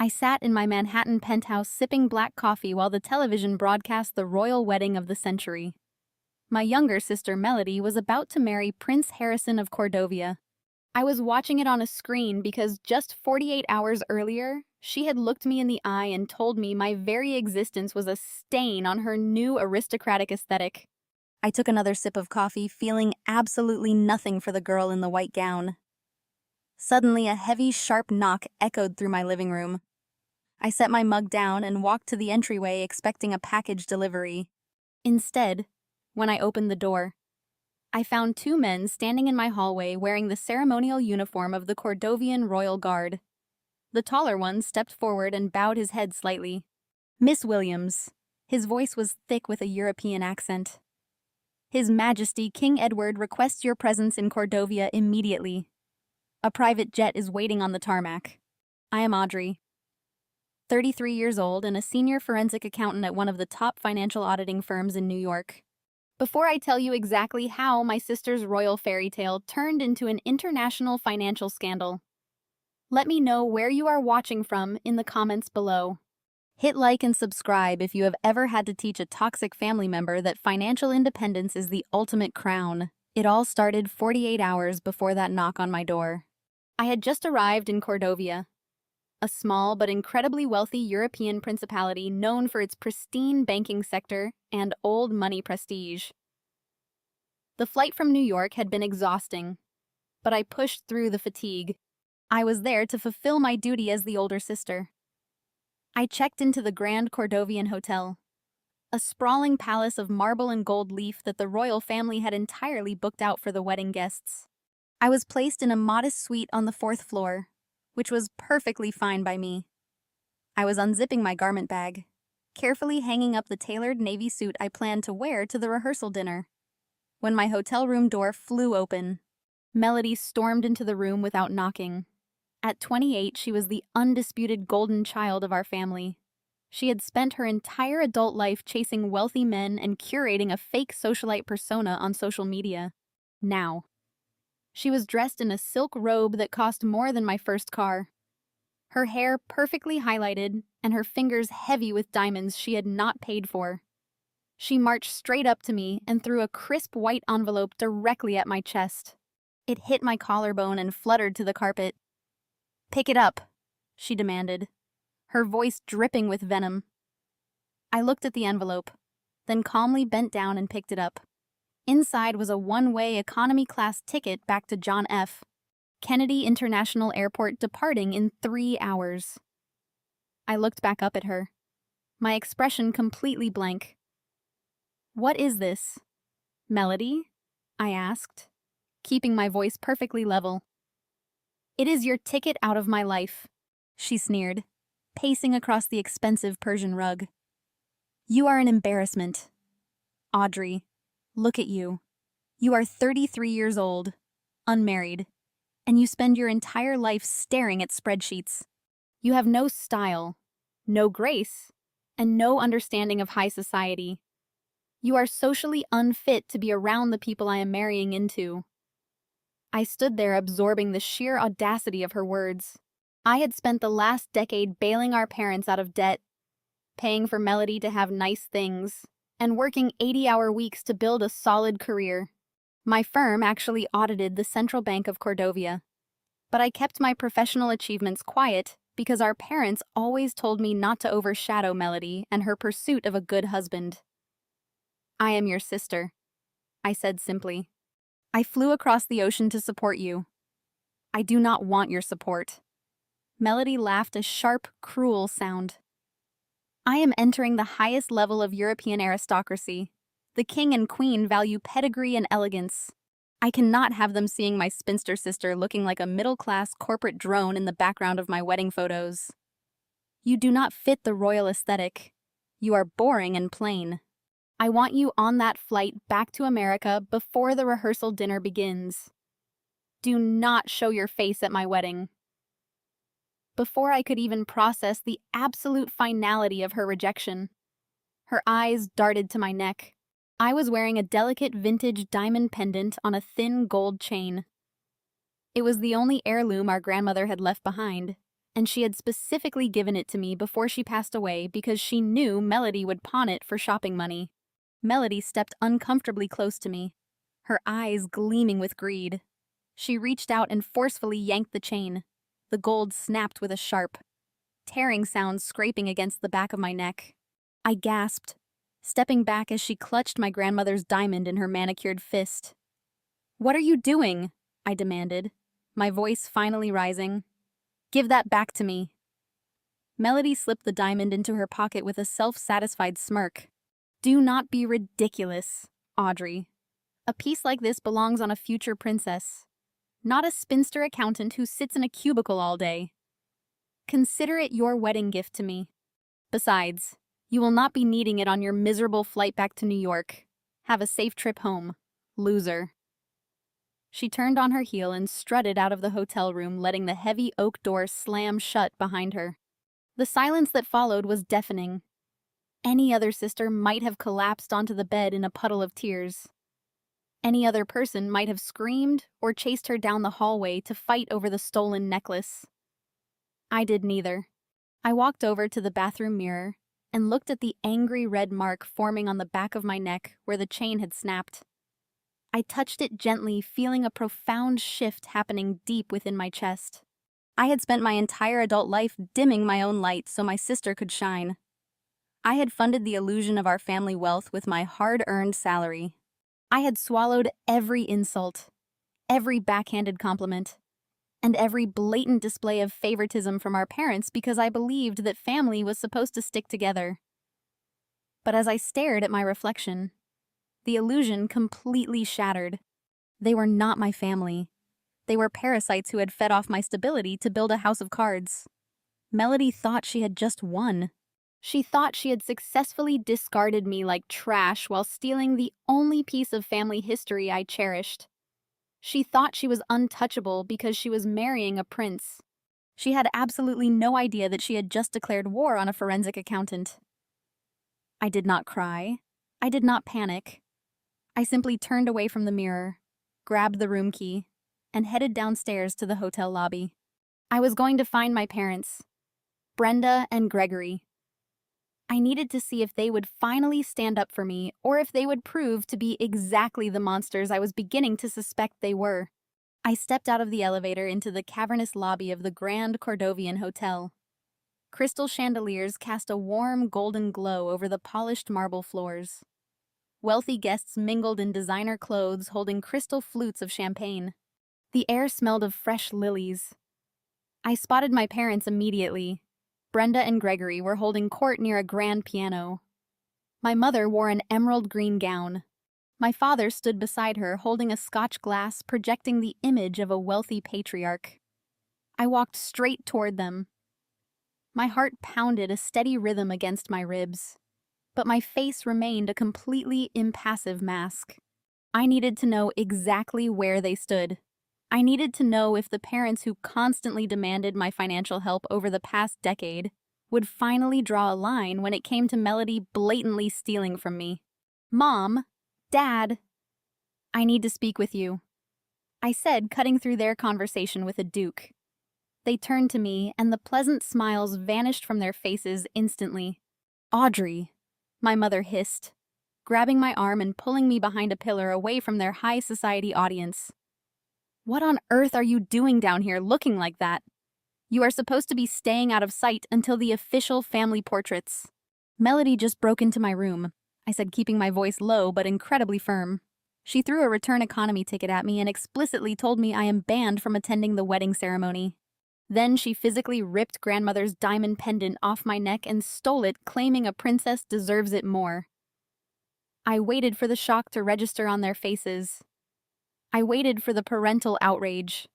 I sat in my Manhattan penthouse sipping black coffee while the television broadcast the royal wedding of the century. My younger sister Melody was about to marry Prince Harrison of Cordovia. I was watching it on a screen because just 48 hours earlier, she had looked me in the eye and told me my very existence was a stain on her new aristocratic aesthetic. I took another sip of coffee, feeling absolutely nothing for the girl in the white gown. Suddenly, a heavy, sharp knock echoed through my living room. I set my mug down and walked to the entryway expecting a package delivery. Instead, when I opened the door, I found two men standing in my hallway wearing the ceremonial uniform of the Cordovian Royal Guard. The taller one stepped forward and bowed his head slightly. "Miss Williams." His voice was thick with a European accent. "His Majesty King Edward requests your presence in Cordovia immediately. A private jet is waiting on the tarmac. I am Audrey, 33 years old and a senior forensic accountant at one of the top financial auditing firms in New York. Before I tell you exactly how my sister's royal fairy tale turned into an international financial scandal, let me know where you are watching from in the comments below. Hit like and subscribe if you have ever had to teach a toxic family member that financial independence is the ultimate crown. It all started 48 hours before that knock on my door. I had just arrived in Cordovia, a small but incredibly wealthy European principality known for its pristine banking sector and old money prestige. The flight from New York had been exhausting, but I pushed through the fatigue. I was there to fulfill my duty as the older sister. I checked into the Grand Cordovian Hotel, a sprawling palace of marble and gold leaf that the royal family had entirely booked out for the wedding guests. I was placed in a modest suite on the 4th floor, which was perfectly fine by me. I was unzipping my garment bag, carefully hanging up the tailored navy suit I planned to wear to the rehearsal dinner, when my hotel room door flew open. Melody stormed into the room without knocking. At 28, she was the undisputed golden child of our family. She had spent her entire adult life chasing wealthy men and curating a fake socialite persona on social media. Now, she was dressed in a silk robe that cost more than my first car. Her hair perfectly highlighted and her fingers heavy with diamonds she had not paid for. She marched straight up to me and threw a crisp white envelope directly at my chest. It hit my collarbone and fluttered to the carpet. "Pick it up," she demanded, her voice dripping with venom. I looked at the envelope, then calmly bent down and picked it up. Inside was a one-way economy-class ticket back to John F. Kennedy International Airport departing in 3 hours. I looked back up at her, my expression completely blank. "What is this, Melody?" I asked, keeping my voice perfectly level. "It is your ticket out of my life," she sneered, pacing across the expensive Persian rug. "You are an embarrassment. Audrey, look at you. You are 33 years old, unmarried, and you spend your entire life staring at spreadsheets. You have no style, no grace, and no understanding of high society. You are socially unfit to be around the people I am marrying into." I stood there absorbing the sheer audacity of her words. I had spent the last decade bailing our parents out of debt, paying for Melody to have nice things, and working 80-hour weeks to build a solid career. My firm actually audited the Central Bank of Cordovia, but I kept my professional achievements quiet because our parents always told me not to overshadow Melody and her pursuit of a good husband. "I am your sister," I said simply. "I flew across the ocean to support you. I do not want your support." Melody laughed a sharp, cruel sound. "I am entering the highest level of European aristocracy. The king and queen value pedigree and elegance. I cannot have them seeing my spinster sister looking like a middle-class corporate drone in the background of my wedding photos. You do not fit the royal aesthetic. You are boring and plain. I want you on that flight back to America before the rehearsal dinner begins. Do not show your face at my wedding." Before I could even process the absolute finality of her rejection, her eyes darted to my neck. I was wearing a delicate vintage diamond pendant on a thin gold chain. It was the only heirloom our grandmother had left behind, and she had specifically given it to me before she passed away because she knew Melody would pawn it for shopping money. Melody stepped uncomfortably close to me, her eyes gleaming with greed. She reached out and forcefully yanked the chain. The gold snapped with a sharp, tearing sound scraping against the back of my neck. I gasped, stepping back as she clutched my grandmother's diamond in her manicured fist. "What are you doing?" I demanded, my voice finally rising. "Give that back to me." Melody slipped the diamond into her pocket with a self-satisfied smirk. "Do not be ridiculous, Audrey. A piece like this belongs on a future princess, not a spinster accountant who sits in a cubicle all day. Consider it your wedding gift to me. Besides, you will not be needing it on your miserable flight back to New York. Have a safe trip home, loser." She turned on her heel and strutted out of the hotel room, letting the heavy oak door slam shut behind her. The silence that followed was deafening. Any other sister might have collapsed onto the bed in a puddle of tears. Any other person might have screamed or chased her down the hallway to fight over the stolen necklace. I did neither. I walked over to the bathroom mirror and looked at the angry red mark forming on the back of my neck where the chain had snapped. I touched it gently, feeling a profound shift happening deep within my chest. I had spent my entire adult life dimming my own light so my sister could shine. I had funded the illusion of our family wealth with my hard-earned salary. I had swallowed every insult, every backhanded compliment, and every blatant display of favoritism from our parents because I believed that family was supposed to stick together. But as I stared at my reflection, the illusion completely shattered. They were not my family. They were parasites who had fed off my stability to build a house of cards. Melody thought she had just won. She thought she had successfully discarded me like trash while stealing the only piece of family history I cherished. She thought she was untouchable because she was marrying a prince. She had absolutely no idea that she had just declared war on a forensic accountant. I did not cry. I did not panic. I simply turned away from the mirror, grabbed the room key, and headed downstairs to the hotel lobby. I was going to find my parents, Brenda and Gregory. I needed to see if they would finally stand up for me or if they would prove to be exactly the monsters I was beginning to suspect they were. I stepped out of the elevator into the cavernous lobby of the Grand Cordovian Hotel. Crystal chandeliers cast a warm golden glow over the polished marble floors. Wealthy guests mingled in designer clothes holding crystal flutes of champagne. The air smelled of fresh lilies. I spotted my parents immediately. Brenda and Gregory were holding court near a grand piano. My mother wore an emerald green gown. My father stood beside her holding a Scotch glass projecting the image of a wealthy patriarch. I walked straight toward them. My heart pounded a steady rhythm against my ribs, but my face remained a completely impassive mask. I needed to know exactly where they stood. I needed to know if the parents who constantly demanded my financial help over the past decade would finally draw a line when it came to Melody blatantly stealing from me. "Mom, Dad, I need to speak with you," I said, cutting through their conversation with a duke. They turned to me, and the pleasant smiles vanished from their faces instantly. "Audrey," my mother hissed, grabbing my arm and pulling me behind a pillar away from their high society audience. "What on earth are you doing down here looking like that? You are supposed to be staying out of sight until the official family portraits." "Melody just broke into my room," I said, keeping my voice low but incredibly firm. "She threw a return economy ticket at me and explicitly told me I am banned from attending the wedding ceremony. Then she physically ripped grandmother's diamond pendant off my neck and stole it, claiming a princess deserves it more." I waited for the shock to register on their faces. I waited for the parental outrage.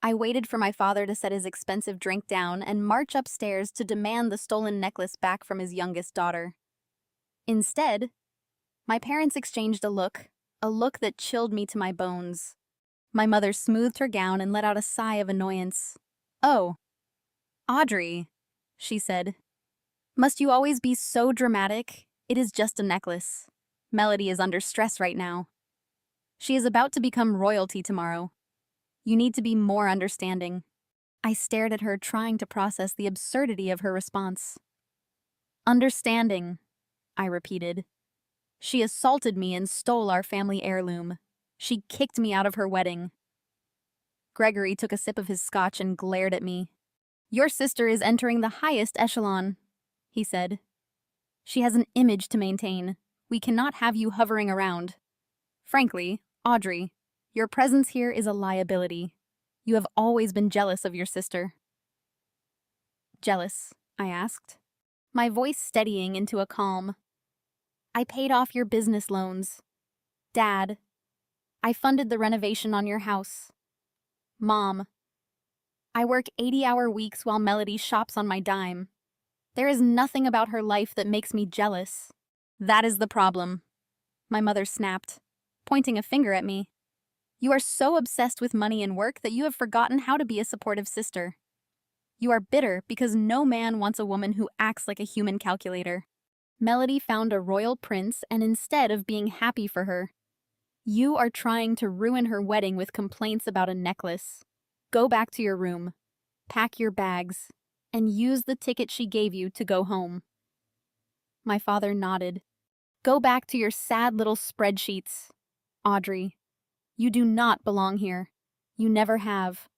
I waited for my father to set his expensive drink down and march upstairs to demand the stolen necklace back from his youngest daughter. Instead, my parents exchanged a look that chilled me to my bones. My mother smoothed her gown and let out a sigh of annoyance. "Oh, Audrey," she said. "Must you always be so dramatic? It is just a necklace. Melody is under stress right now. She is about to become royalty tomorrow. You need to be more understanding." I stared at her, trying to process the absurdity of her response. Understanding, I repeated. She assaulted me and stole our family heirloom. She kicked me out of her wedding. Gregory took a sip of his scotch and glared at me. Your sister is entering the highest echelon, he said. She has an image to maintain. We cannot have you hovering around. Frankly, Audrey, your presence here is a liability. You have always been jealous of your sister. Jealous? I asked, my voice steadying into a calm. I paid off your business loans. Dad, I funded the renovation on your house. Mom, I work 80-hour weeks while Melody shops on my dime. There is nothing about her life that makes me jealous. That is the problem, my mother snapped, pointing a finger at me. You are so obsessed with money and work that you have forgotten how to be a supportive sister. You are bitter because no man wants a woman who acts like a human calculator. Melody found a royal prince, and instead of being happy for her, you are trying to ruin her wedding with complaints about a necklace. Go back to your room, pack your bags, and use the ticket she gave you to go home. My father nodded. Go back to your sad little spreadsheets. Audrey, you do not belong here. You never have.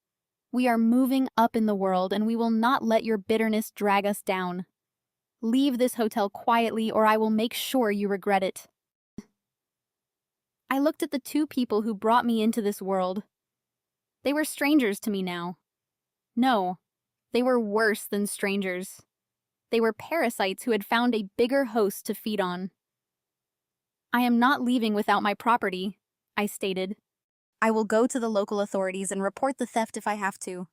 We are moving up in the world, and we will not let your bitterness drag us down. Leave this hotel quietly, or I will make sure you regret it. I looked at the two people who brought me into this world. They were strangers to me now. No, they were worse than strangers. They were parasites who had found a bigger host to feed on. I am not leaving without my property, I stated. I will go to the local authorities and report the theft if I have to.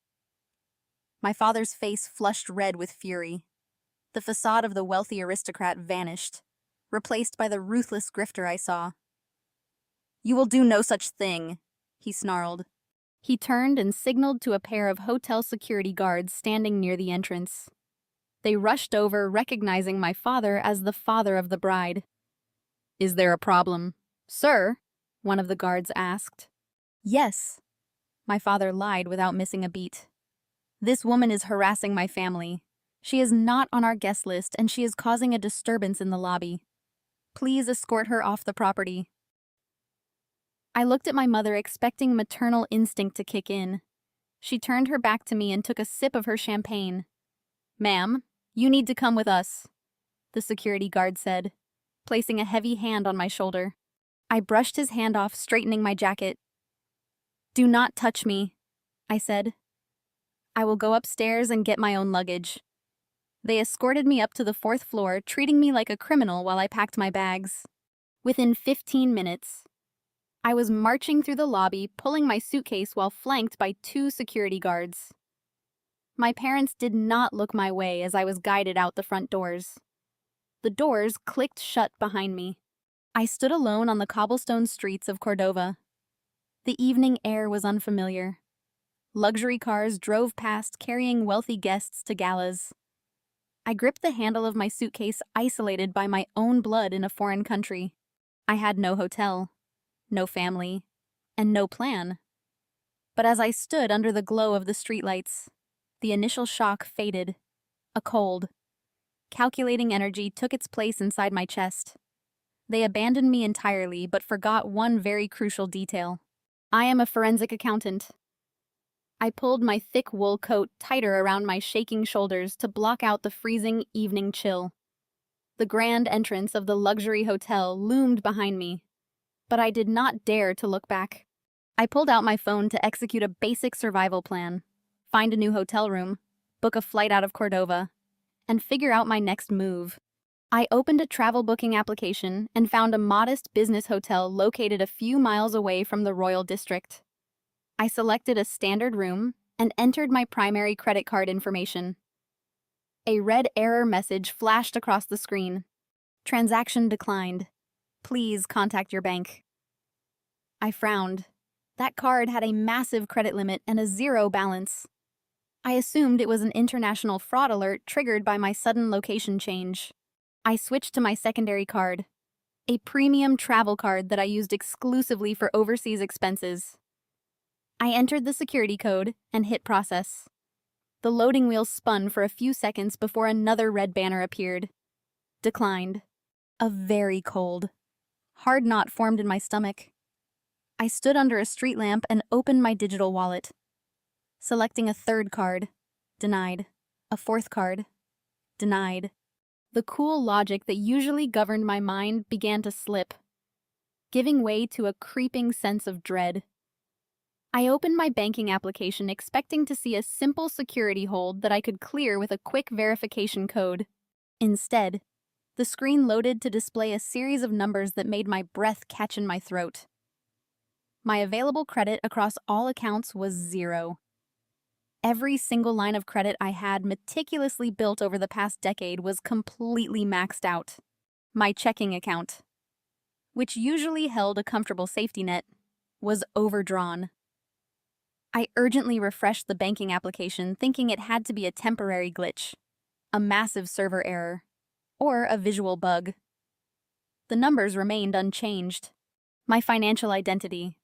My father's face flushed red with fury. The facade of the wealthy aristocrat vanished, replaced by the ruthless grifter I saw. You will do no such thing, he snarled. He turned and signaled to a pair of hotel security guards standing near the entrance. They rushed over, recognizing my father as the father of the bride. Is there a problem, sir? One of the guards asked. Yes, my father lied without missing a beat. This woman is harassing my family. She is not on our guest list, and she is causing a disturbance in the lobby. Please escort her off the property. I looked at my mother, expecting maternal instinct to kick in. She turned her back to me and took a sip of her champagne. Ma'am, you need to come with us, the security guard said, placing a heavy hand on my shoulder. I brushed his hand off, straightening my jacket. Do not touch me, I said. I will go upstairs and get my own luggage. They escorted me up to the 4th floor, treating me like a criminal while I packed my bags. Within 15 minutes, I was marching through the lobby, pulling my suitcase while flanked by 2 security guards. My parents did not look my way as I was guided out the front doors. The doors clicked shut behind me. I stood alone on the cobblestone streets of Cordova. The evening air was unfamiliar. Luxury cars drove past, carrying wealthy guests to galas. I gripped the handle of my suitcase, isolated by my own blood in a foreign country. I had no hotel, no family, and no plan. But as I stood under the glow of the streetlights, the initial shock faded. A cold, calculating energy took its place inside my chest. They abandoned me entirely, but forgot one very crucial detail. I am a forensic accountant. I pulled my thick wool coat tighter around my shaking shoulders to block out the freezing evening chill. The grand entrance of the luxury hotel loomed behind me, but I did not dare to look back. I pulled out my phone to execute a basic survival plan, find a new hotel room, book a flight out of Cordova, and figure out my next move. I opened a travel booking application and found a modest business hotel located a few miles away from the Royal District. I selected a standard room and entered my primary credit card information. A red error message flashed across the screen. Transaction declined. Please contact your bank. I frowned. That card had a massive credit limit and a 0 balance. I assumed it was an international fraud alert triggered by my sudden location change. I switched to my secondary card, a premium travel card that I used exclusively for overseas expenses. I entered the security code and hit process. The loading wheel spun for a few seconds before another red banner appeared. Declined. A very cold, hard knot formed in my stomach. I stood under a street lamp and opened my digital wallet. Selecting a third card. Denied. A fourth card. Denied. The cool logic that usually governed my mind began to slip, giving way to a creeping sense of dread. I opened my banking application expecting to see a simple security hold that I could clear with a quick verification code. Instead, the screen loaded to display a series of numbers that made my breath catch in my throat. My available credit across all accounts was 0. Every single line of credit I had meticulously built over the past decade was completely maxed out. My checking account, which usually held a comfortable safety net, was overdrawn. I urgently refreshed the banking application, thinking it had to be a temporary glitch, a massive server error, or a visual bug. The numbers remained unchanged. My financial identity,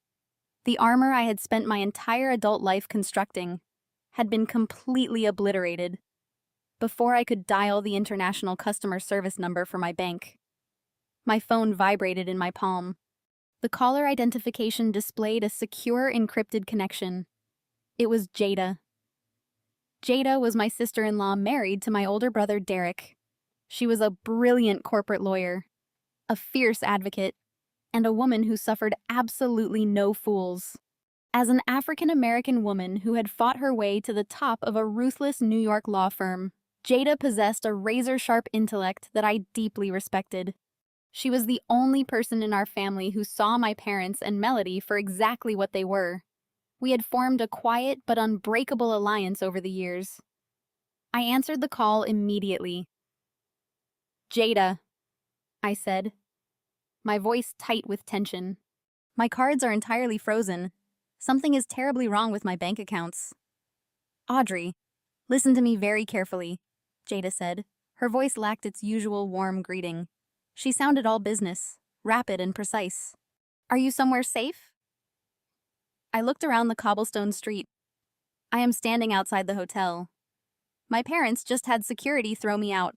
the armor I had spent my entire adult life constructing, had been completely obliterated before I could dial the international customer service number for my bank. My phone vibrated in my palm. The caller identification displayed a secure encrypted connection. It was Jada. Jada was my sister-in-law married to my older brother Derek. She was a brilliant corporate lawyer, a fierce advocate, and a woman who suffered absolutely no fools. As an African-American woman who had fought her way to the top of a ruthless New York law firm, Jada possessed a razor-sharp intellect that I deeply respected. She was the only person in our family who saw my parents and Melody for exactly what they were. We had formed a quiet but unbreakable alliance over the years. I answered the call immediately. "Jada," I said, my voice tight with tension. "My cards are entirely frozen. Something is terribly wrong with my bank accounts." "Audrey, listen to me very carefully," Jada said. Her voice lacked its usual warm greeting. She sounded all business, rapid and precise. "Are you somewhere safe?" I looked around the cobblestone street. I am standing outside the hotel. My parents just had security throw me out.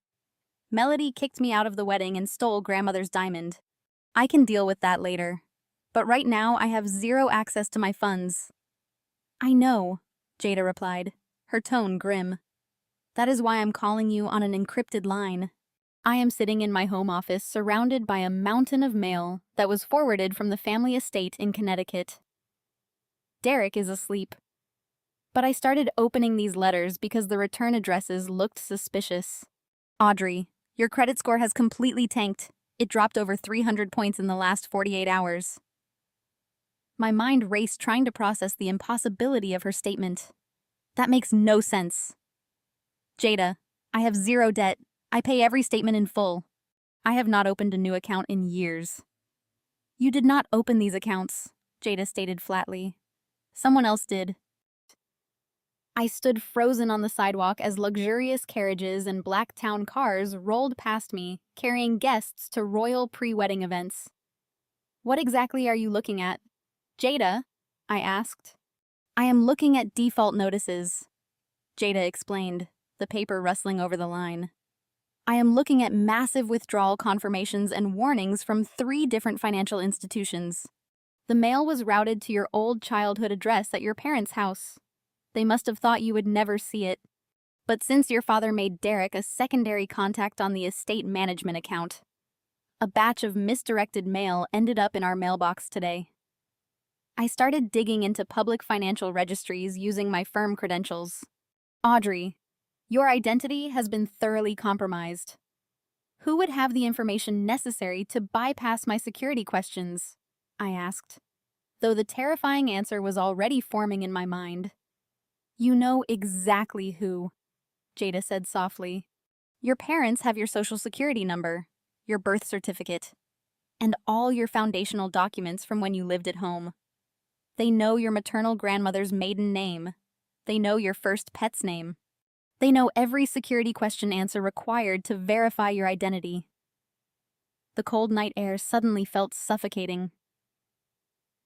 Melody kicked me out of the wedding and stole grandmother's diamond. I can deal with that later. But right now, I have 0 access to my funds. "I know," Jada replied, her tone grim. "That is why I'm calling you on an encrypted line. I am sitting in my home office surrounded by a mountain of mail that was forwarded from the family estate in Connecticut. Derek is asleep. But I started opening these letters because the return addresses looked suspicious. "Audrey, your credit score has completely tanked. It dropped over 300 points in the last 48 hours. My mind raced trying to process the impossibility of her statement. That makes no sense. "Jada, I have 0 debt. I pay every statement in full. I have not opened a new account in years." "You did not open these accounts," Jada stated flatly. "Someone else did." I stood frozen on the sidewalk as luxurious carriages and black town cars rolled past me, carrying guests to royal pre-wedding events. "What exactly are you looking at, Jada?" I asked. "I am looking at default notices," Jada explained, the paper rustling over the line. "I am looking at massive withdrawal confirmations and warnings from 3 different financial institutions. The mail was routed to your old childhood address at your parents' house. They must have thought you would never see it. But since your father made Derek a secondary contact on the estate management account, a batch of misdirected mail ended up in our mailbox today. I started digging into public financial registries using my firm credentials. Audrey, your identity has been thoroughly compromised. Who would have the information necessary to bypass my security questions?" I asked, though the terrifying answer was already forming in my mind. "You know exactly who," Jada said softly. "Your parents have your social security number, your birth certificate, and all your foundational documents from when you lived at home. They know your maternal grandmother's maiden name. They know your first pet's name. They know every security question answer required to verify your identity." The cold night air suddenly felt suffocating.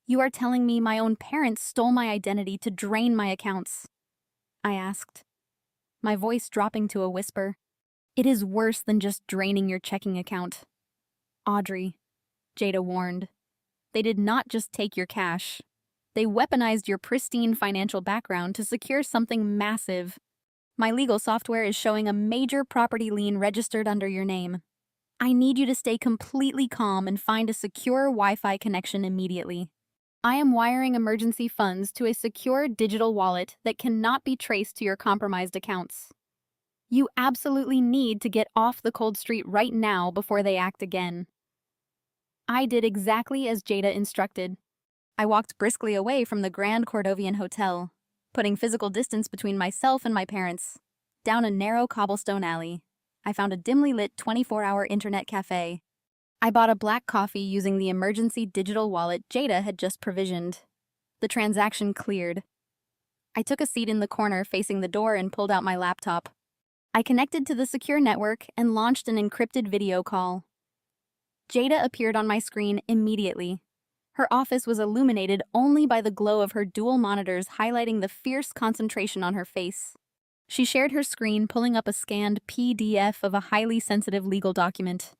"You are telling me my own parents stole my identity to drain my accounts?" I asked. my voice dropping to a whisper. It is worse than just draining your checking account. Audrey, Jada warned. They did not just take your cash. They weaponized your pristine financial background to secure something massive. My legal software is showing a major property lien registered under your name. I need you to stay completely calm and find a secure Wi-Fi connection immediately. I am wiring emergency funds to a secure digital wallet that cannot be traced to your compromised accounts. You absolutely need to get off the cold street right now before they act again. I did exactly as Jada instructed. I walked briskly away from the Grand Cordovian Hotel, putting physical distance between myself and my parents. Down a narrow cobblestone alley, I found a dimly lit 24-hour internet cafe. I bought a black coffee using the emergency digital wallet Jada had just provisioned. The transaction cleared. I took a seat in the corner facing the door and pulled out my laptop. I connected to the secure network and launched an encrypted video call. Jada appeared on my screen immediately. Her office was illuminated only by the glow of her dual monitors highlighting the fierce concentration on her face. She shared her screen, pulling up a scanned PDF of a highly sensitive legal document.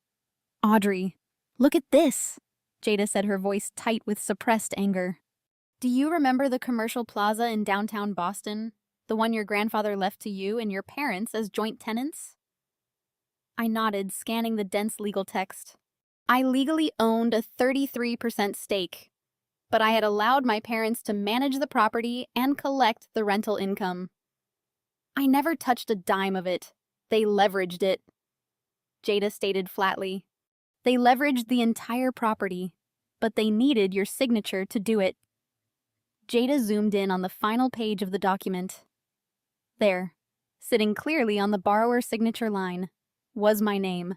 Audrey, look at this, Jada said, her voice tight with suppressed anger. Do you remember the commercial plaza in downtown Boston? The one your grandfather left to you and your parents as joint tenants? I nodded, scanning the dense legal text. I legally owned a 33% stake, but I had allowed my parents to manage the property and collect the rental income. I never touched a dime of it. They leveraged it, Jada stated flatly. They leveraged the entire property, but they needed your signature to do it. Jada zoomed in on the final page of the document. There, sitting clearly on the borrower's signature line, was my name.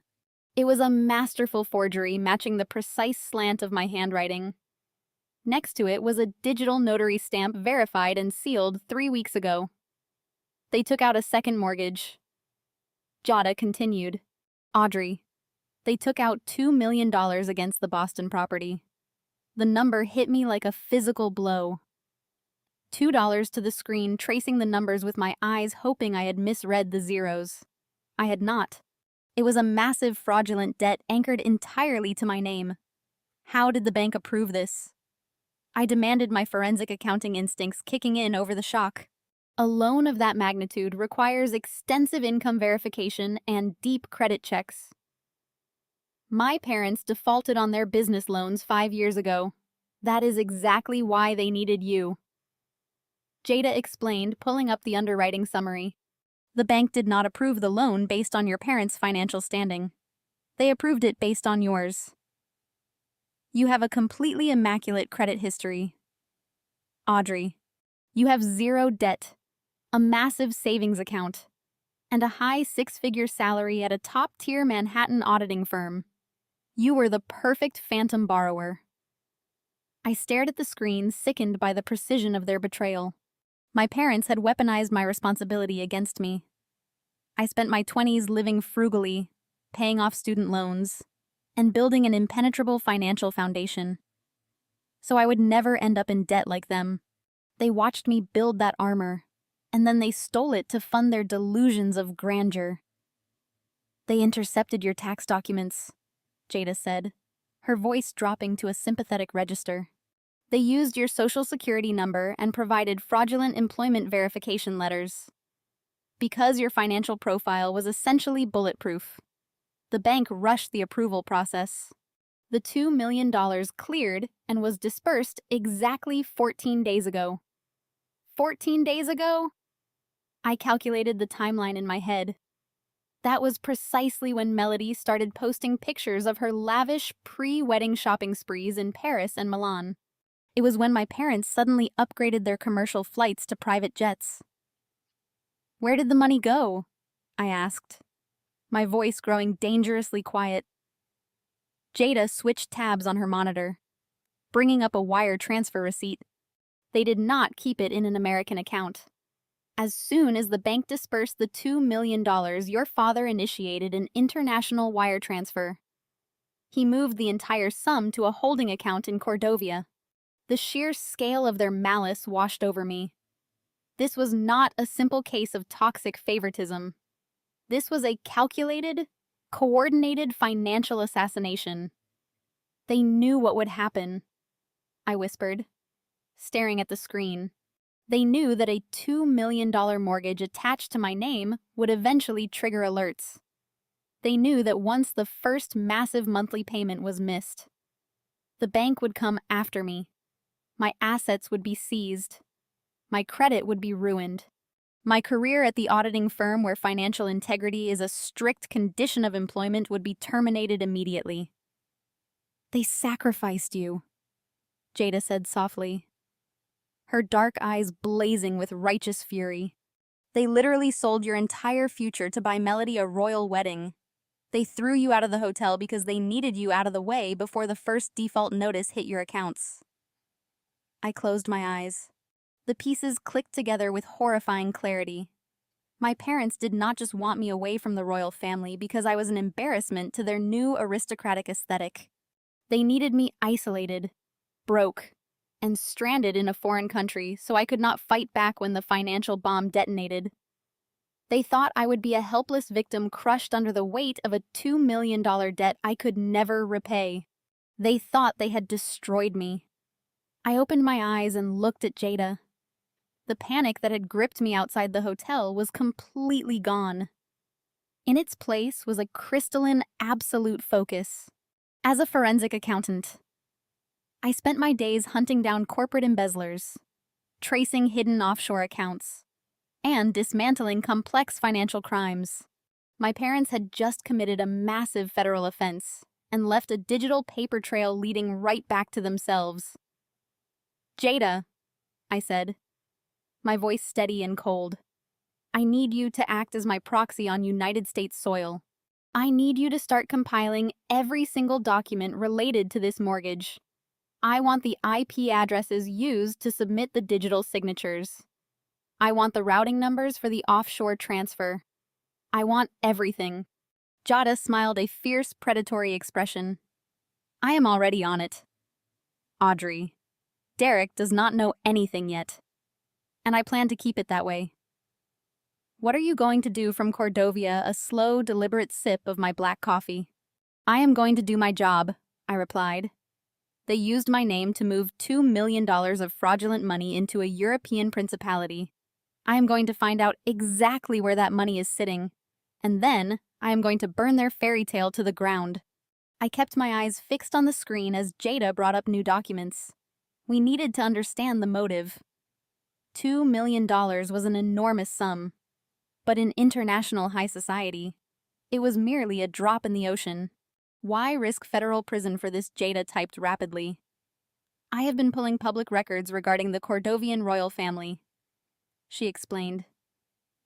It was a masterful forgery matching the precise slant of my handwriting. Next to it was a digital notary stamp verified and sealed 3 weeks ago. They took out a second mortgage. Jada continued. Audrey, they took out $2 million against the Boston property. The number hit me like a physical blow. $2 to the screen, tracing the numbers with my eyes, hoping I had misread the zeros. I had not. It was a massive fraudulent debt anchored entirely to my name. How did the bank approve this? I demanded, my forensic accounting instincts kicking in over the shock. A loan of that magnitude requires extensive income verification and deep credit checks. My parents defaulted on their business loans 5 years ago. That is exactly why they needed you. Jada explained, pulling up the underwriting summary. The bank did not approve the loan based on your parents' financial standing. They approved it based on yours. You have a completely immaculate credit history. Audrey, you have zero debt, a massive savings account, and a high 6-figure salary at a top-tier Manhattan auditing firm. You were the perfect phantom borrower. I stared at the screen, sickened by the precision of their betrayal. My parents had weaponized my responsibility against me. I spent my 20s living frugally, paying off student loans, and building an impenetrable financial foundation. So I would never end up in debt like them. They watched me build that armor, and then they stole it to fund their delusions of grandeur. They intercepted your tax documents, Jada said, her voice dropping to a sympathetic register. They used your social security number and provided fraudulent employment verification letters. Because your financial profile was essentially bulletproof, the bank rushed the approval process. The $2 million cleared and was dispersed exactly 14 days ago. 14 days ago? I calculated the timeline in my head. That was precisely when Melody started posting pictures of her lavish pre-wedding shopping sprees in Paris and Milan. It was when my parents suddenly upgraded their commercial flights to private jets. Where did the money go? I asked, my voice growing dangerously quiet. Jada switched tabs on her monitor, bringing up a wire transfer receipt. They did not keep it in an American account. As soon as the bank dispersed the $2 million, your father initiated an international wire transfer. He moved the entire sum to a holding account in Cordovia. The sheer scale of their malice washed over me. This was not a simple case of toxic favoritism. This was a calculated, coordinated financial assassination. They knew what would happen, I whispered, staring at the screen. They knew that a $2 million mortgage attached to my name would eventually trigger alerts. They knew that once the first massive monthly payment was missed, the bank would come after me. My assets would be seized. My credit would be ruined. My career at the auditing firm where financial integrity is a strict condition of employment would be terminated immediately. They sacrificed you, Jada said softly, her dark eyes blazing with righteous fury. They literally sold your entire future to buy Melody a royal wedding. They threw you out of the hotel because they needed you out of the way before the first default notice hit your accounts. I closed my eyes. The pieces clicked together with horrifying clarity. My parents did not just want me away from the royal family because I was an embarrassment to their new aristocratic aesthetic. They needed me isolated, broke, and stranded in a foreign country so I could not fight back when the financial bomb detonated. They thought I would be a helpless victim crushed under the weight of a $2 million debt I could never repay. They thought they had destroyed me. I opened my eyes and looked at Jada. The panic that had gripped me outside the hotel was completely gone. In its place was a crystalline, absolute focus. As a forensic accountant, I spent my days hunting down corporate embezzlers, tracing hidden offshore accounts, and dismantling complex financial crimes. My parents had just committed a massive federal offense and left a digital paper trail leading right back to themselves. Jada, I said, my voice steady and cold. I need you to act as my proxy on United States soil. I need you to start compiling every single document related to this mortgage. I want the IP addresses used to submit the digital signatures. I want the routing numbers for the offshore transfer. I want everything. Jada smiled a fierce, predatory expression. I am already on it. Audrey, Derek does not know anything yet, and I plan to keep it that way. What are you going to do from Cordovia? A slow, deliberate sip of my black coffee. I am going to do my job, I replied. They used my name to move $2 million of fraudulent money into a European principality. I am going to find out exactly where that money is sitting, and then I am going to burn their fairy tale to the ground. I kept my eyes fixed on the screen as Jada brought up new documents. We needed to understand the motive. $2 million was an enormous sum, but in international high society, it was merely a drop in the ocean. Why risk federal prison for this? Jada typed rapidly. I have been pulling public records regarding the Cordovian royal family, she explained.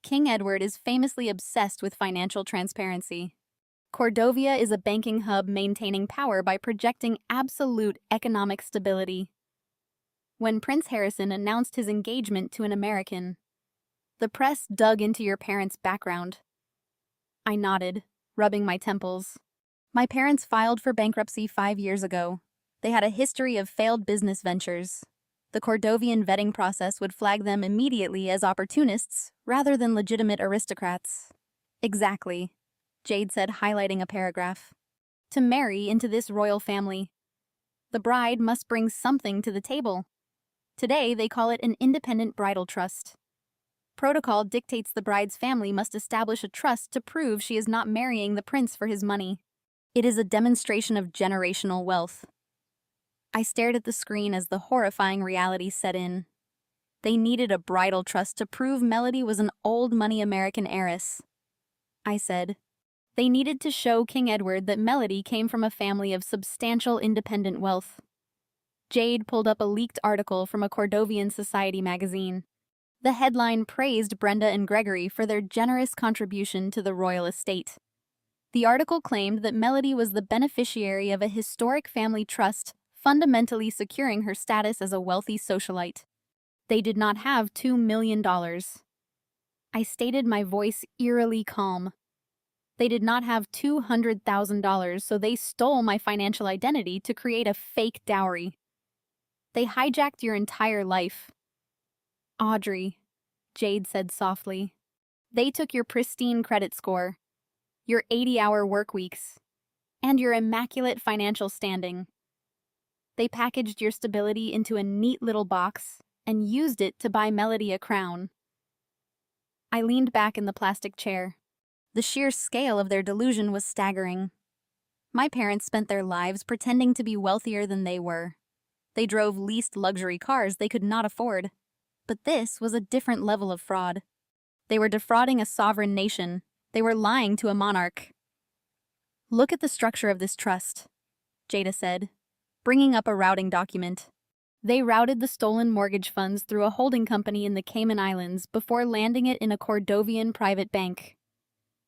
King Edward is famously obsessed with financial transparency. Cordovia is a banking hub maintaining power by projecting absolute economic stability. When Prince Harrison announced his engagement to an American, the press dug into your parents' background. I nodded, rubbing my temples. My parents filed for bankruptcy 5 years ago. They had a history of failed business ventures. The Cordovian vetting process would flag them immediately as opportunists rather than legitimate aristocrats. Exactly, Jade said, highlighting a paragraph. To marry into this royal family, the bride must bring something to the table. Today, they call it an independent bridal trust. Protocol dictates the bride's family must establish a trust to prove she is not marrying the prince for his money. It is a demonstration of generational wealth. I stared at the screen as the horrifying reality set in. They needed a bridal trust to prove Melody was an old money American heiress. I said, they needed to show King Edward that Melody came from a family of substantial independent wealth. Jade pulled up a leaked article from a Cordovian society magazine. The headline praised Brenda and Gregory for their generous contribution to the royal estate. The article claimed that Melody was the beneficiary of a historic family trust, fundamentally securing her status as a wealthy socialite. They did not have $2 million. I stated, my voice eerily calm. They did not have $200,000, so they stole my financial identity to create a fake dowry. They hijacked your entire life. Audrey, Jade said softly. They took your pristine credit score, your 80-hour work weeks, and your immaculate financial standing. They packaged your stability into a neat little box and used it to buy Melody a crown. I leaned back in the plastic chair. The sheer scale of their delusion was staggering. My parents spent their lives pretending to be wealthier than they were. They drove leased luxury cars they could not afford. But this was a different level of fraud. They were defrauding a sovereign nation. They were lying to a monarch. Look at the structure of this trust, Jada said, bringing up a routing document. They routed the stolen mortgage funds through a holding company in the Cayman Islands before landing it in a Cordovian private bank.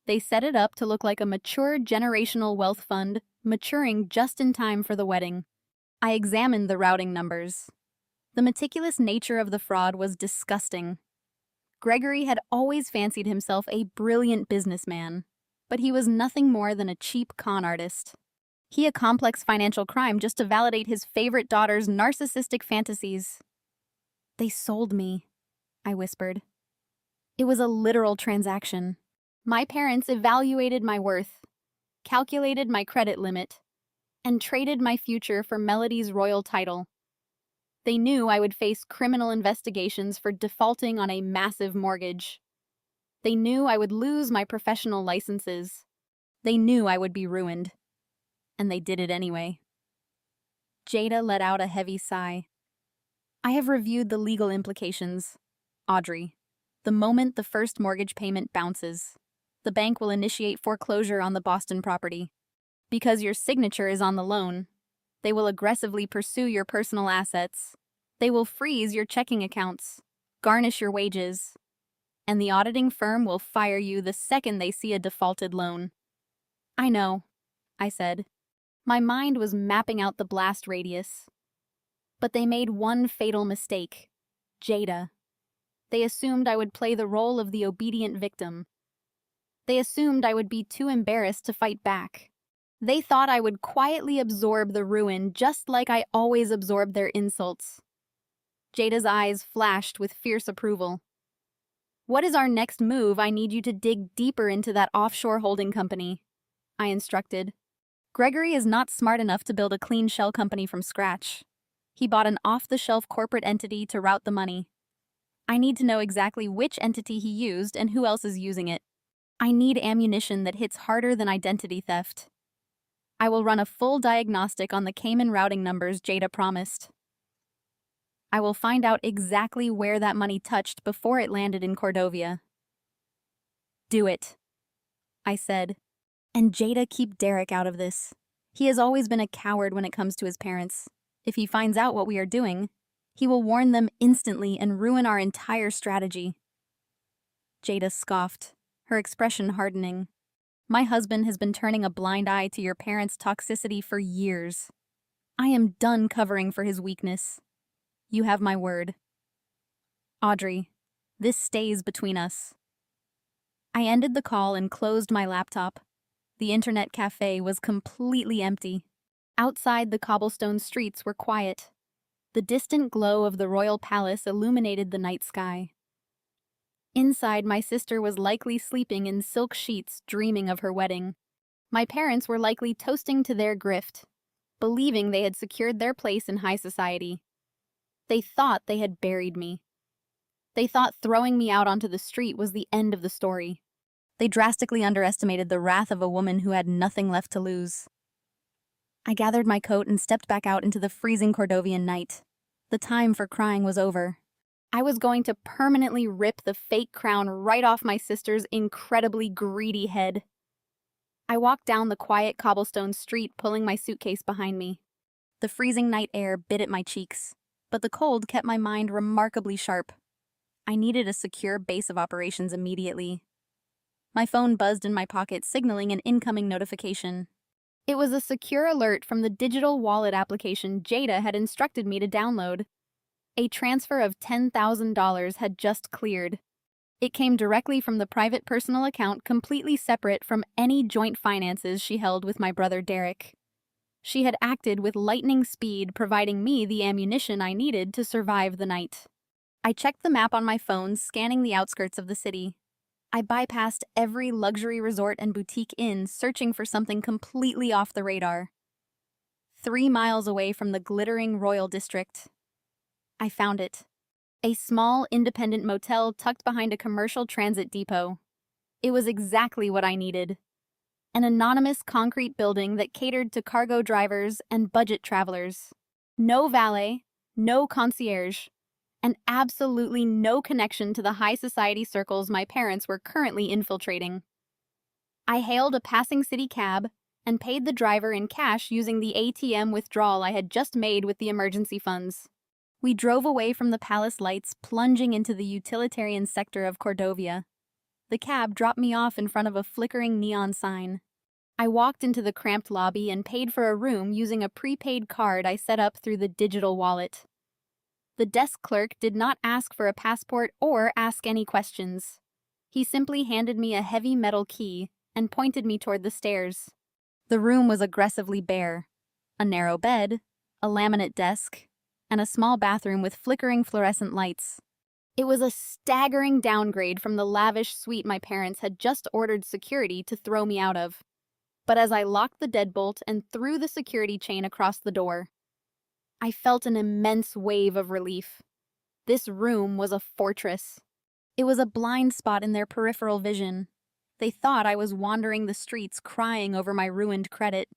They set it up to look like a mature generational wealth fund, maturing just in time for the wedding. I examined the routing numbers. The meticulous nature of the fraud was disgusting. Gregory had always fancied himself a brilliant businessman, but he was nothing more than a cheap con artist. He a complex financial crime just to validate his favorite daughter's narcissistic fantasies. They sold me, I whispered. It was a literal transaction. My parents evaluated my worth, calculated my credit limit, and traded my future for Melody's royal title. They knew I would face criminal investigations for defaulting on a massive mortgage. They knew I would lose my professional licenses. They knew I would be ruined. And they did it anyway. Jada let out a heavy sigh. I have reviewed the legal implications. Audrey, the moment the first mortgage payment bounces, the bank will initiate foreclosure on the Boston property. Because your signature is on the loan, they will aggressively pursue your personal assets. They will freeze your checking accounts, garnish your wages, and the auditing firm will fire you the second they see a defaulted loan. I know, I said. My mind was mapping out the blast radius. But they made one fatal mistake. Jada. They assumed I would play the role of the obedient victim. They assumed I would be too embarrassed to fight back. They thought I would quietly absorb the ruin just like I always absorbed their insults. Jada's eyes flashed with fierce approval. What is our next move? I need you to dig deeper into that offshore holding company, I instructed. Gregory is not smart enough to build a clean shell company from scratch. He bought an off-the-shelf corporate entity to route the money. I need to know exactly which entity he used and who else is using it. I need ammunition that hits harder than identity theft. I will run a full diagnostic on the Cayman routing numbers Jada promised. I will find out exactly where that money touched before it landed in Cordovia. Do it, I said. And Jada, keep Derek out of this. He has always been a coward when it comes to his parents. If he finds out what we are doing, he will warn them instantly and ruin our entire strategy. Jada scoffed, her expression hardening. My husband has been turning a blind eye to your parents' toxicity for years. I am done covering for his weakness. You have my word. Audrey, this stays between us. I ended the call and closed my laptop. The internet cafe was completely empty. Outside, the cobblestone streets were quiet. The distant glow of the royal palace illuminated the night sky. Inside, my sister was likely sleeping in silk sheets, dreaming of her wedding. My parents were likely toasting to their grift, believing they had secured their place in high society. They thought they had buried me. They thought throwing me out onto the street was the end of the story. They drastically underestimated the wrath of a woman who had nothing left to lose. I gathered my coat and stepped back out into the freezing Cordovian night. The time for crying was over. I was going to permanently rip the fake crown right off my sister's incredibly greedy head. I walked down the quiet cobblestone street, pulling my suitcase behind me. The freezing night air bit at my cheeks, but the cold kept my mind remarkably sharp. I needed a secure base of operations immediately. My phone buzzed in my pocket, signaling an incoming notification. It was a secure alert from the digital wallet application Jada had instructed me to download. A transfer of $10,000 had just cleared. It came directly from the private personal account, completely separate from any joint finances she held with my brother Derek. She had acted with lightning speed, providing me the ammunition I needed to survive the night. I checked the map on my phone, scanning the outskirts of the city. I bypassed every luxury resort and boutique inn, searching for something completely off the radar. 3 miles away from the glittering Royal District, I found it. A small, independent motel tucked behind a commercial transit depot. It was exactly what I needed. An anonymous concrete building that catered to cargo drivers and budget travelers. No valet, no concierge, and absolutely no connection to the high society circles my parents were currently infiltrating. I hailed a passing city cab and paid the driver in cash using the ATM withdrawal I had just made with the emergency funds. We drove away from the palace lights, plunging into the utilitarian sector of Cordovia. The cab dropped me off in front of a flickering neon sign. I walked into the cramped lobby and paid for a room using a prepaid card I set up through the digital wallet. The desk clerk did not ask for a passport or ask any questions. He simply handed me a heavy metal key and pointed me toward the stairs. The room was aggressively bare. A narrow bed, a laminate desk, and a small bathroom with flickering fluorescent lights. It was a staggering downgrade from the lavish suite my parents had just ordered security to throw me out of. But as I locked the deadbolt and threw the security chain across the door, I felt an immense wave of relief. This room was a fortress. It was a blind spot in their peripheral vision. They thought I was wandering the streets crying over my ruined credit.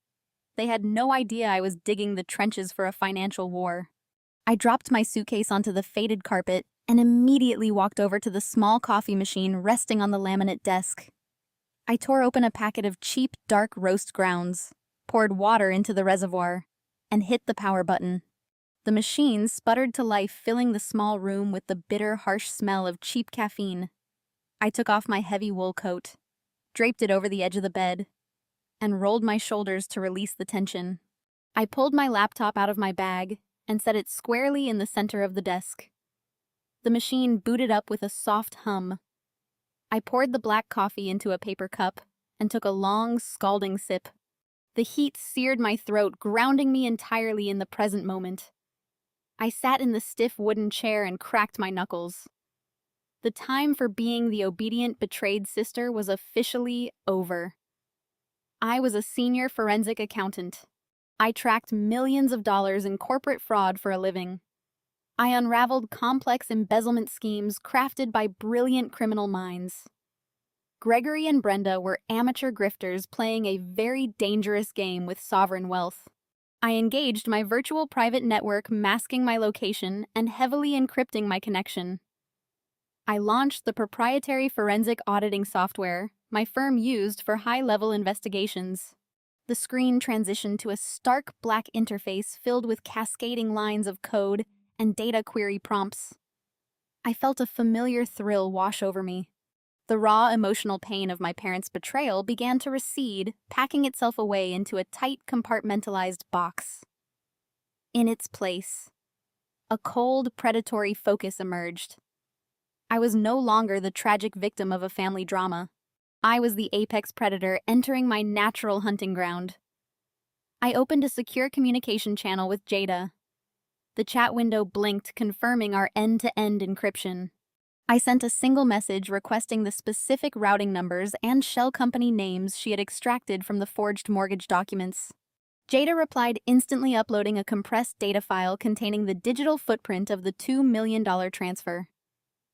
They had no idea I was digging the trenches for a financial war. I dropped my suitcase onto the faded carpet and immediately walked over to the small coffee machine resting on the laminate desk. I tore open a packet of cheap, dark roast grounds, poured water into the reservoir, and hit the power button. The machine sputtered to life, filling the small room with the bitter, harsh smell of cheap caffeine. I took off my heavy wool coat, draped it over the edge of the bed, and rolled my shoulders to release the tension. I pulled my laptop out of my bag and set it squarely in the center of the desk. The machine booted up with a soft hum. I poured the black coffee into a paper cup and took a long, scalding sip. The heat seared my throat, grounding me entirely in the present moment. I sat in the stiff wooden chair and cracked my knuckles. The time for being the obedient, betrayed sister was officially over. I was a senior forensic accountant. I tracked millions of dollars in corporate fraud for a living. I unraveled complex embezzlement schemes crafted by brilliant criminal minds. Gregory and Brenda were amateur grifters playing a very dangerous game with sovereign wealth. I engaged my virtual private network, masking my location and heavily encrypting my connection. I launched the proprietary forensic auditing software my firm used for high-level investigations. The screen transitioned to a stark black interface filled with cascading lines of code and data query prompts. I felt a familiar thrill wash over me. The raw emotional pain of my parents' betrayal began to recede, packing itself away into a tight, compartmentalized box. In its place, a cold, predatory focus emerged. I was no longer the tragic victim of a family drama. I was the apex predator entering my natural hunting ground. I opened a secure communication channel with Jada. The chat window blinked, confirming our end-to-end encryption. I sent a single message requesting the specific routing numbers and shell company names she had extracted from the forged mortgage documents. Jada replied, instantly uploading a compressed data file containing the digital footprint of the $2 million transfer.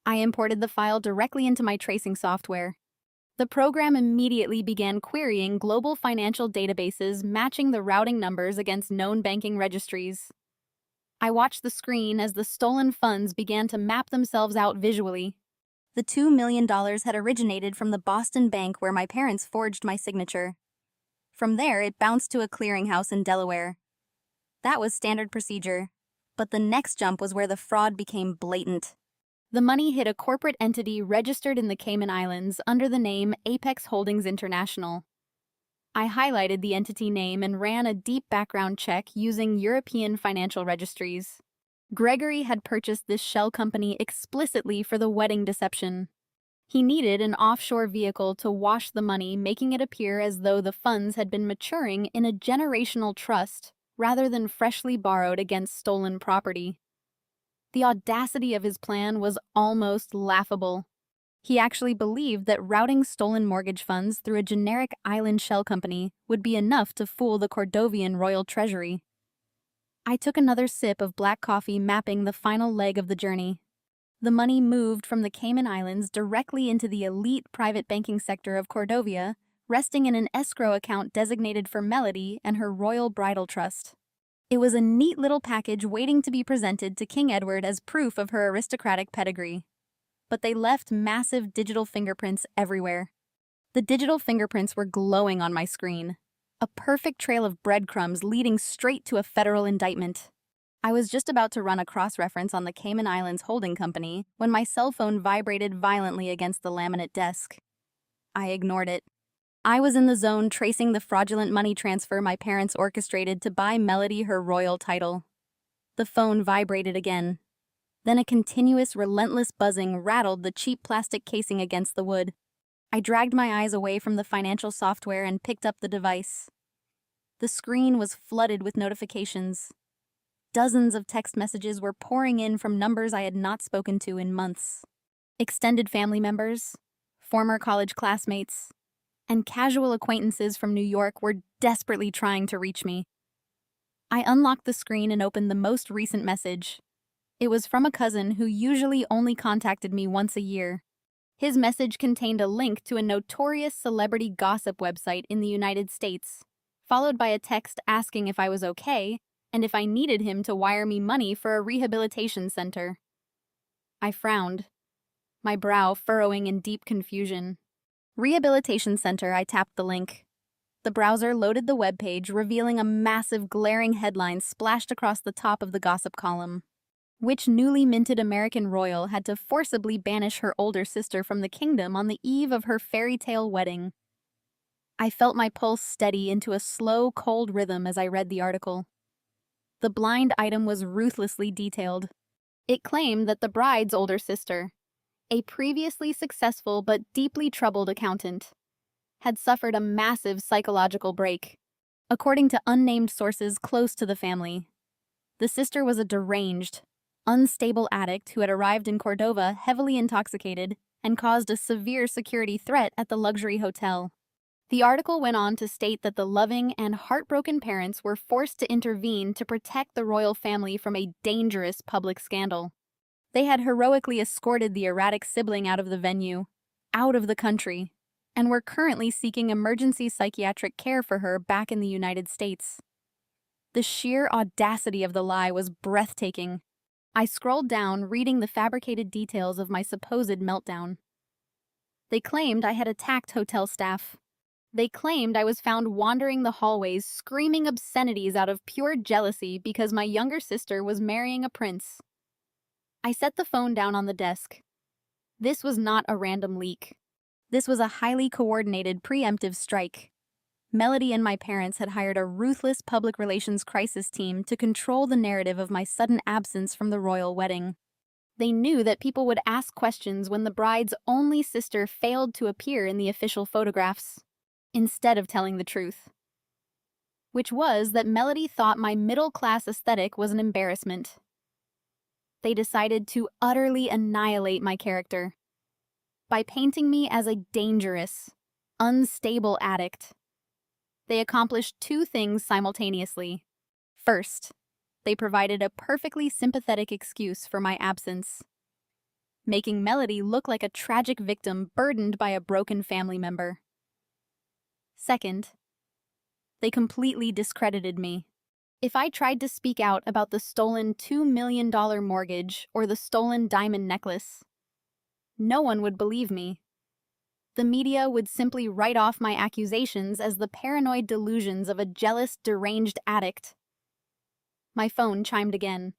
I imported the file directly into my tracing software. The program immediately began querying global financial databases, matching the routing numbers against known banking registries. I watched the screen as the stolen funds began to map themselves out visually. The $2 million had originated from the Boston bank where my parents forged my signature. From there, it bounced to a clearinghouse in Delaware. That was standard procedure. But the next jump was where the fraud became blatant. The money hit a corporate entity registered in the Cayman Islands under the name Apex Holdings International. I highlighted the entity name and ran a deep background check using European financial registries. Gregory had purchased this shell company explicitly for the wedding deception. He needed an offshore vehicle to wash the money, making it appear as though the funds had been maturing in a generational trust rather than freshly borrowed against stolen property. The audacity of his plan was almost laughable. He actually believed that routing stolen mortgage funds through a generic island shell company would be enough to fool the Cordovian royal treasury. I took another sip of black coffee, mapping the final leg of the journey. The money moved from the Cayman Islands directly into the elite private banking sector of Cordovia, resting in an escrow account designated for Melody and her royal bridal trust. It was a neat little package waiting to be presented to King Edward as proof of her aristocratic pedigree. But they left massive digital fingerprints everywhere. The digital fingerprints were glowing on my screen, a perfect trail of breadcrumbs leading straight to a federal indictment. I was just about to run a cross-reference on the Cayman Islands holding company when my cell phone vibrated violently against the laminate desk. I ignored it. I was in the zone, tracing the fraudulent money transfer my parents orchestrated to buy Melody her royal title. The phone vibrated again. Then a continuous, relentless buzzing rattled the cheap plastic casing against the wood. I dragged my eyes away from the financial software and picked up the device. The screen was flooded with notifications. Dozens of text messages were pouring in from numbers I had not spoken to in months. Extended family members, former college classmates, and casual acquaintances from New York were desperately trying to reach me. I unlocked the screen and opened the most recent message. It was from a cousin who usually only contacted me once a year. His message contained a link to a notorious celebrity gossip website in the United States, followed by a text asking if I was okay and if I needed him to wire me money for a rehabilitation center. I frowned, my brow furrowing in deep confusion. Rehabilitation center, I tapped the link. The browser loaded the webpage, revealing a massive glaring headline splashed across the top of the gossip column. Which newly minted American royal had to forcibly banish her older sister from the kingdom on the eve of her fairy tale wedding? I felt my pulse steady into a slow, cold rhythm as I read the article. The blind item was ruthlessly detailed. It claimed that the bride's older sister, a previously successful but deeply troubled accountant, had suffered a massive psychological break. According to unnamed sources close to the family, the sister was a deranged, unstable addict who had arrived in Cordova heavily intoxicated and caused a severe security threat at the luxury hotel. The article went on to state that the loving and heartbroken parents were forced to intervene to protect the royal family from a dangerous public scandal. They had heroically escorted the erratic sibling out of the venue, out of the country, and were currently seeking emergency psychiatric care for her back in the United States. The sheer audacity of the lie was breathtaking. I scrolled down, reading the fabricated details of my supposed meltdown. They claimed I had attacked hotel staff. They claimed I was found wandering the hallways, screaming obscenities out of pure jealousy because my younger sister was marrying a prince. I set the phone down on the desk. This was not a random leak. This was a highly coordinated, preemptive strike. Melody and my parents had hired a ruthless public relations crisis team to control the narrative of my sudden absence from the royal wedding. They knew that people would ask questions when the bride's only sister failed to appear in the official photographs, instead of telling the truth. Which was that Melody thought my middle-class aesthetic was an embarrassment. They decided to utterly annihilate my character by painting me as a dangerous, unstable addict. They accomplished two things simultaneously. First, they provided a perfectly sympathetic excuse for my absence, making Melody look like a tragic victim burdened by a broken family member. Second, they completely discredited me. If I tried to speak out about the stolen $2 million mortgage or the stolen diamond necklace, no one would believe me. The media would simply write off my accusations as the paranoid delusions of a jealous, deranged addict. My phone chimed again.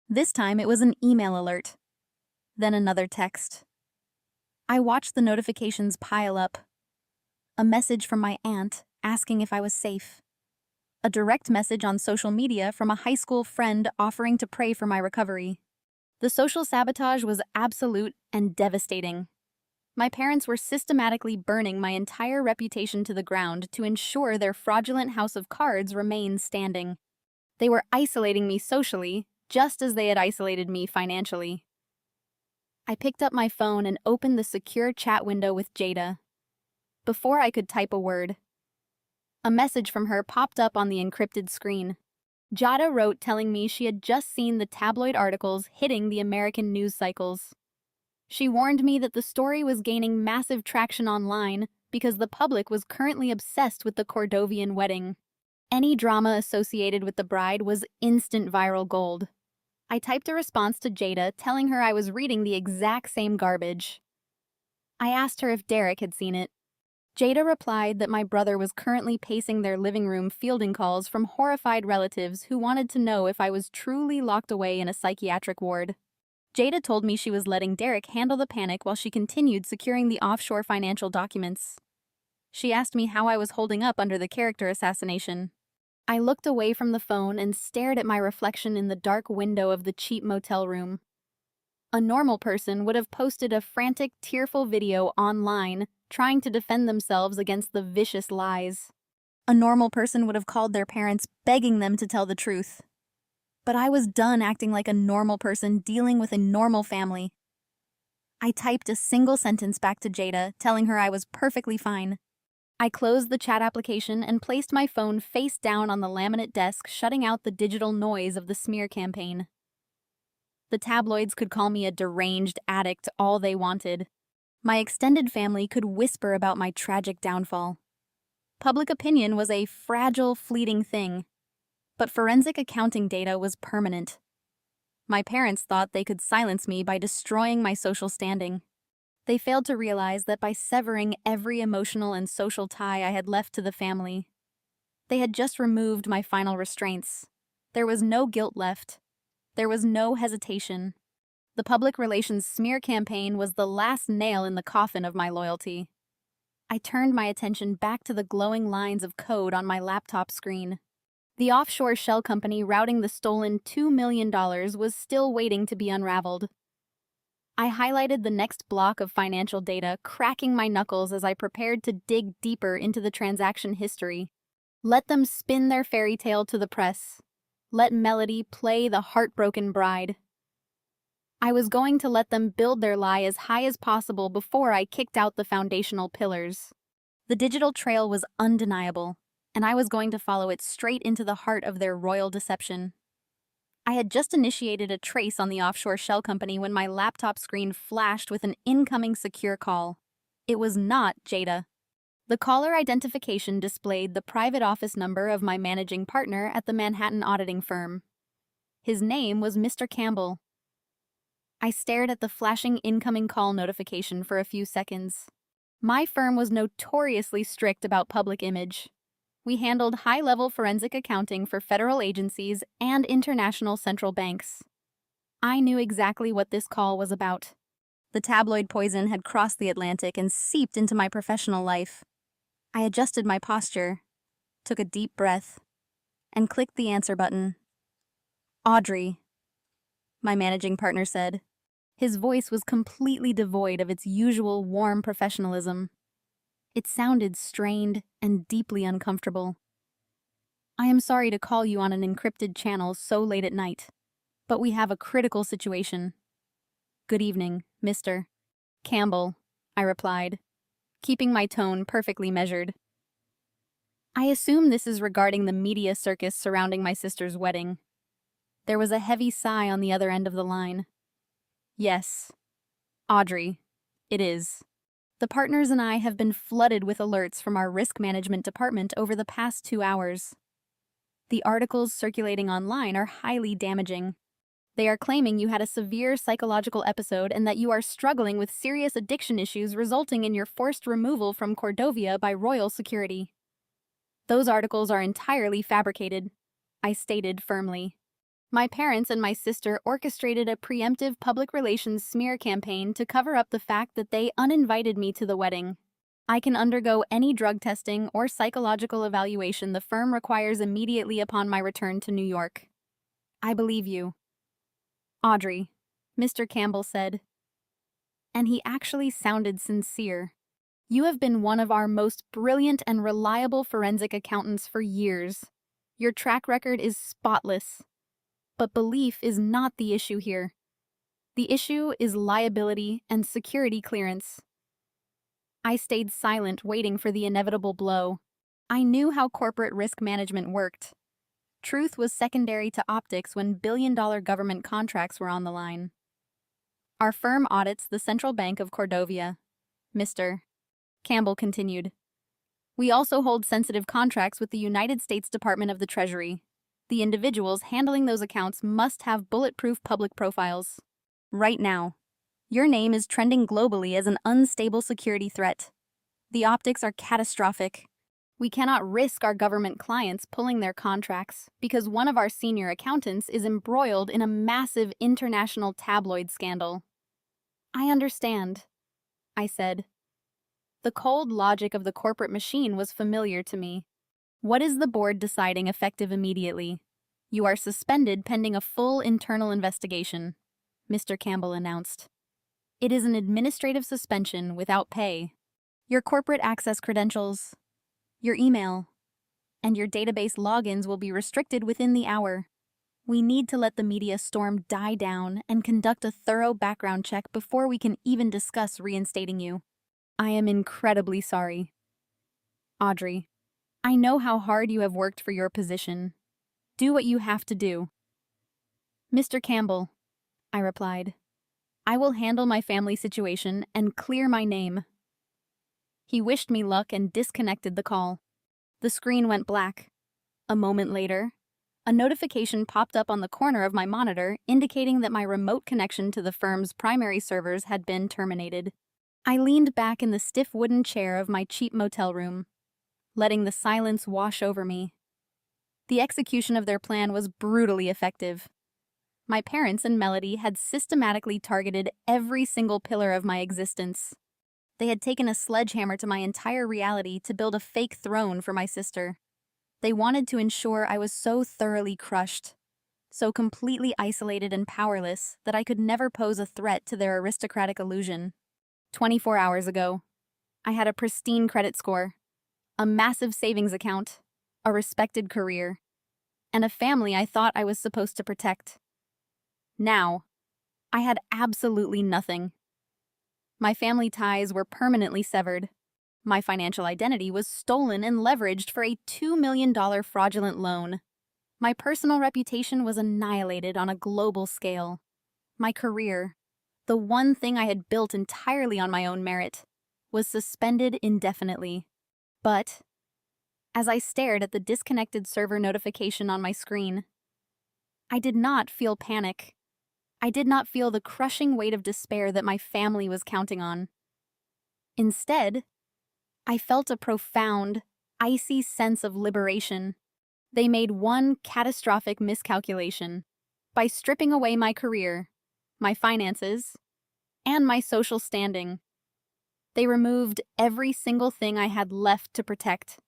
This time it was an email alert. Then another text. I watched the notifications pile up. A message from my aunt asking if I was safe. A direct message on social media from a high school friend offering to pray for my recovery. The social sabotage was absolute and devastating. My parents were systematically burning my entire reputation to the ground to ensure their fraudulent house of cards remained standing. They were isolating me socially just as they had isolated me financially. I picked up my phone and opened the secure chat window with Jada. Before I could type a word, a message from her popped up on the encrypted screen. Jada wrote telling me she had just seen the tabloid articles hitting the American news cycles. She warned me that the story was gaining massive traction online because the public was currently obsessed with the Cordovian wedding. Any drama associated with the bride was instant viral gold. I typed a response to Jada telling her I was reading the exact same garbage. I asked her if Derek had seen it. Jada replied that my brother was currently pacing their living room fielding calls from horrified relatives who wanted to know if I was truly locked away in a psychiatric ward. Jada told me she was letting Derek handle the panic while she continued securing the offshore financial documents. She asked me how I was holding up under the character assassination. I looked away from the phone and stared at my reflection in the dark window of the cheap motel room. A normal person would have posted a frantic, tearful video online trying to defend themselves against the vicious lies. A normal person would have called their parents begging them to tell the truth. But I was done acting like a normal person dealing with a normal family. I typed a single sentence back to Jada, telling her I was perfectly fine. I closed the chat application and placed my phone face down on the laminate desk, shutting out the digital noise of the smear campaign. The tabloids could call me a deranged addict all they wanted. My extended family could whisper about my tragic downfall. Public opinion was a fragile, fleeting thing. But forensic accounting data was permanent. My parents thought they could silence me by destroying my social standing. They failed to realize that by severing every emotional and social tie I had left to the family, they had just removed my final restraints. There was no guilt left. There was no hesitation. The public relations smear campaign was the last nail in the coffin of my loyalty. I turned my attention back to the glowing lines of code on my laptop screen. The offshore shell company routing the stolen $2 million was still waiting to be unraveled. I highlighted the next block of financial data, cracking my knuckles as I prepared to dig deeper into the transaction history. Let them spin their fairy tale to the press. Let Melody play the heartbroken bride. I was going to let them build their lie as high as possible before I kicked out the foundational pillars. The digital trail was undeniable, and I was going to follow it straight into the heart of their royal deception. I had just initiated a trace on the offshore shell company when my laptop screen flashed with an incoming secure call. It was not Jada. The caller identification displayed the private office number of my managing partner at the Manhattan auditing firm. His name was Mr. Campbell. I stared at the flashing incoming call notification for a few seconds. My firm was notoriously strict about public image. We handled high-level forensic accounting for federal agencies and international central banks. I knew exactly what this call was about. The tabloid poison had crossed the Atlantic and seeped into my professional life. I adjusted my posture, took a deep breath, and clicked the answer button. "Audrey," my managing partner said. His voice was completely devoid of its usual warm professionalism. It sounded strained and deeply uncomfortable. "I am sorry to call you on an encrypted channel so late at night, but we have a critical situation." "Good evening, Mr. Campbell," I replied, keeping my tone perfectly measured. "I assume this is regarding the media circus surrounding my sister's wedding." There was a heavy sigh on the other end of the line. "Yes, Audrey, it is. The partners and I have been flooded with alerts from our risk management department over the past 2 hours. The articles circulating online are highly damaging. They are claiming you had a severe psychological episode and that you are struggling with serious addiction issues resulting in your forced removal from Cordovia by royal security. Those articles are entirely fabricated," I stated firmly. "My parents and my sister orchestrated a preemptive public relations smear campaign to cover up the fact that they uninvited me to the wedding. I can undergo any drug testing or psychological evaluation the firm requires immediately upon my return to New York." "I believe you, Audrey," Mr. Campbell said. And he actually sounded sincere. "You have been one of our most brilliant and reliable forensic accountants for years. Your track record is spotless. But belief is not the issue here. The issue is liability and security clearance. I stayed silent, waiting for the inevitable blow. I knew how corporate risk management worked. Truth was secondary to optics when billion-dollar government contracts were on the line. Our firm audits the Central Bank of Cordovia. Mr. Campbell continued. We also hold sensitive contracts with the United States Department of the Treasury. The individuals handling those accounts must have bulletproof public profiles. Right now, your name is trending globally as an unstable security threat. The optics are catastrophic. We cannot risk our government clients pulling their contracts because one of our senior accountants is embroiled in a massive international tabloid scandal. I understand, I said. The cold logic of the corporate machine was familiar to me. What is the board deciding effective immediately? You are suspended pending a full internal investigation, Mr. Campbell announced. It is an administrative suspension without pay. Your corporate access credentials, your email, and your database logins will be restricted within the hour. We need to let the media storm die down and conduct a thorough background check before we can even discuss reinstating you. I am incredibly sorry. Audrey, I know how hard you have worked for your position. Do what you have to do. Mr. Campbell, I replied, I will handle my family situation and clear my name. He wished me luck and disconnected the call. The screen went black. A moment later, a notification popped up on the corner of my monitor indicating that my remote connection to the firm's primary servers had been terminated. I leaned back in the stiff wooden chair of my cheap motel room, letting the silence wash over me. The execution of their plan was brutally effective. My parents and Melody had systematically targeted every single pillar of my existence. They had taken a sledgehammer to my entire reality to build a fake throne for my sister. They wanted to ensure I was so thoroughly crushed, so completely isolated and powerless that I could never pose a threat to their aristocratic illusion. 24 hours ago, I had a pristine credit score, a massive savings account, a respected career, and a family I thought I was supposed to protect. Now, I had absolutely nothing. My family ties were permanently severed. My financial identity was stolen and leveraged for a $2 million fraudulent loan. My personal reputation was annihilated on a global scale. My career, the one thing I had built entirely on my own merit, was suspended indefinitely. But, as I stared at the disconnected server notification on my screen, I did not feel panic. I did not feel the crushing weight of despair that my family was counting on. Instead, I felt a profound, icy sense of liberation. They made one catastrophic miscalculation. By stripping away my career, my finances, and my social standing, they removed every single thing I had left to protect.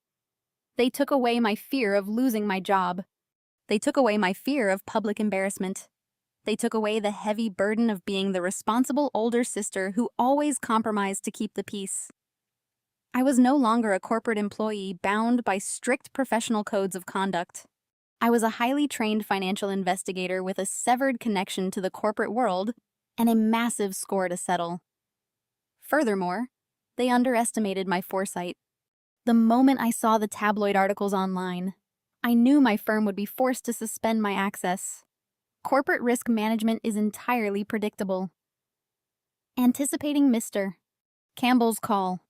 They took away my fear of losing my job. They took away my fear of public embarrassment. They took away the heavy burden of being the responsible older sister who always compromised to keep the peace. I was no longer a corporate employee bound by strict professional codes of conduct. I was a highly trained financial investigator with a severed connection to the corporate world and a massive score to settle. Furthermore, they underestimated my foresight. The moment I saw the tabloid articles online, I knew my firm would be forced to suspend my access. Corporate risk management is entirely predictable. Anticipating Mr. Campbell's call,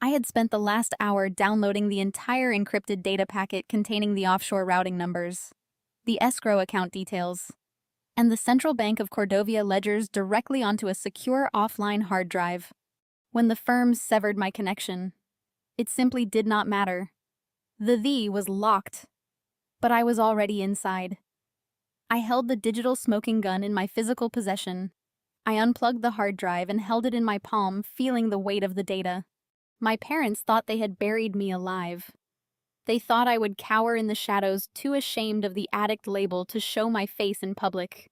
I had spent the last hour downloading the entire encrypted data packet containing the offshore routing numbers, the escrow account details, and the Central Bank of Cordovia ledgers directly onto a secure offline hard drive. When the firm severed my connection, it simply did not matter. The was locked, but I was already inside. I held the digital smoking gun in my physical possession. I unplugged the hard drive and held it in my palm, feeling the weight of the data. My parents thought they had buried me alive. They thought I would cower in the shadows, too ashamed of the addict label to show my face in public.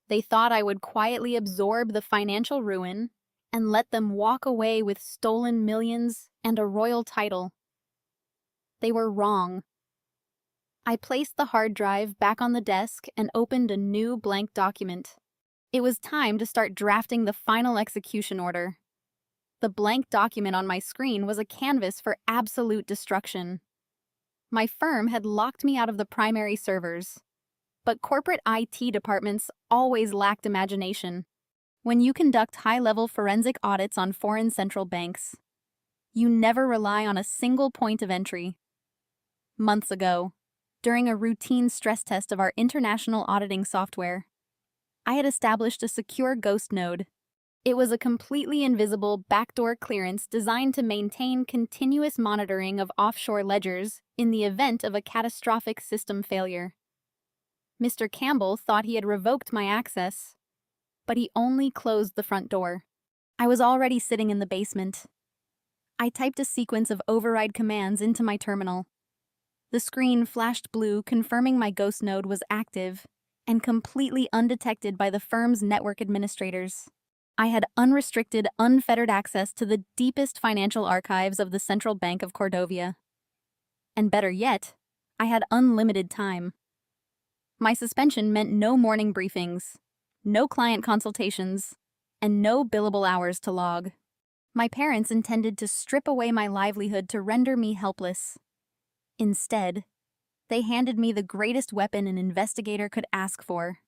They thought I would quietly absorb the financial ruin and let them walk away with stolen millions and a royal title. They were wrong. I placed the hard drive back on the desk and opened a new blank document. It was time to start drafting the final execution order. The blank document on my screen was a canvas for absolute destruction. My firm had locked me out of the primary servers, but corporate IT departments always lacked imagination. When you conduct high-level forensic audits on foreign central banks, you never rely on a single point of entry. Months ago, during a routine stress test of our international auditing software, I had established a secure ghost node. It was a completely invisible backdoor clearance designed to maintain continuous monitoring of offshore ledgers in the event of a catastrophic system failure. Mr. Campbell thought he had revoked my access, but he only closed the front door. I was already sitting in the basement. I typed a sequence of override commands into my terminal. The screen flashed blue, confirming my ghost node was active and completely undetected by the firm's network administrators. I had unrestricted, unfettered access to the deepest financial archives of the Central Bank of Cordovia. And better yet, I had unlimited time. My suspension meant no morning briefings, no client consultations, and no billable hours to log. My parents intended to strip away my livelihood to render me helpless. Instead, they handed me the greatest weapon an investigator could ask for: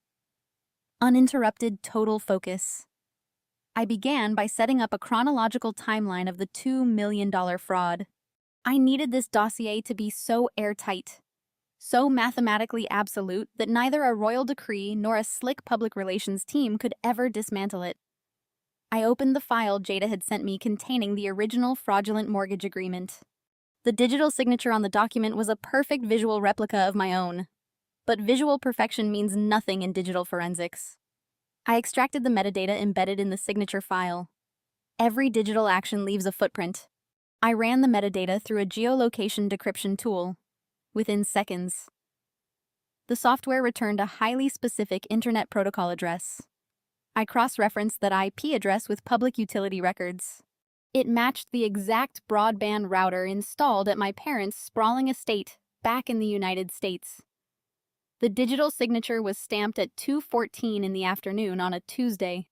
uninterrupted total focus. I began by setting up a chronological timeline of the $2 million fraud. I needed this dossier to be so airtight, so mathematically absolute that neither a royal decree nor a slick public relations team could ever dismantle it. I opened the file Jada had sent me containing the original fraudulent mortgage agreement. The digital signature on the document was a perfect visual replica of my own. But visual perfection means nothing in digital forensics. I extracted the metadata embedded in the signature file. Every digital action leaves a footprint. I ran the metadata through a geolocation decryption tool. Within seconds, the software returned a highly specific Internet Protocol address. I cross-referenced that IP address with public utility records. It matched the exact broadband router installed at my parents' sprawling estate back in the United States. The digital signature was stamped at 2:14 in the afternoon on a Tuesday.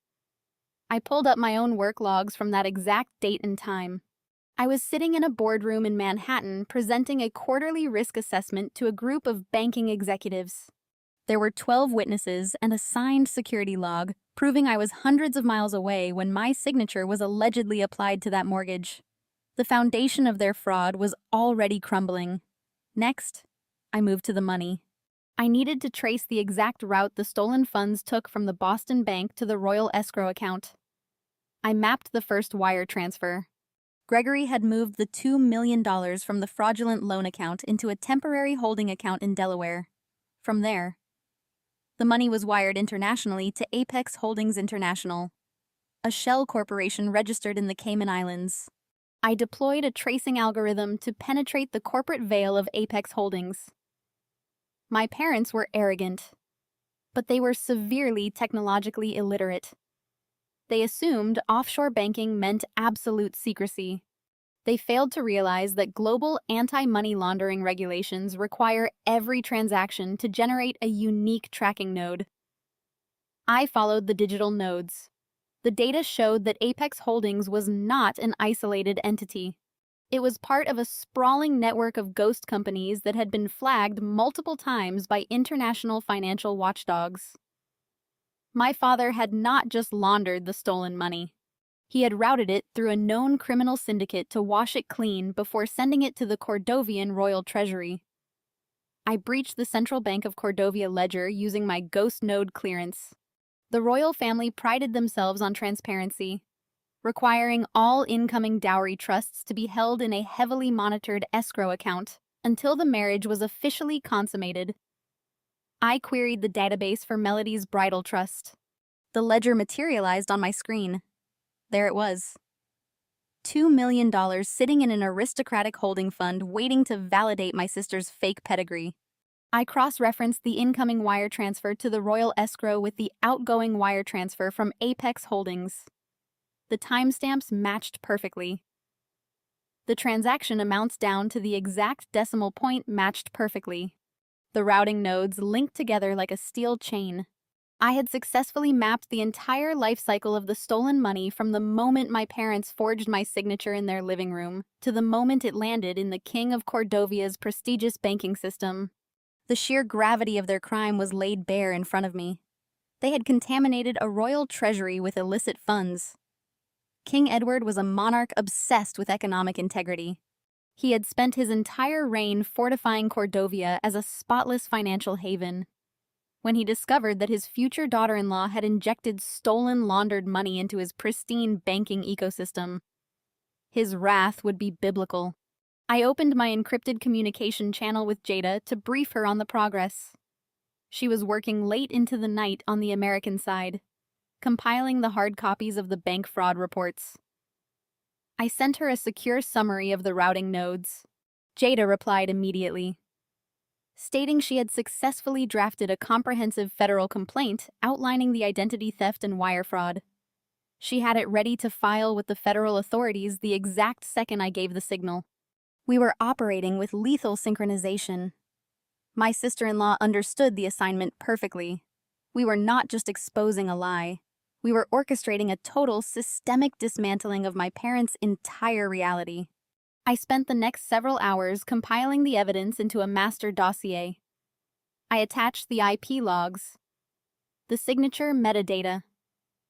I pulled up my own work logs from that exact date and time. I was sitting in a boardroom in Manhattan presenting a quarterly risk assessment to a group of banking executives. There were 12 witnesses and a signed security log proving I was hundreds of miles away when my signature was allegedly applied to that mortgage. The foundation of their fraud was already crumbling. Next, I moved to the money. I needed to trace the exact route the stolen funds took from the Boston Bank to the Royal Escrow account. I mapped the first wire transfer. Gregory had moved the $2 million from the fraudulent loan account into a temporary holding account in Delaware. From there, the money was wired internationally to Apex Holdings International, a shell corporation registered in the Cayman Islands. I deployed a tracing algorithm to penetrate the corporate veil of Apex Holdings. My parents were arrogant, but they were severely technologically illiterate. They assumed offshore banking meant absolute secrecy. They failed to realize that global anti-money laundering regulations require every transaction to generate a unique tracking node. I followed the digital nodes. The data showed that Apex Holdings was not an isolated entity. It was part of a sprawling network of ghost companies that had been flagged multiple times by international financial watchdogs. My father had not just laundered the stolen money. He had routed it through a known criminal syndicate to wash it clean before sending it to the Cordovian Royal Treasury. I breached the Central Bank of Cordovia ledger using my ghost node clearance. The royal family prided themselves on transparency, requiring all incoming dowry trusts to be held in a heavily monitored escrow account until the marriage was officially consummated. I queried the database for Melody's bridal trust. The ledger materialized on my screen. There it was. $2 million sitting in an aristocratic holding fund waiting to validate my sister's fake pedigree. I cross-referenced the incoming wire transfer to the Royal Escrow with the outgoing wire transfer from Apex Holdings. The timestamps matched perfectly. The transaction amounts down to the exact decimal point matched perfectly. the routing nodes linked together like a steel chain. I had successfully mapped the entire life cycle of the stolen money from the moment my parents forged my signature in their living room to the moment it landed in the King of Cordovia's prestigious banking system. The sheer gravity of their crime was laid bare in front of me. They had contaminated a royal treasury with illicit funds. King Edward was a monarch obsessed with economic integrity. He had spent his entire reign fortifying Cordovia as a spotless financial haven. When he discovered that his future daughter-in-law had injected stolen, laundered money into his pristine banking ecosystem, his wrath would be biblical. I opened my encrypted communication channel with Jada to brief her on the progress. She was working late into the night on the American side, compiling the hard copies of the bank fraud reports. I sent her a secure summary of the routing nodes. Jada replied immediately, stating she had successfully drafted a comprehensive federal complaint outlining the identity theft and wire fraud. She had it ready to file with the federal authorities the exact second I gave the signal. We were operating with lethal synchronization. My sister-in-law understood the assignment perfectly. We were not just exposing a lie. We were orchestrating a total systemic dismantling of my parents' entire reality. I spent the next several hours compiling the evidence into a master dossier. I attached the IP logs, the signature metadata,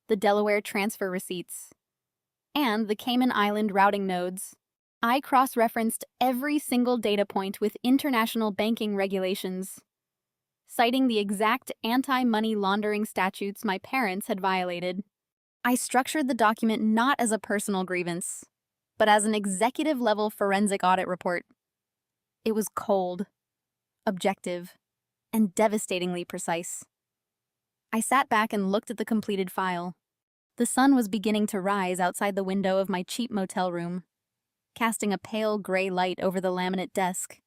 the Delaware transfer receipts, and the Cayman Island routing nodes. I cross-referenced every single data point with international banking regulations, citing the exact anti-money laundering statutes my parents had violated. I structured the document not as a personal grievance, but as an executive-level forensic audit report. It was cold, objective, and devastatingly precise. I sat back and looked at the completed file. The sun was beginning to rise outside the window of my cheap motel room, casting a pale gray light over the laminate desk.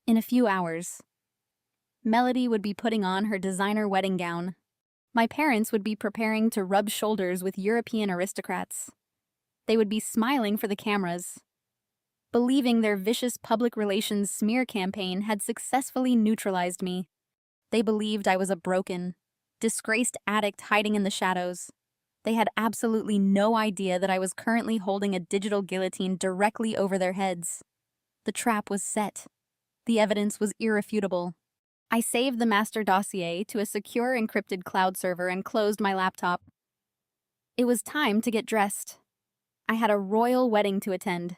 In a few hours, Melody would be putting on her designer wedding gown. My parents would be preparing to rub shoulders with European aristocrats. They would be smiling for the cameras, believing their vicious public relations smear campaign had successfully neutralized me. They believed I was a broken, disgraced addict hiding in the shadows. They had absolutely no idea that I was currently holding a digital guillotine directly over their heads. The trap was set. The evidence was irrefutable. I saved the master dossier to a secure encrypted cloud server and closed my laptop. It was time to get dressed. I had a royal wedding to attend.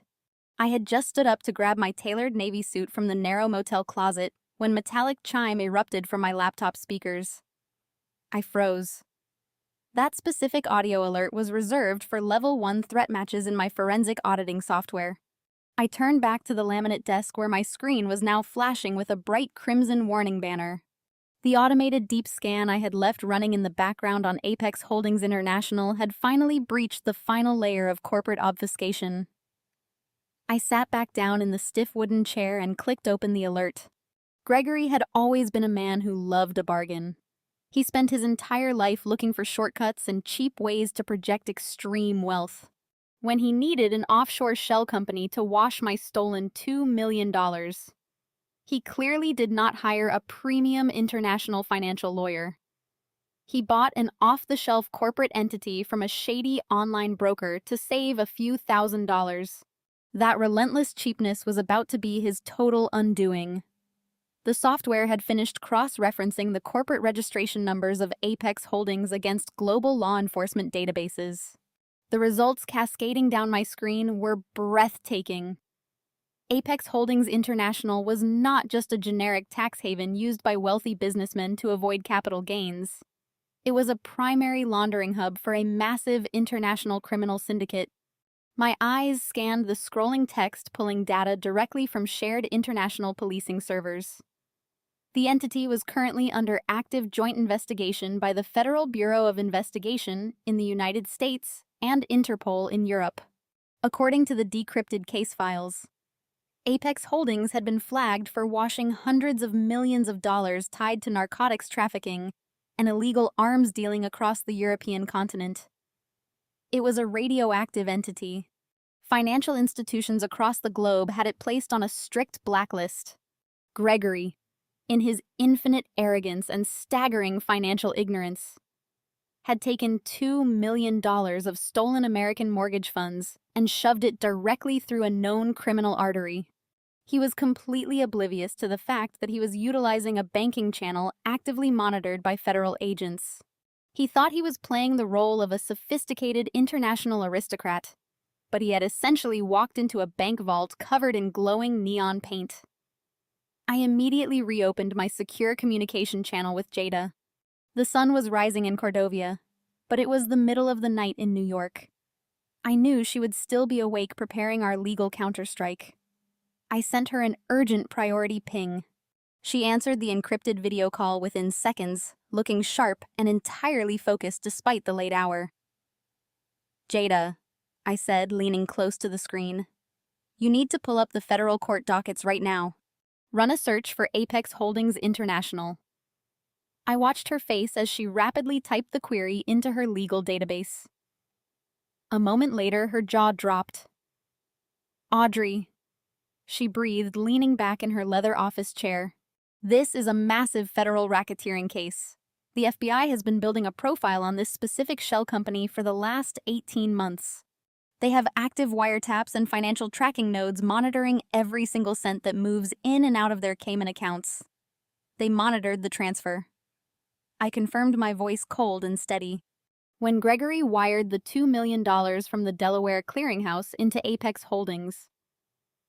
I had just stood up to grab my tailored navy suit from the narrow motel closet when metallic chime erupted from my laptop speakers. I froze. That specific audio alert was reserved for Level 1 threat matches in my forensic auditing software. I turned back to the laminate desk where my screen was now flashing with a bright crimson warning banner. The automated deep scan I had left running in the background on Apex Holdings International had finally breached the final layer of corporate obfuscation. I sat back down in the stiff wooden chair and clicked open the alert. Gregory had always been a man who loved a bargain. He spent his entire life looking for shortcuts and cheap ways to project extreme wealth. When he needed an offshore shell company to wash my stolen $2 million, he clearly did not hire a premium international financial lawyer. He bought an off-the-shelf corporate entity from a shady online broker to save a few $1,000s. That relentless cheapness was about to be his total undoing. The software had finished cross-referencing the corporate registration numbers of Apex Holdings against global law enforcement databases. The results cascading down my screen were breathtaking. Apex Holdings International was not just a generic tax haven used by wealthy businessmen to avoid capital gains. It was a primary laundering hub for a massive international criminal syndicate. My eyes scanned the scrolling text pulling data directly from shared international policing servers. The entity was currently under active joint investigation by the Federal Bureau of Investigation in the United States and Interpol in Europe. According to the decrypted case files, Apex Holdings had been flagged for washing hundreds of millions of dollars tied to narcotics trafficking and illegal arms dealing across the European continent. It was a radioactive entity. Financial institutions across the globe had it placed on a strict blacklist. Gregory, in his infinite arrogance and staggering financial ignorance, had taken $2 million of stolen American mortgage funds and shoved it directly through a known criminal artery. He was completely oblivious to the fact that he was utilizing a banking channel actively monitored by federal agents. He thought he was playing the role of a sophisticated international aristocrat, but he had essentially walked into a bank vault covered in glowing neon paint. I immediately reopened my secure communication channel with Jada. The sun was rising in Cordovia, but it was the middle of the night in New York. I knew she would still be awake preparing our legal counterstrike. I sent her an urgent priority ping. She answered the encrypted video call within seconds, looking sharp and entirely focused despite the late hour. "Jada," I said, leaning close to the screen, "you need to pull up the federal court dockets right now. Run a search for Apex Holdings International." I watched her face as she rapidly typed the query into her legal database. A moment later, her jaw dropped. "Audrey," she breathed, leaning back in her leather office chair. "This is a massive federal racketeering case. The FBI has been building a profile on this specific shell company for the last 18 months. They have active wiretaps and financial tracking nodes monitoring every single cent that moves in and out of their Cayman accounts. They monitored the transfer." I confirmed, my voice cold and steady. "When Gregory wired the $2 million from the Delaware clearinghouse into Apex Holdings,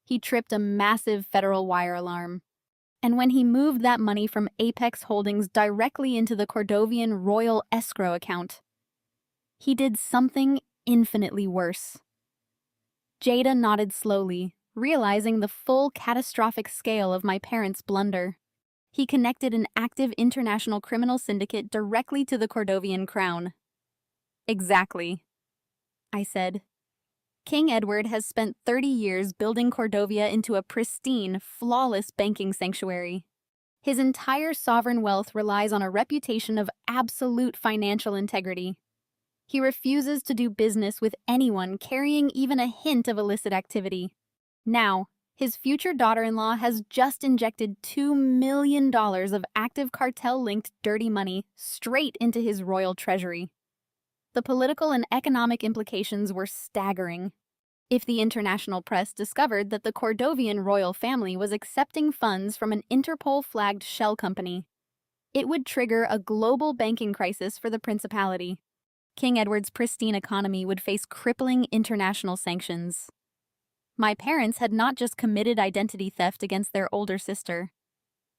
he tripped a massive federal wire alarm. And when he moved that money from Apex Holdings directly into the Cordovian Royal Escrow account, he did something infinitely worse." Jada nodded slowly, realizing the full catastrophic scale of my parents' blunder. He connected an active international criminal syndicate directly to the Cordovian crown. "Exactly," I said. "King Edward has spent 30 years building Cordovia into a pristine, flawless banking sanctuary. His entire sovereign wealth relies on a reputation of absolute financial integrity. He refuses to do business with anyone carrying even a hint of illicit activity. Now, his future daughter-in-law has just injected $2 million of active cartel-linked dirty money straight into his royal treasury. The political and economic implications were staggering. If the international press discovered that the Cordovian royal family was accepting funds from an Interpol-flagged shell company, it would trigger a global banking crisis for the principality. King Edward's pristine economy would face crippling international sanctions. My parents had not just committed identity theft against their older sister.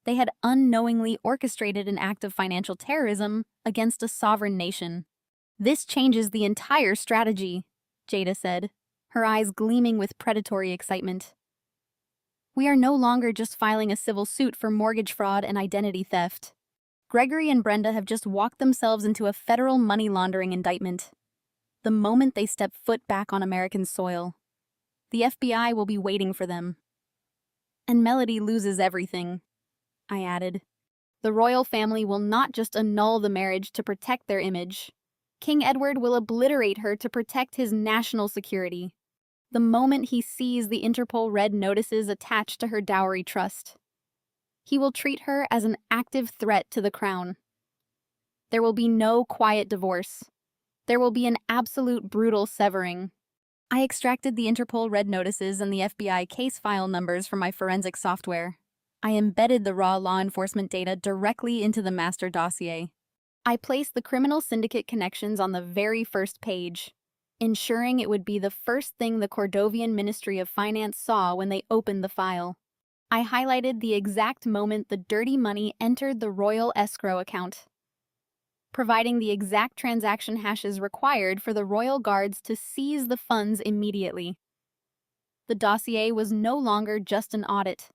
They had unknowingly orchestrated an act of financial terrorism against a sovereign nation. "This changes the entire strategy," Jada said, her eyes gleaming with predatory excitement. "We are no longer just filing a civil suit for mortgage fraud and identity theft. Gregory and Brenda have just walked themselves into a federal money laundering indictment. The moment they step foot back on American soil, the FBI will be waiting for them. And Melody loses everything," I added. "The royal family will not just annul the marriage to protect their image. King Edward will obliterate her to protect his national security. The moment he sees the Interpol red notices attached to her dowry trust, he will treat her as an active threat to the crown. There will be no quiet divorce. There will be an absolute brutal severing." I extracted the Interpol red notices and the FBI case file numbers from my forensic software. I embedded the raw law enforcement data directly into the master dossier. I placed the criminal syndicate connections on the very first page, ensuring it would be the first thing the Cordovian Ministry of Finance saw when they opened the file. I highlighted the exact moment the dirty money entered the royal escrow account, providing the exact transaction hashes required for the royal guards to seize the funds immediately. The dossier was no longer just an audit.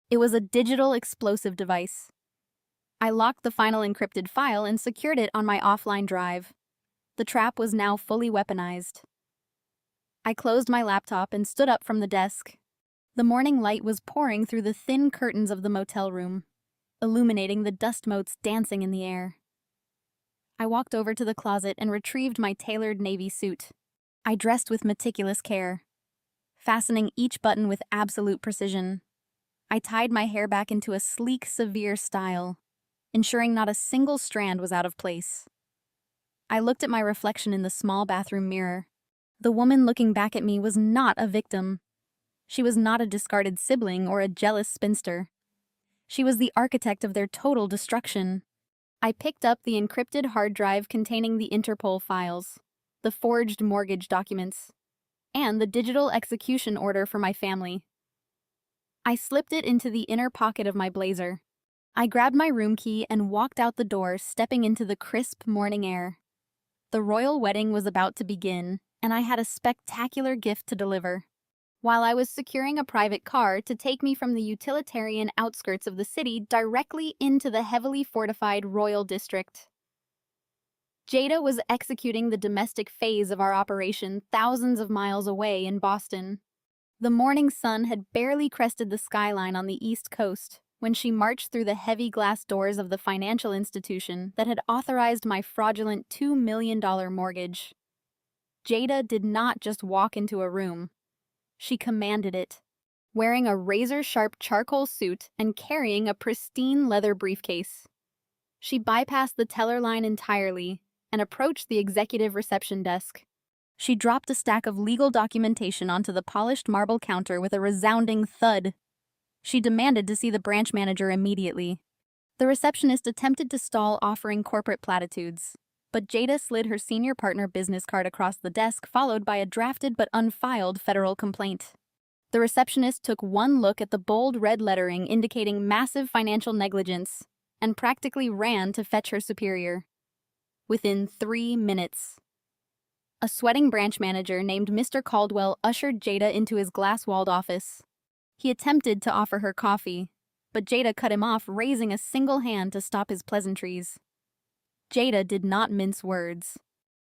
It was a digital explosive device. I locked the final encrypted file and secured it on my offline drive. The trap was now fully weaponized. I closed my laptop and stood up from the desk. The morning light was pouring through the thin curtains of the motel room, illuminating the dust motes dancing in the air. I walked over to the closet and retrieved my tailored navy suit. I dressed with meticulous care, fastening each button with absolute precision. I tied my hair back into a sleek, severe style, ensuring not a single strand was out of place. I looked at my reflection in the small bathroom mirror. The woman looking back at me was not a victim. She was not a discarded sibling or a jealous spinster. She was the architect of their total destruction. I picked up the encrypted hard drive containing the Interpol files, the forged mortgage documents, and the digital execution order for my family. I slipped it into the inner pocket of my blazer. I grabbed my room key and walked out the door, stepping into the crisp morning air. The royal wedding was about to begin, and I had a spectacular gift to deliver. While I was securing a private car to take me from the utilitarian outskirts of the city directly into the heavily fortified Royal District. Jada was executing the domestic phase of our operation thousands of miles away in Boston. The morning sun had barely crested the skyline on the East Coast when she marched through the heavy glass doors of the financial institution that had authorized my fraudulent $2 million mortgage. Jada did not just walk into a room. She commanded it, wearing a razor-sharp charcoal suit and carrying a pristine leather briefcase. She bypassed the teller line entirely and approached the executive reception desk. She dropped a stack of legal documentation onto the polished marble counter with a resounding thud. She demanded to see the branch manager immediately. The receptionist attempted to stall, offering corporate platitudes, but Jada slid her senior partner business card across the desk, followed by a drafted but unfiled federal complaint. The receptionist took one look at the bold red lettering indicating massive financial negligence and practically ran to fetch her superior. Within 3 minutes, a sweating branch manager named Mr. Caldwell ushered Jada into his glass-walled office. He attempted to offer her coffee, but Jada cut him off, raising a single hand to stop his pleasantries. Jada did not mince words.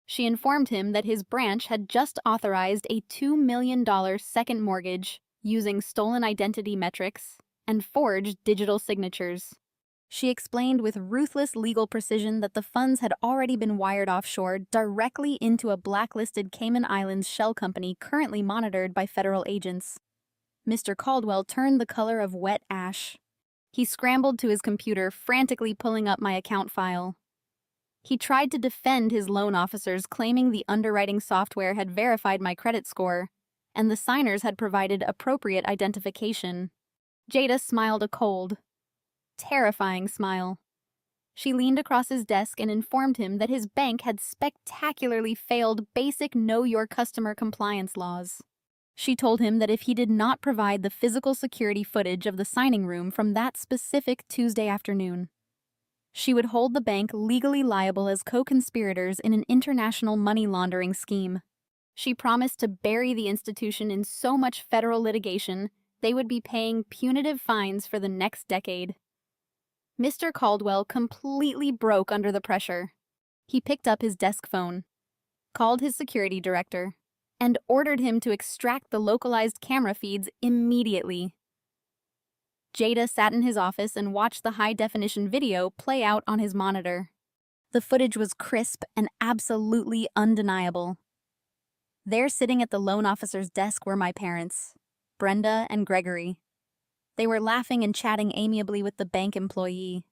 She informed him that his branch had just authorized a $2 million second mortgage using stolen identity metrics and forged digital signatures. She explained with ruthless legal precision that the funds had already been wired offshore directly into a blacklisted Cayman Islands shell company currently monitored by federal agents. Mr. Caldwell turned the color of wet ash. He scrambled to his computer, frantically pulling up my account file. He tried to defend his loan officers, claiming the underwriting software had verified my credit score, and the signers had provided appropriate identification. Jada smiled a cold, terrifying smile. She leaned across his desk and informed him that his bank had spectacularly failed basic Know Your Customer compliance laws. She told him that if he did not provide the physical security footage of the signing room from that specific Tuesday afternoon, she would hold the bank legally liable as co-conspirators in an international money laundering scheme. She promised to bury the institution in so much federal litigation they would be paying punitive fines for the next decade. Mr. Caldwell completely broke under the pressure. He picked up his desk phone, called his security director, and ordered him to extract the localized camera feeds immediately. Jada sat in his office and watched the high-definition video play out on his monitor. The footage was crisp and absolutely undeniable. There, sitting at the loan officer's desk, were my parents, Brenda and Gregory. They were laughing and chatting amiably with the bank employee.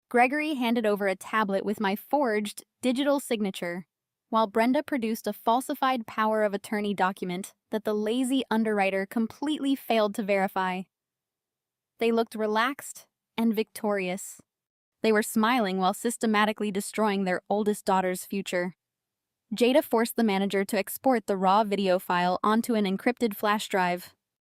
Gregory handed over a tablet with my forged digital signature, while Brenda produced a falsified power of attorney document that the lazy underwriter completely failed to verify. They looked relaxed and victorious. They were smiling while systematically destroying their oldest daughter's future. Jada forced the manager to export the raw video file onto an encrypted flash drive.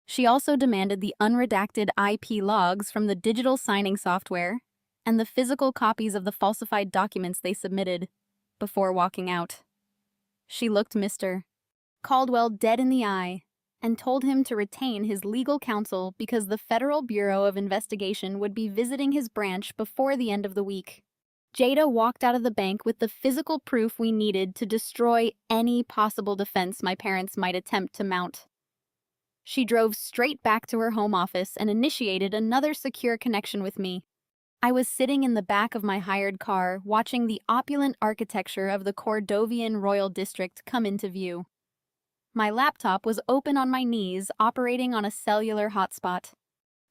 She also demanded the unredacted IP logs from the digital signing software and the physical copies of the falsified documents they submitted before walking out. She looked Mr. Caldwell dead in the eye and told him to retain his legal counsel because the Federal Bureau of Investigation would be visiting his branch before the end of the week. Jada walked out of the bank with the physical proof we needed to destroy any possible defense my parents might attempt to mount. She drove straight back to her home office and initiated another secure connection with me. I was sitting in the back of my hired car, watching the opulent architecture of the Cordovian Royal District come into view. My laptop was open on my knees, operating on a cellular hotspot.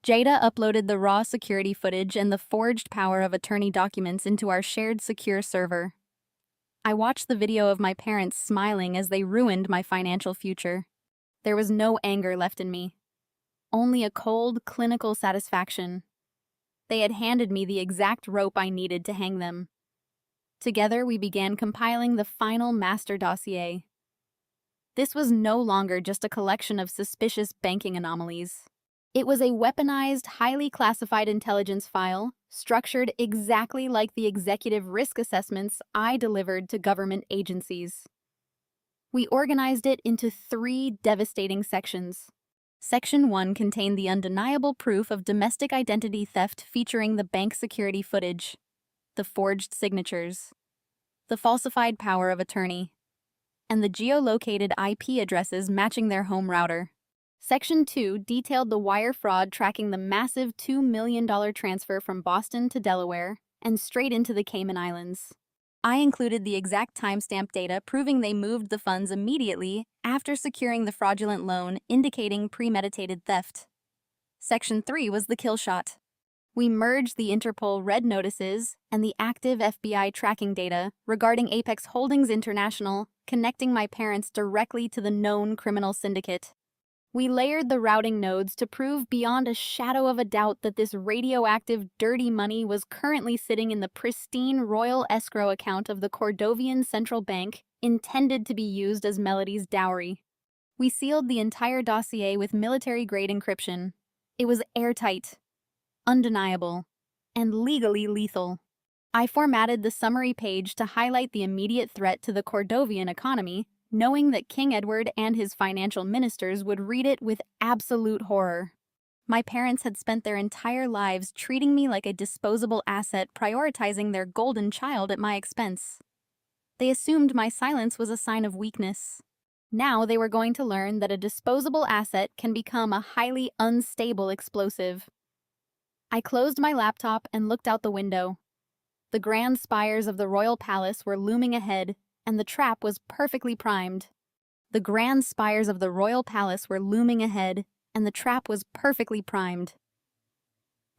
Jada uploaded the raw security footage and the forged power of attorney documents into our shared secure server. I watched the video of my parents smiling as they ruined my financial future. There was no anger left in me, only a cold, clinical satisfaction. They had handed me the exact rope I needed to hang them. Together, we began compiling the final master dossier. This was no longer just a collection of suspicious banking anomalies. It was a weaponized, highly classified intelligence file, structured exactly like the executive risk assessments I delivered to government agencies. We organized it into 3 devastating sections. Section 1 contained the undeniable proof of domestic identity theft featuring the bank security footage, the forged signatures, the falsified power of attorney, and the geolocated IP addresses matching their home router. Section 2 detailed the wire fraud tracking the massive $2 million transfer from Boston to Delaware and straight into the Cayman Islands. I included the exact timestamp data proving they moved the funds immediately after securing the fraudulent loan, indicating premeditated theft. Section 3 was the kill shot. We merged the Interpol red notices and the active FBI tracking data regarding Apex Holdings International, connecting my parents directly to the known criminal syndicate. We layered the routing nodes to prove beyond a shadow of a doubt that this radioactive, dirty money was currently sitting in the pristine royal escrow account of the Cordovian Central Bank, intended to be used as Melody's dowry. We sealed the entire dossier with military-grade encryption. It was airtight, undeniable, and legally lethal. I formatted the summary page to highlight the immediate threat to the Cordovian economy, knowing that King Edward and his financial ministers would read it with absolute horror. My parents had spent their entire lives treating me like a disposable asset, prioritizing their golden child at my expense. They assumed my silence was a sign of weakness. Now they were going to learn that a disposable asset can become a highly unstable explosive. I closed my laptop and looked out the window. The grand spires of the royal palace were looming ahead, and the trap was perfectly primed. The grand spires of the royal palace were looming ahead, and the trap was perfectly primed.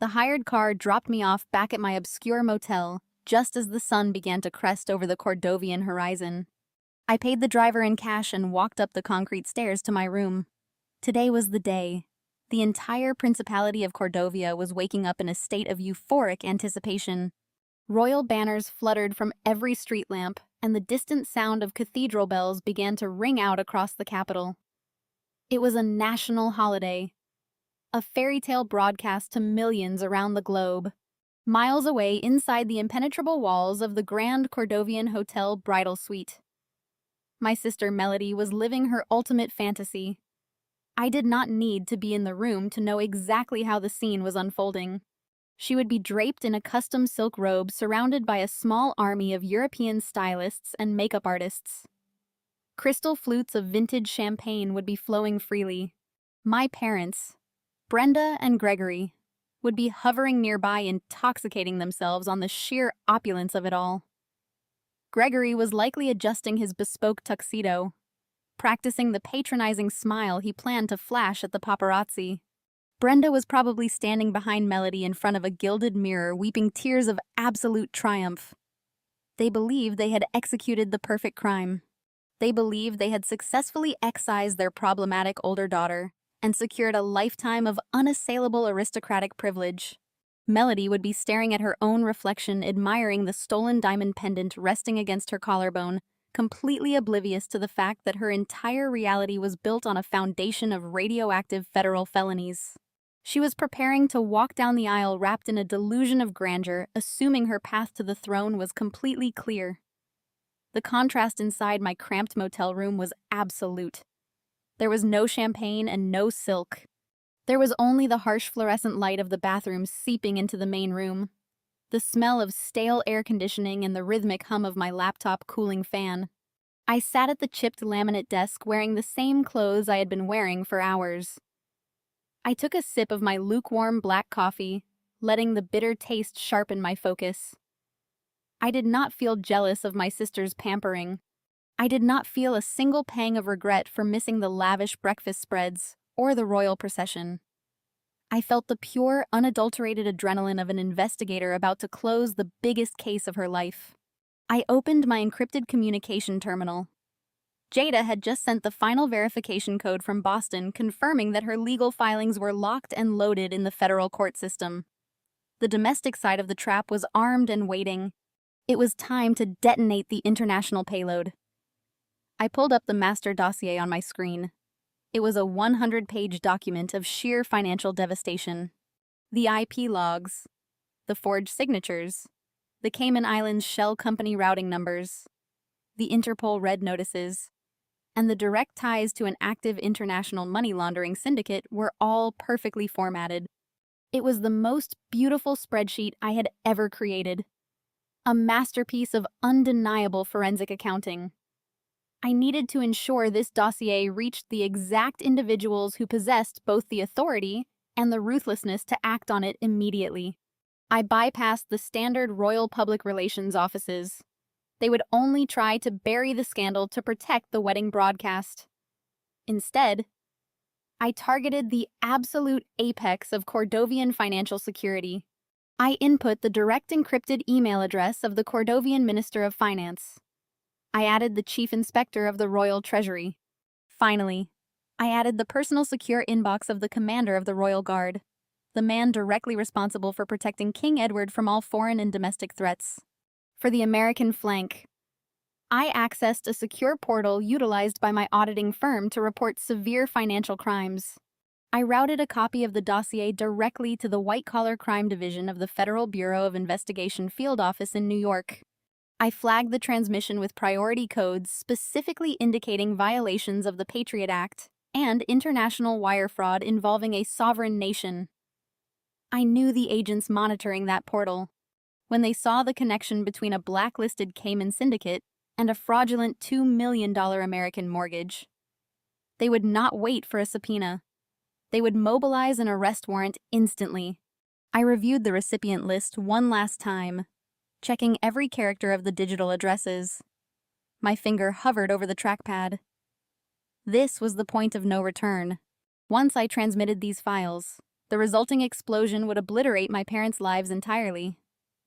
The hired car dropped me off back at my obscure motel, just as the sun began to crest over the Cordovian horizon. I paid the driver in cash and walked up the concrete stairs to my room. Today was the day. The entire Principality of Cordovia was waking up in a state of euphoric anticipation. Royal banners fluttered from every street lamp, and the distant sound of cathedral bells began to ring out across the capital. It was a national holiday, a fairy tale broadcast to millions around the globe. Miles away inside the impenetrable walls of the Grand Cordovian Hotel Bridal Suite, my sister Melody was living her ultimate fantasy. I did not need to be in the room to know exactly how the scene was unfolding. She would be draped in a custom silk robe surrounded by a small army of European stylists and makeup artists. Crystal flutes of vintage champagne would be flowing freely. My parents, Brenda and Gregory, would be hovering nearby, intoxicating themselves on the sheer opulence of it all. Gregory was likely adjusting his bespoke tuxedo, practicing the patronizing smile he planned to flash at the paparazzi. Brenda was probably standing behind Melody in front of a gilded mirror, weeping tears of absolute triumph. They believed they had executed the perfect crime. They believed they had successfully excised their problematic older daughter and secured a lifetime of unassailable aristocratic privilege. Melody would be staring at her own reflection, admiring the stolen diamond pendant resting against her collarbone, completely oblivious to the fact that her entire reality was built on a foundation of radioactive federal felonies. She was preparing to walk down the aisle wrapped in a delusion of grandeur, assuming her path to the throne was completely clear. The contrast inside my cramped motel room was absolute. There was no champagne and no silk. There was only the harsh fluorescent light of the bathroom seeping into the main room, the smell of stale air conditioning and the rhythmic hum of my laptop cooling fan. I sat at the chipped laminate desk wearing the same clothes I had been wearing for hours. I took a sip of my lukewarm black coffee, letting the bitter taste sharpen my focus. I did not feel jealous of my sister's pampering. I did not feel a single pang of regret for missing the lavish breakfast spreads or the royal procession. I felt the pure, unadulterated adrenaline of an investigator about to close the biggest case of her life. I opened my encrypted communication terminal. Jada had just sent the final verification code from Boston confirming that her legal filings were locked and loaded in the federal court system. The domestic side of the trap was armed and waiting. It was time to detonate the international payload. I pulled up the master dossier on my screen. It was a 100-page document of sheer financial devastation. The IP logs, the forged signatures, the Cayman Islands shell company routing numbers, the Interpol red notices, and the direct ties to an active international money laundering syndicate were all perfectly formatted. It was the most beautiful spreadsheet I had ever created. A masterpiece of undeniable forensic accounting. I needed to ensure this dossier reached the exact individuals who possessed both the authority and the ruthlessness to act on it immediately. I bypassed the standard royal public relations offices. They would only try to bury the scandal to protect the wedding broadcast. Instead, I targeted the absolute apex of Cordovian financial security. I input the direct encrypted email address of the Cordovian Minister of Finance. I added the Chief Inspector of the Royal Treasury. Finally, I added the personal secure inbox of the Commander of the Royal Guard, the man directly responsible for protecting King Edward from all foreign and domestic threats. For the American flank, I accessed a secure portal utilized by my auditing firm to report severe financial crimes. I routed a copy of the dossier directly to the White-Collar Crime Division of the Federal Bureau of Investigation Field Office in New York. I flagged the transmission with priority codes specifically indicating violations of the Patriot Act and international wire fraud involving a sovereign nation. I knew the agents monitoring that portal. When they saw the connection between a blacklisted Cayman syndicate and a fraudulent $2 million American mortgage, they would not wait for a subpoena. They would mobilize an arrest warrant instantly. I reviewed the recipient list one last time, checking every character of the digital addresses. My finger hovered over the trackpad. This was the point of no return. Once I transmitted these files, the resulting explosion would obliterate my parents' lives entirely.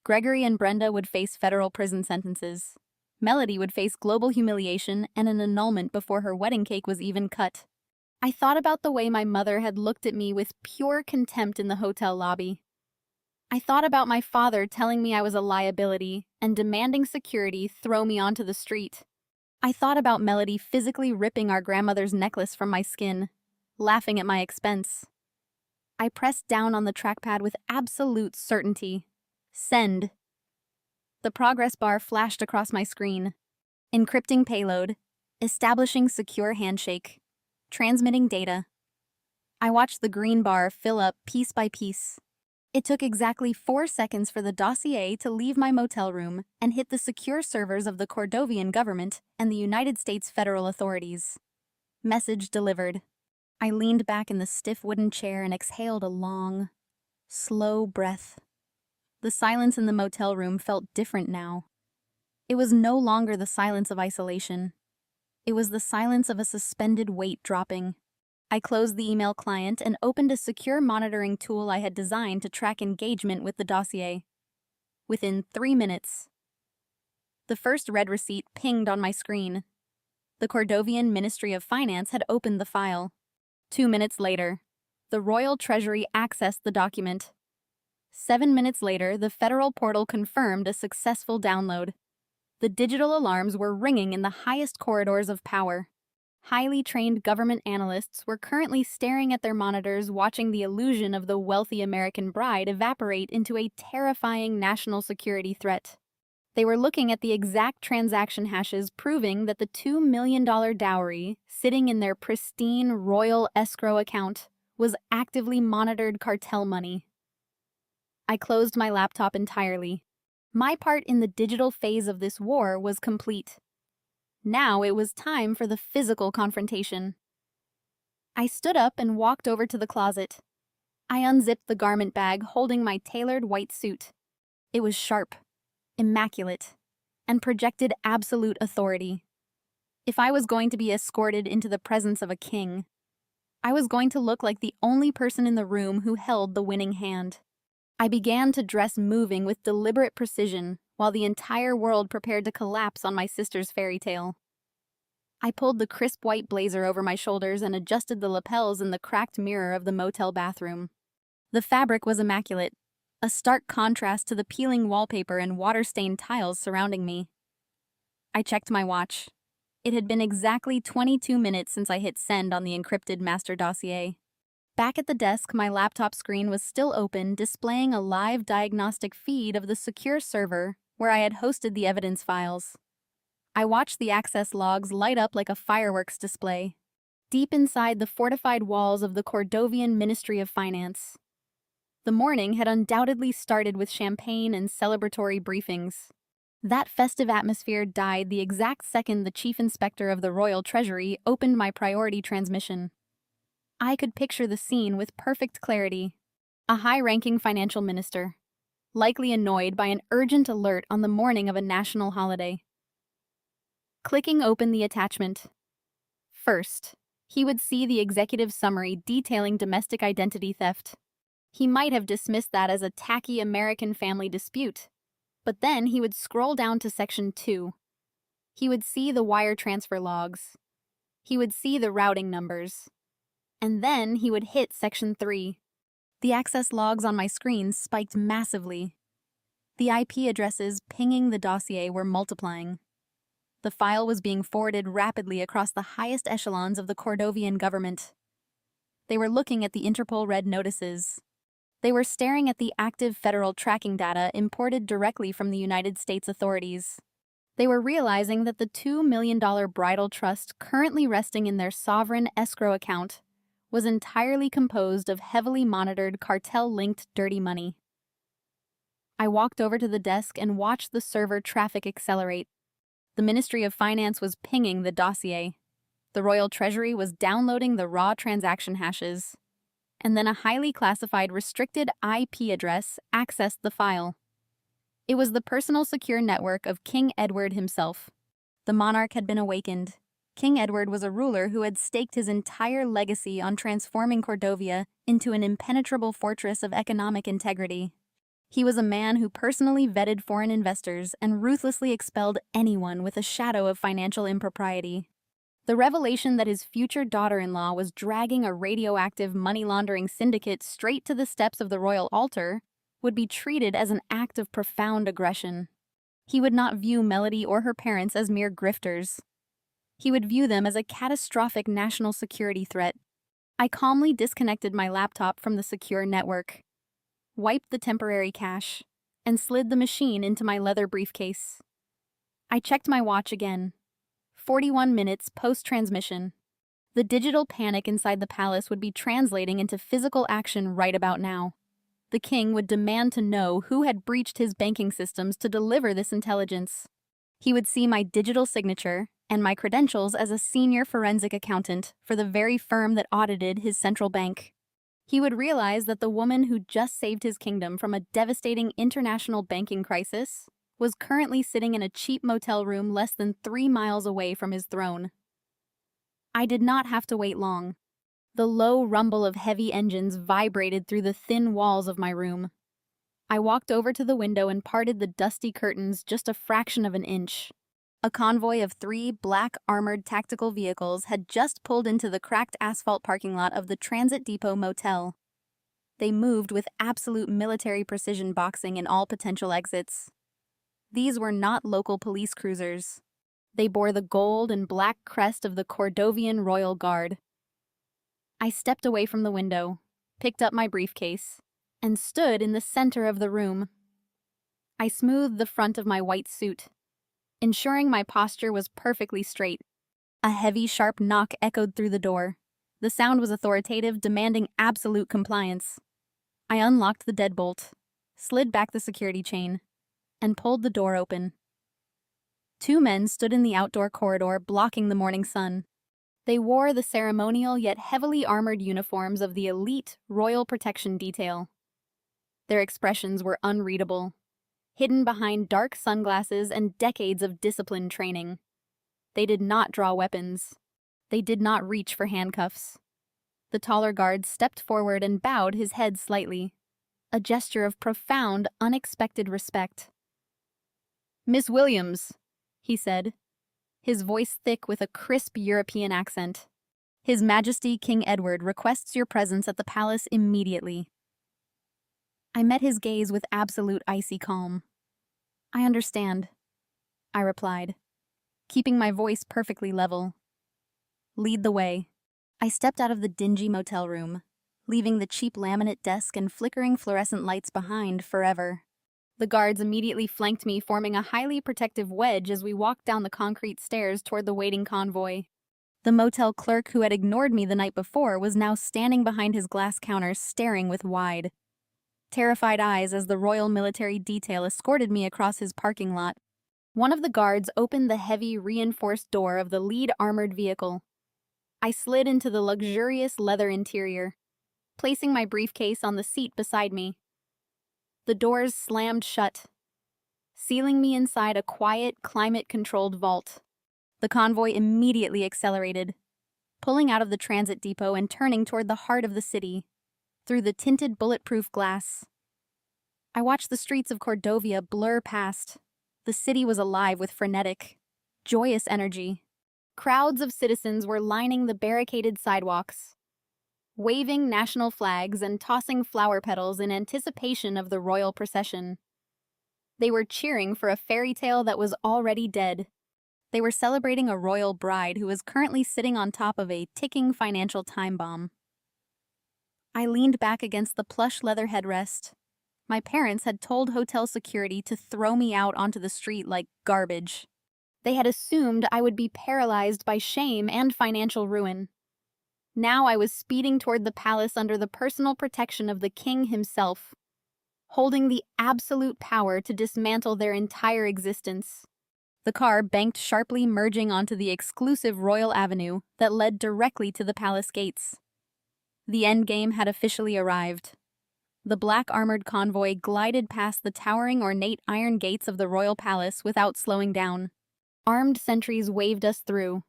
Gregory and Brenda would face federal prison sentences. Melody would face global humiliation and an annulment before her wedding cake was even cut. I thought about the way my mother had looked at me with pure contempt in the hotel lobby. I thought about my father telling me I was a liability and demanding security throw me onto the street. I thought about Melody physically ripping our grandmother's necklace from my skin, laughing at my expense. I pressed down on the trackpad with absolute certainty. Send. The progress bar flashed across my screen. Encrypting payload. Establishing secure handshake. Transmitting data. I watched the green bar fill up piece by piece. It took exactly 4 seconds for the dossier to leave my motel room and hit the secure servers of the Cordovian government and the United States federal authorities. Message delivered. I leaned back in the stiff wooden chair and exhaled a long, slow breath. The silence in the motel room felt different now. It was no longer the silence of isolation. It was the silence of a suspended weight dropping. I closed the email client and opened a secure monitoring tool I had designed to track engagement with the dossier. Within 3 minutes, the first red receipt pinged on my screen. The Cordovian Ministry of Finance had opened the file. 2 minutes later, the Royal Treasury accessed the document. 7 minutes later, the federal portal confirmed a successful download. The digital alarms were ringing in the highest corridors of power. Highly trained government analysts were currently staring at their monitors, watching the illusion of the wealthy American bride evaporate into a terrifying national security threat. They were looking at the exact transaction hashes proving that the $2 million dowry sitting in their pristine royal escrow account was actively monitored cartel money. I closed my laptop entirely. My part in the digital phase of this war was complete. Now it was time for the physical confrontation. I stood up and walked over to the closet. I unzipped the garment bag holding my tailored white suit. It was sharp, immaculate, and projected absolute authority. If I was going to be escorted into the presence of a king, I was going to look like the only person in the room who held the winning hand. I began to dress moving with deliberate precision while the entire world prepared to collapse on my sister's fairy tale. I pulled the crisp white blazer over my shoulders and adjusted the lapels in the cracked mirror of the motel bathroom. The fabric was immaculate, a stark contrast to the peeling wallpaper and water-stained tiles surrounding me. I checked my watch. It had been exactly 22 minutes since I hit send on the encrypted master dossier. Back at the desk, my laptop screen was still open, displaying a live diagnostic feed of the secure server where I had hosted the evidence files. I watched the access logs light up like a fireworks display, deep inside the fortified walls of the Cordovian Ministry of Finance. The morning had undoubtedly started with champagne and celebratory briefings. That festive atmosphere died the exact second the chief inspector of the Royal Treasury opened my priority transmission. I could picture the scene with perfect clarity. A high-ranking financial minister, likely annoyed by an urgent alert on the morning of a national holiday. Clicking open the attachment. First, he would see the executive summary detailing domestic identity theft. He might have dismissed that as a tacky American family dispute, but then he would scroll down to Section 2. He would see the wire transfer logs. He would see the routing numbers. And then he would hit Section 3. The access logs on my screen spiked massively. The IP addresses pinging the dossier were multiplying. The file was being forwarded rapidly across the highest echelons of the Cordovian government. They were looking at the Interpol red notices. They were staring at the active federal tracking data imported directly from the United States authorities. They were realizing that the $2 million bridal trust currently resting in their sovereign escrow account was entirely composed of heavily monitored cartel-linked dirty money. I walked over to the desk and watched the server traffic accelerate. The Ministry of Finance was pinging the dossier. The Royal Treasury was downloading the raw transaction hashes. And then a highly classified restricted IP address accessed the file. It was the personal secure network of King Edward himself. The monarch had been awakened. King Edward was a ruler who had staked his entire legacy on transforming Cordovia into an impenetrable fortress of economic integrity. He was a man who personally vetted foreign investors and ruthlessly expelled anyone with a shadow of financial impropriety. The revelation that his future daughter-in-law was dragging a radioactive money-laundering syndicate straight to the steps of the royal altar would be treated as an act of profound aggression. He would not view Melody or her parents as mere grifters. He would view them as a catastrophic national security threat. I calmly disconnected my laptop from the secure network, wiped the temporary cache, and slid the machine into my leather briefcase. I checked my watch again. 41 minutes post-transmission. The digital panic inside the palace would be translating into physical action right about now. The king would demand to know who had breached his banking systems to deliver this intelligence. He would see my digital signature and my credentials as a senior forensic accountant for the very firm that audited his central bank. He would realize that the woman who just saved his kingdom from a devastating international banking crisis was currently sitting in a cheap motel room less than 3 miles away from his throne. I did not have to wait long. The low rumble of heavy engines vibrated through the thin walls of my room. I walked over to the window and parted the dusty curtains just a fraction of an inch. A convoy of 3 black armored tactical vehicles had just pulled into the cracked asphalt parking lot of the Transit Depot Motel. They moved with absolute military precision, boxing in all potential exits. These were not local police cruisers. They bore the gold and black crest of the Cordovian Royal Guard. I stepped away from the window, picked up my briefcase, and stood in the center of the room. I smoothed the front of my white suit, ensuring my posture was perfectly straight. A heavy, sharp knock echoed through the door. The sound was authoritative, demanding absolute compliance. I unlocked the deadbolt, slid back the security chain, and pulled the door open. 2 men stood in the outdoor corridor, blocking the morning sun. They wore the ceremonial yet heavily armored uniforms of the elite Royal Protection Detail. Their expressions were unreadable, hidden behind dark sunglasses and decades of disciplined training. They did not draw weapons. They did not reach for handcuffs. The taller guard stepped forward and bowed his head slightly, a gesture of profound, unexpected respect. "Miss Williams," he said, his voice thick with a crisp European accent. "His Majesty King Edward requests your presence at the palace immediately." I met his gaze with absolute icy calm. "I understand," I replied, keeping my voice perfectly level. "Lead the way." I stepped out of the dingy motel room, leaving the cheap laminate desk and flickering fluorescent lights behind forever. The guards immediately flanked me, forming a highly protective wedge as we walked down the concrete stairs toward the waiting convoy. The motel clerk who had ignored me the night before was now standing behind his glass counter, staring with wide, terrified eyes as the Royal Military Detail escorted me across his parking lot. One of the guards opened the heavy, reinforced door of the lead armored vehicle. I slid into the luxurious leather interior, placing my briefcase on the seat beside me. The doors slammed shut, sealing me inside a quiet, climate-controlled vault. The convoy immediately accelerated, pulling out of the transit depot and turning toward the heart of the city, through the tinted bulletproof glass. I watched the streets of Cordovia blur past. The city was alive with frenetic, joyous energy. Crowds of citizens were lining the barricaded sidewalks, waving national flags and tossing flower petals in anticipation of the royal procession. They were cheering for a fairy tale that was already dead. They were celebrating a royal bride who was currently sitting on top of a ticking financial time bomb. I leaned back against the plush leather headrest. My parents had told hotel security to throw me out onto the street like garbage. They had assumed I would be paralyzed by shame and financial ruin. Now I was speeding toward the palace under the personal protection of the king himself, holding the absolute power to dismantle their entire existence. The car banked sharply, merging onto the exclusive Royal Avenue that led directly to the palace gates. The endgame had officially arrived. The black armored convoy glided past the towering ornate iron gates of the royal palace without slowing down. Armed sentries waved us through,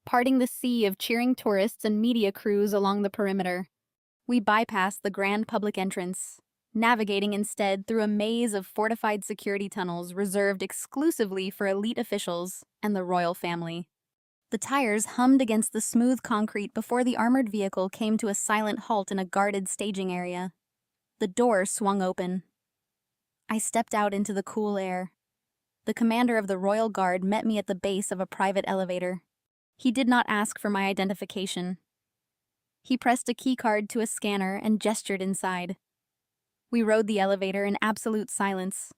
parting the sea of cheering tourists and media crews along the perimeter. We bypassed the grand public entrance, navigating instead through a maze of fortified security tunnels reserved exclusively for elite officials and the royal family. The tires hummed against the smooth concrete before the armored vehicle came to a silent halt in a guarded staging area. The door swung open. I stepped out into the cool air. The commander of the Royal Guard met me at the base of a private elevator. He did not ask for my identification. He pressed a keycard to a scanner and gestured inside. We rode the elevator in absolute silence,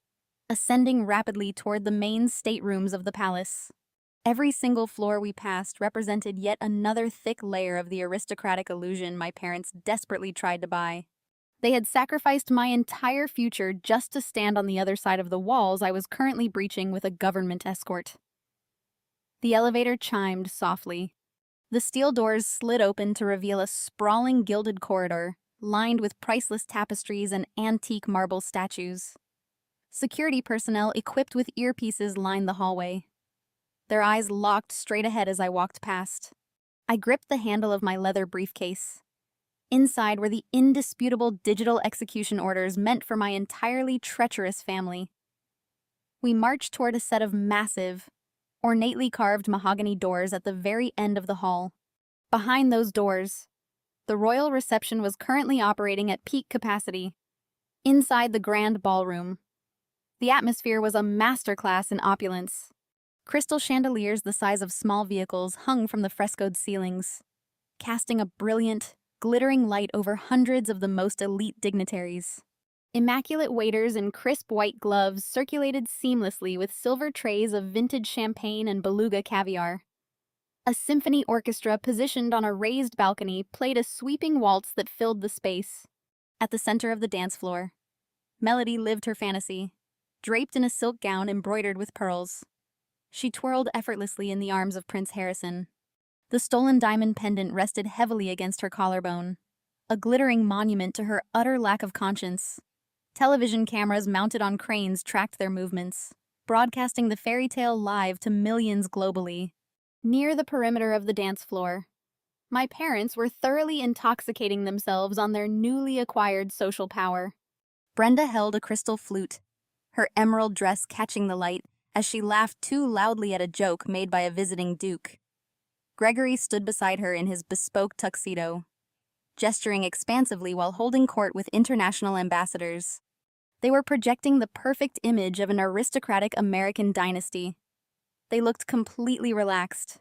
ascending rapidly toward the main staterooms of the palace. Every single floor we passed represented yet another thick layer of the aristocratic illusion my parents desperately tried to buy. They had sacrificed my entire future just to stand on the other side of the walls I was currently breaching with a government escort. The elevator chimed softly. The steel doors slid open to reveal a sprawling gilded corridor, lined with priceless tapestries and antique marble statues. Security personnel equipped with earpieces lined the hallway. Their eyes locked straight ahead as I walked past. I gripped the handle of my leather briefcase. Inside were the indisputable digital execution orders meant for my entirely treacherous family. We marched toward a set of massive, ornately carved mahogany doors at the very end of the hall. Behind those doors, the royal reception was currently operating at peak capacity. Inside the grand ballroom, the atmosphere was a masterclass in opulence. Crystal chandeliers the size of small vehicles hung from the frescoed ceilings, casting a brilliant, glittering light over hundreds of the most elite dignitaries. Immaculate waiters in crisp white gloves circulated seamlessly with silver trays of vintage champagne and beluga caviar. A symphony orchestra positioned on a raised balcony played a sweeping waltz that filled the space. At the center of the dance floor, Melody lived her fantasy, draped in a silk gown embroidered with pearls. She twirled effortlessly in the arms of Prince Harrison. The stolen diamond pendant rested heavily against her collarbone, a glittering monument to her utter lack of conscience. Television cameras mounted on cranes tracked their movements, broadcasting the fairy tale live to millions globally. Near the perimeter of the dance floor, My parents were thoroughly intoxicating themselves on their newly acquired social power. Brenda held a crystal flute, her emerald dress catching the light as she laughed too loudly at a joke made by a visiting duke. Gregory stood beside her in his bespoke tuxedo, gesturing expansively while holding court with international ambassadors. They were projecting the perfect image of an aristocratic American dynasty. They looked completely relaxed,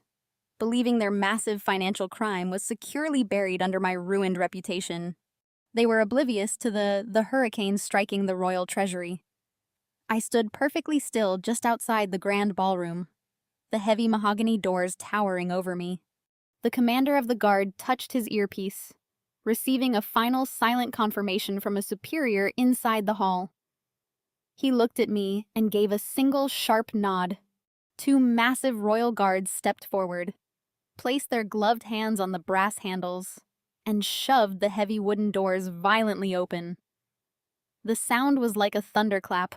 believing their massive financial crime was securely buried under my ruined reputation. They were oblivious to the hurricane striking the royal treasury. I stood perfectly still just outside the grand ballroom, the heavy mahogany doors towering over me. The commander of the guard touched his earpiece, receiving a final silent confirmation from a superior inside the hall. He looked at me and gave a single sharp nod. Two massive royal guards stepped forward, placed their gloved hands on the brass handles, and shoved the heavy wooden doors violently open. The sound was like a thunderclap,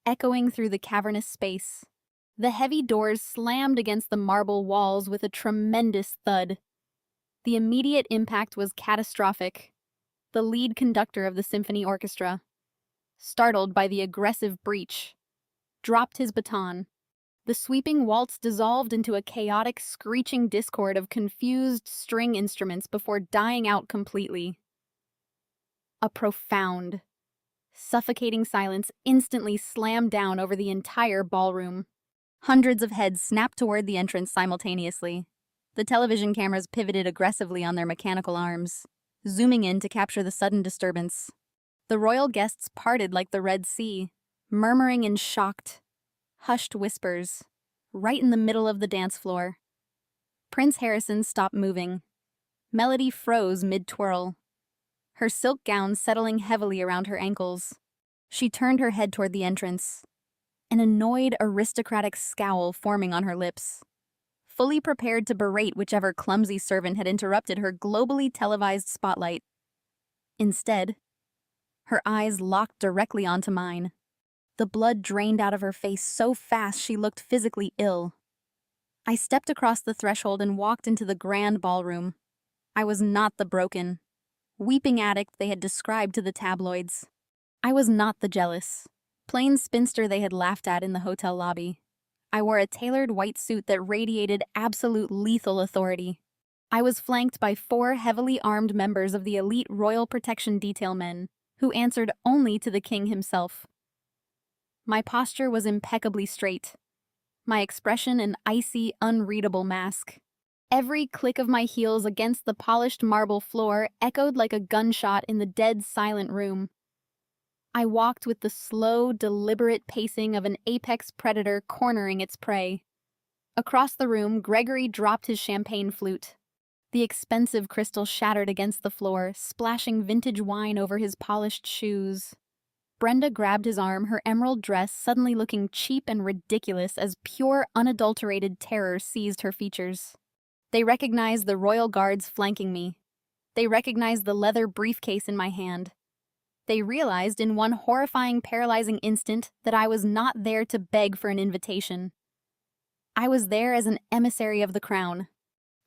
echoing through the cavernous space. The heavy doors slammed against the marble walls with a tremendous thud. The immediate impact was catastrophic. The lead conductor of the symphony orchestra, startled by the aggressive breach, dropped his baton. The sweeping waltz dissolved into a chaotic, screeching discord of confused string instruments before dying out completely. A profound, suffocating silence instantly slammed down over the entire ballroom. Hundreds of heads snapped toward the entrance simultaneously. The television cameras pivoted aggressively on their mechanical arms, zooming in to capture the sudden disturbance. The royal guests parted like the Red Sea, murmuring in shocked, hushed whispers, right in the middle of the dance floor. Prince Harrison stopped moving. Melody froze mid-twirl, her silk gown settling heavily around her ankles. She turned her head toward the entrance, an annoyed, aristocratic scowl forming on her lips, fully prepared to berate whichever clumsy servant had interrupted her globally televised spotlight. Instead, her eyes locked directly onto mine. The blood drained out of her face so fast she looked physically ill. I stepped across the threshold and walked into the grand ballroom. I was not the broken, weeping addict they had described to the tabloids. I was not the jealous, plain spinster they had laughed at in the hotel lobby. I wore a tailored white suit that radiated absolute lethal authority. I was flanked by 4 heavily armed members of the elite Royal Protection Detail men, who answered only to the king himself. My posture was impeccably straight, my expression an icy, unreadable mask. Every click of my heels against the polished marble floor echoed like a gunshot in the dead silent room. I walked with the slow, deliberate pacing of an apex predator cornering its prey. Across the room, Gregory dropped his champagne flute. The expensive crystal shattered against the floor, splashing vintage wine over his polished shoes. Brenda grabbed his arm, her emerald dress suddenly looking cheap and ridiculous as pure, unadulterated terror seized her features. They recognized the royal guards flanking me. They recognized the leather briefcase in my hand. They realized in one horrifying, paralyzing instant that I was not there to beg for an invitation. I was there as an emissary of the crown.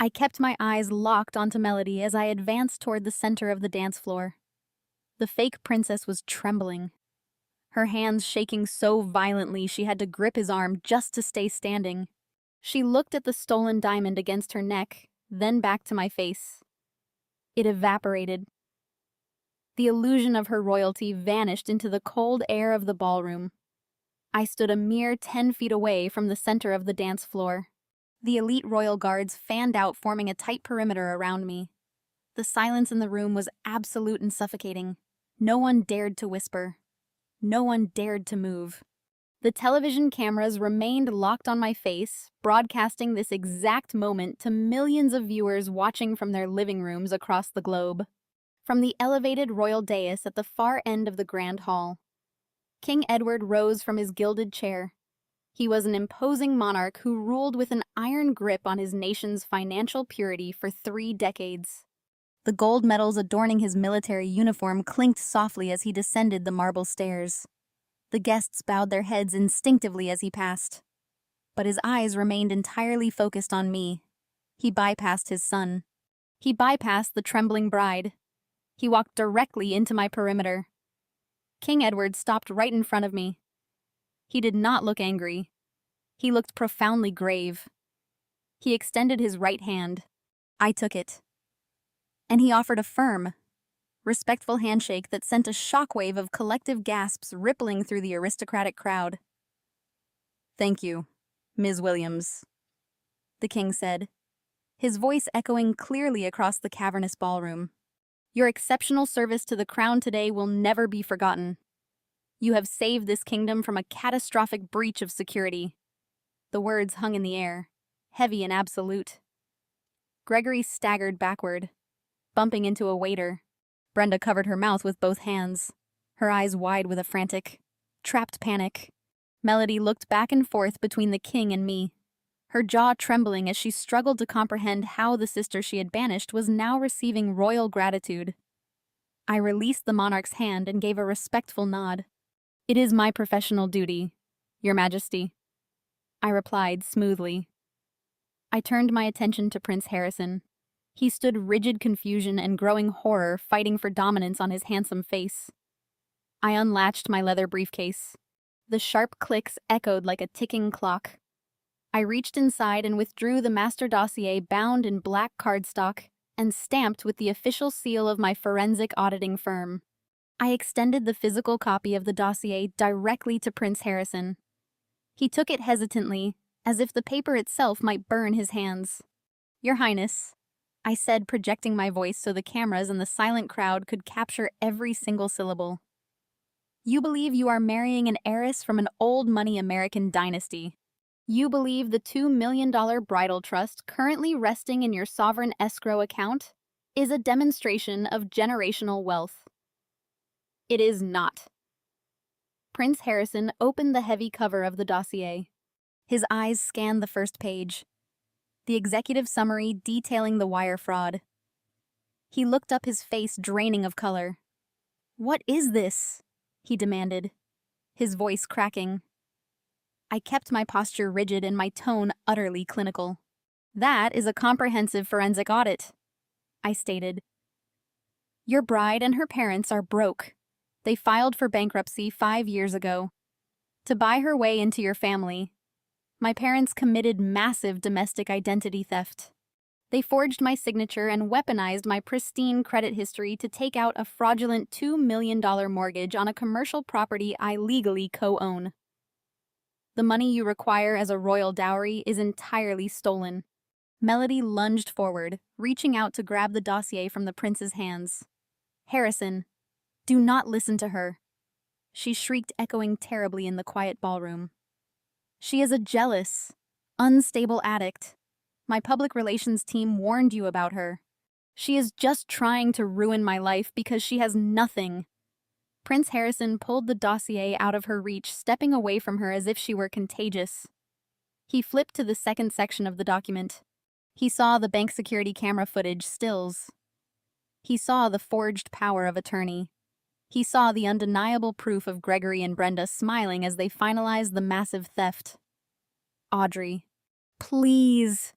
I kept my eyes locked onto Melody as I advanced toward the center of the dance floor. The fake princess was trembling, her hands shaking so violently she had to grip his arm just to stay standing. She looked at the stolen diamond against her neck, then back to my face. It evaporated. The illusion of her royalty vanished into the cold air of the ballroom. I stood a mere 10 feet away from the center of the dance floor. The elite royal guards fanned out, forming a tight perimeter around me. The silence in the room was absolute and suffocating. No one dared to whisper. No one dared to move. The television cameras remained locked on my face, broadcasting this exact moment to millions of viewers watching from their living rooms across the globe. From the elevated royal dais at the far end of the grand hall, King Edward rose from his gilded chair. He was an imposing monarch who ruled with an iron grip on his nation's financial purity for 3 decades. The gold medals adorning his military uniform clinked softly as he descended the marble stairs. The guests bowed their heads instinctively as he passed. But his eyes remained entirely focused on me. He bypassed his son. He bypassed the trembling bride. He walked directly into my perimeter. King Edward stopped right in front of me. He did not look angry. He looked profoundly grave. He extended his right hand. I took it. And he offered a firm, respectful handshake that sent a shockwave of collective gasps rippling through the aristocratic crowd. "Thank you, Ms. Williams," the king said, his voice echoing clearly across the cavernous ballroom. "Your exceptional service to the crown today will never be forgotten. You have saved this kingdom from a catastrophic breach of security." The words hung in the air, heavy and absolute. Gregory staggered backward, bumping into a waiter. Brenda covered her mouth with both hands, her eyes wide with a frantic, trapped panic. Melody looked back and forth between the king and me, her jaw trembling as she struggled to comprehend how the sister she had banished was now receiving royal gratitude. I released the monarch's hand and gave a respectful nod. "It is my professional duty, Your Majesty," I replied smoothly. I turned my attention to Prince Harrison. He stood rigid confusion and growing horror fighting for dominance on his handsome face. I unlatched my leather briefcase. The sharp clicks echoed like a ticking clock. I reached inside and withdrew the master dossier bound in black cardstock and stamped with the official seal of my forensic auditing firm. I extended the physical copy of the dossier directly to Prince Harrison. He took it hesitantly, as if the paper itself might burn his hands. "Your Highness," I said, projecting my voice so the cameras and the silent crowd could capture every single syllable. "You believe you are marrying an heiress from an old-money American dynasty. You believe the $2 million bridal trust currently resting in your sovereign escrow account is a demonstration of generational wealth. It is not." Prince Harrison opened the heavy cover of the dossier. His eyes scanned the first page, the executive summary detailing the wire fraud. He looked up, his face draining of color. "What is this?" he demanded, his voice cracking. I kept my posture rigid and my tone utterly clinical. "That is a comprehensive forensic audit," I stated. "Your bride and her parents are broke. They filed for bankruptcy 5 years ago. To buy her way into your family, my parents committed massive domestic identity theft. They forged my signature and weaponized my pristine credit history to take out a fraudulent $2 million mortgage on a commercial property I legally co-own. The money you require as a royal dowry is entirely stolen." Melody lunged forward, reaching out to grab the dossier from the prince's hands. "Harrison, do not listen to her," she shrieked, echoing terribly in the quiet ballroom. "She is a jealous, unstable addict. My public relations team warned you about her. She is just trying to ruin my life because she has nothing." Prince Harrison pulled the dossier out of her reach, stepping away from her as if she were contagious. He flipped to the second section of the document. He saw the bank security camera footage stills. He saw the forged power of attorney. He saw the undeniable proof of Gregory and Brenda smiling as they finalized the massive theft. "Audrey, please,"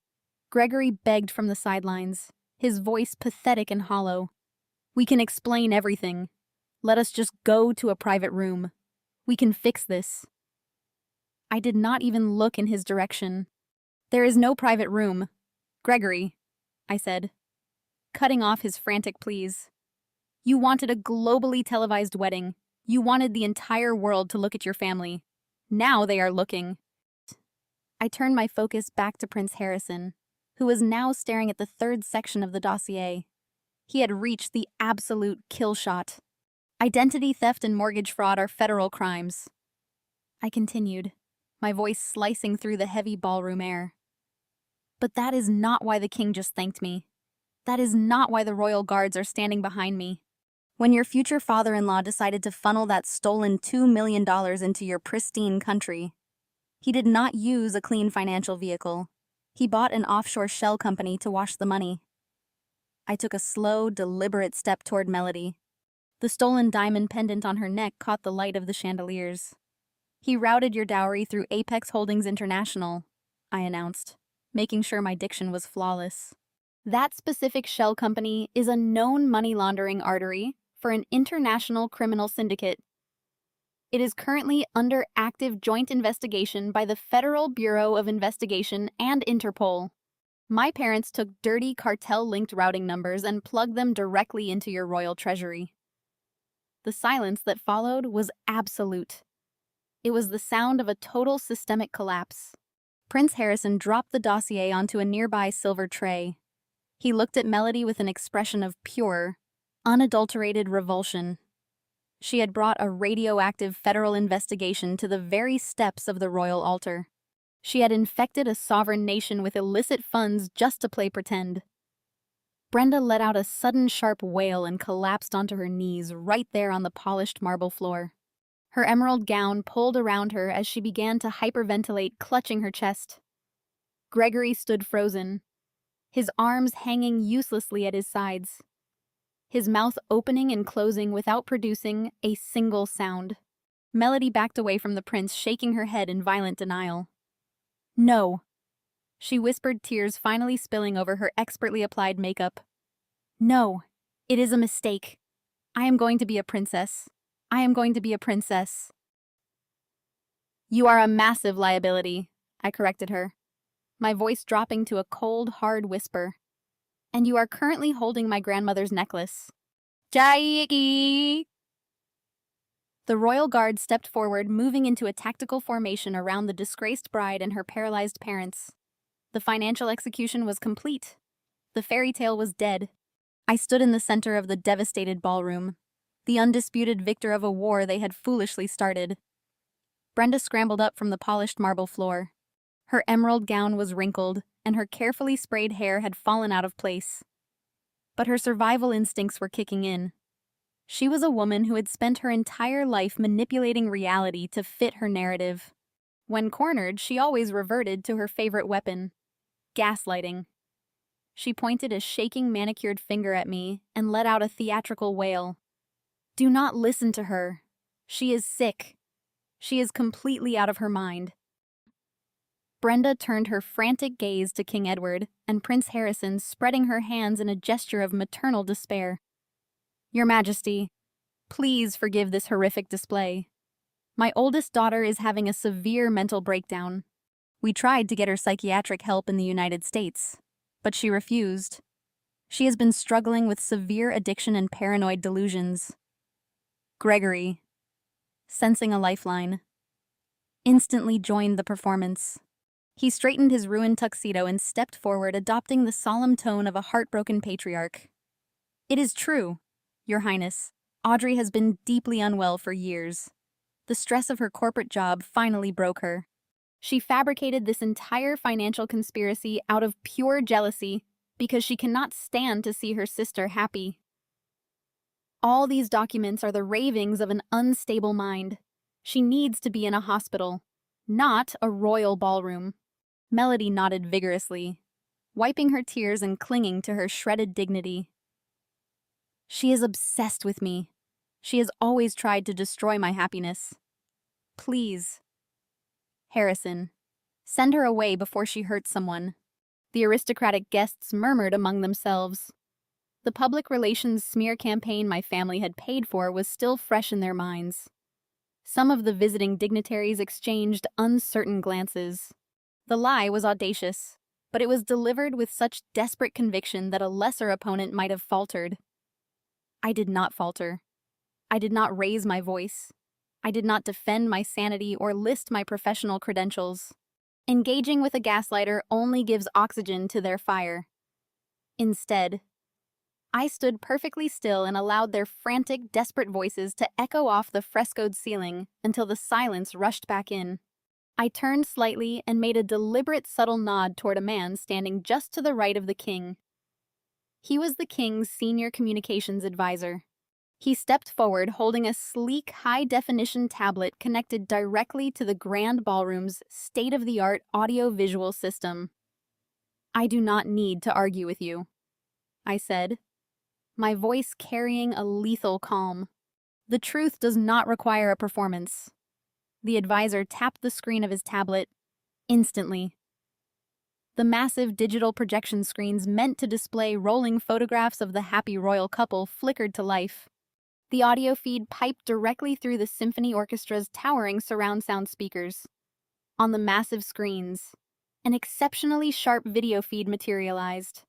Gregory begged from the sidelines, his voice pathetic and hollow. "We can explain everything. Let us just go to a private room. We can fix this." I did not even look in his direction. "There is no private room. Gregory," I said, cutting off his frantic pleas. "You wanted a globally televised wedding. You wanted the entire world to look at your family. Now they are looking." I turned my focus back to Prince Harrison, who was now staring at the third section of the dossier. He had reached the absolute kill shot. "Identity theft and mortgage fraud are federal crimes," I continued, my voice slicing through the heavy ballroom air. "But that is not why the king just thanked me. That is not why the royal guards are standing behind me. When your future father-in-law decided to funnel that stolen $2 million into your pristine country, he did not use a clean financial vehicle. He bought an offshore shell company to wash the money." I took a slow, deliberate step toward Melody. The stolen diamond pendant on her neck caught the light of the chandeliers. "He routed your dowry through Apex Holdings International," I announced, making sure my diction was flawless. That specific shell company is a known money laundering artery for an international criminal syndicate. It is currently under active joint investigation by the Federal Bureau of Investigation and Interpol. My parents took dirty cartel-linked routing numbers and plugged them directly into your royal treasury. The silence that followed was absolute. It was the sound of a total systemic collapse. Prince Harrison dropped the dossier onto a nearby silver tray. He looked at Melody with an expression of pure, unadulterated revulsion. She had brought a radioactive federal investigation to the very steps of the royal altar. She had infected a sovereign nation with illicit funds just to play pretend. Brenda let out a sudden sharp wail and collapsed onto her knees right there on the polished marble floor. Her emerald gown pulled around her as she began to hyperventilate, clutching her chest. Gregory stood frozen, his arms hanging uselessly at his sides, his mouth opening and closing without producing a single sound. Melody backed away from the prince, shaking her head in violent denial. "No," she whispered, tears finally spilling over her expertly applied makeup. "No, it is a mistake. I am going to be a princess. I am going to be a princess." "You are a massive liability," I corrected her, my voice dropping to a cold, hard whisper. "And you are currently holding my grandmother's necklace." Jaiki! The royal guard stepped forward, moving into a tactical formation around the disgraced bride and her paralyzed parents. The financial execution was complete. The fairy tale was dead. I stood in the center of the devastated ballroom, the undisputed victor of a war they had foolishly started. Brenda scrambled up from the polished marble floor. Her emerald gown was wrinkled, and her carefully sprayed hair had fallen out of place. But her survival instincts were kicking in. She was a woman who had spent her entire life manipulating reality to fit her narrative. When cornered, she always reverted to her favorite weapon: gaslighting. She pointed a shaking manicured finger at me and let out a theatrical wail. "Do not listen to her. She is sick. She is completely out of her mind." Brenda turned her frantic gaze to King Edward and Prince Harrison, spreading her hands in a gesture of maternal despair. "Your Majesty, please forgive this horrific display. My oldest daughter is having a severe mental breakdown. We tried to get her psychiatric help in the United States, but she refused. She has been struggling with severe addiction and paranoid delusions." Gregory, sensing a lifeline, instantly joined the performance. He straightened his ruined tuxedo and stepped forward, adopting the solemn tone of a heartbroken patriarch. "It is true, Your Highness. Audrey has been deeply unwell for years. The stress of her corporate job finally broke her. She fabricated this entire financial conspiracy out of pure jealousy because she cannot stand to see her sister happy. All these documents are the ravings of an unstable mind. She needs to be in a hospital, not a royal ballroom." Melody nodded vigorously, wiping her tears and clinging to her shredded dignity. "She is obsessed with me. She has always tried to destroy my happiness. Please, Harrison, send her away before she hurts someone." The aristocratic guests murmured among themselves. The public relations smear campaign my family had paid for was still fresh in their minds. Some of the visiting dignitaries exchanged uncertain glances. The lie was audacious, but it was delivered with such desperate conviction that a lesser opponent might have faltered. I did not falter. I did not raise my voice. I did not defend my sanity or list my professional credentials. Engaging with a gaslighter only gives oxygen to their fire. Instead, I stood perfectly still and allowed their frantic, desperate voices to echo off the frescoed ceiling until the silence rushed back in. I turned slightly and made a deliberate, subtle nod toward a man standing just to the right of the king. He was the king's senior communications advisor. He stepped forward holding a sleek, high-definition tablet connected directly to the Grand Ballroom's state-of-the-art audio-visual system. "I do not need to argue with you," I said, my voice carrying a lethal calm. "The truth does not require a performance." The advisor tapped the screen of his tablet. Instantly, The massive digital projection screens meant to display rolling photographs of the happy royal couple flickered to life. The audio feed piped directly through the symphony orchestra's towering surround sound speakers. On the massive screens, an exceptionally sharp video feed materialized.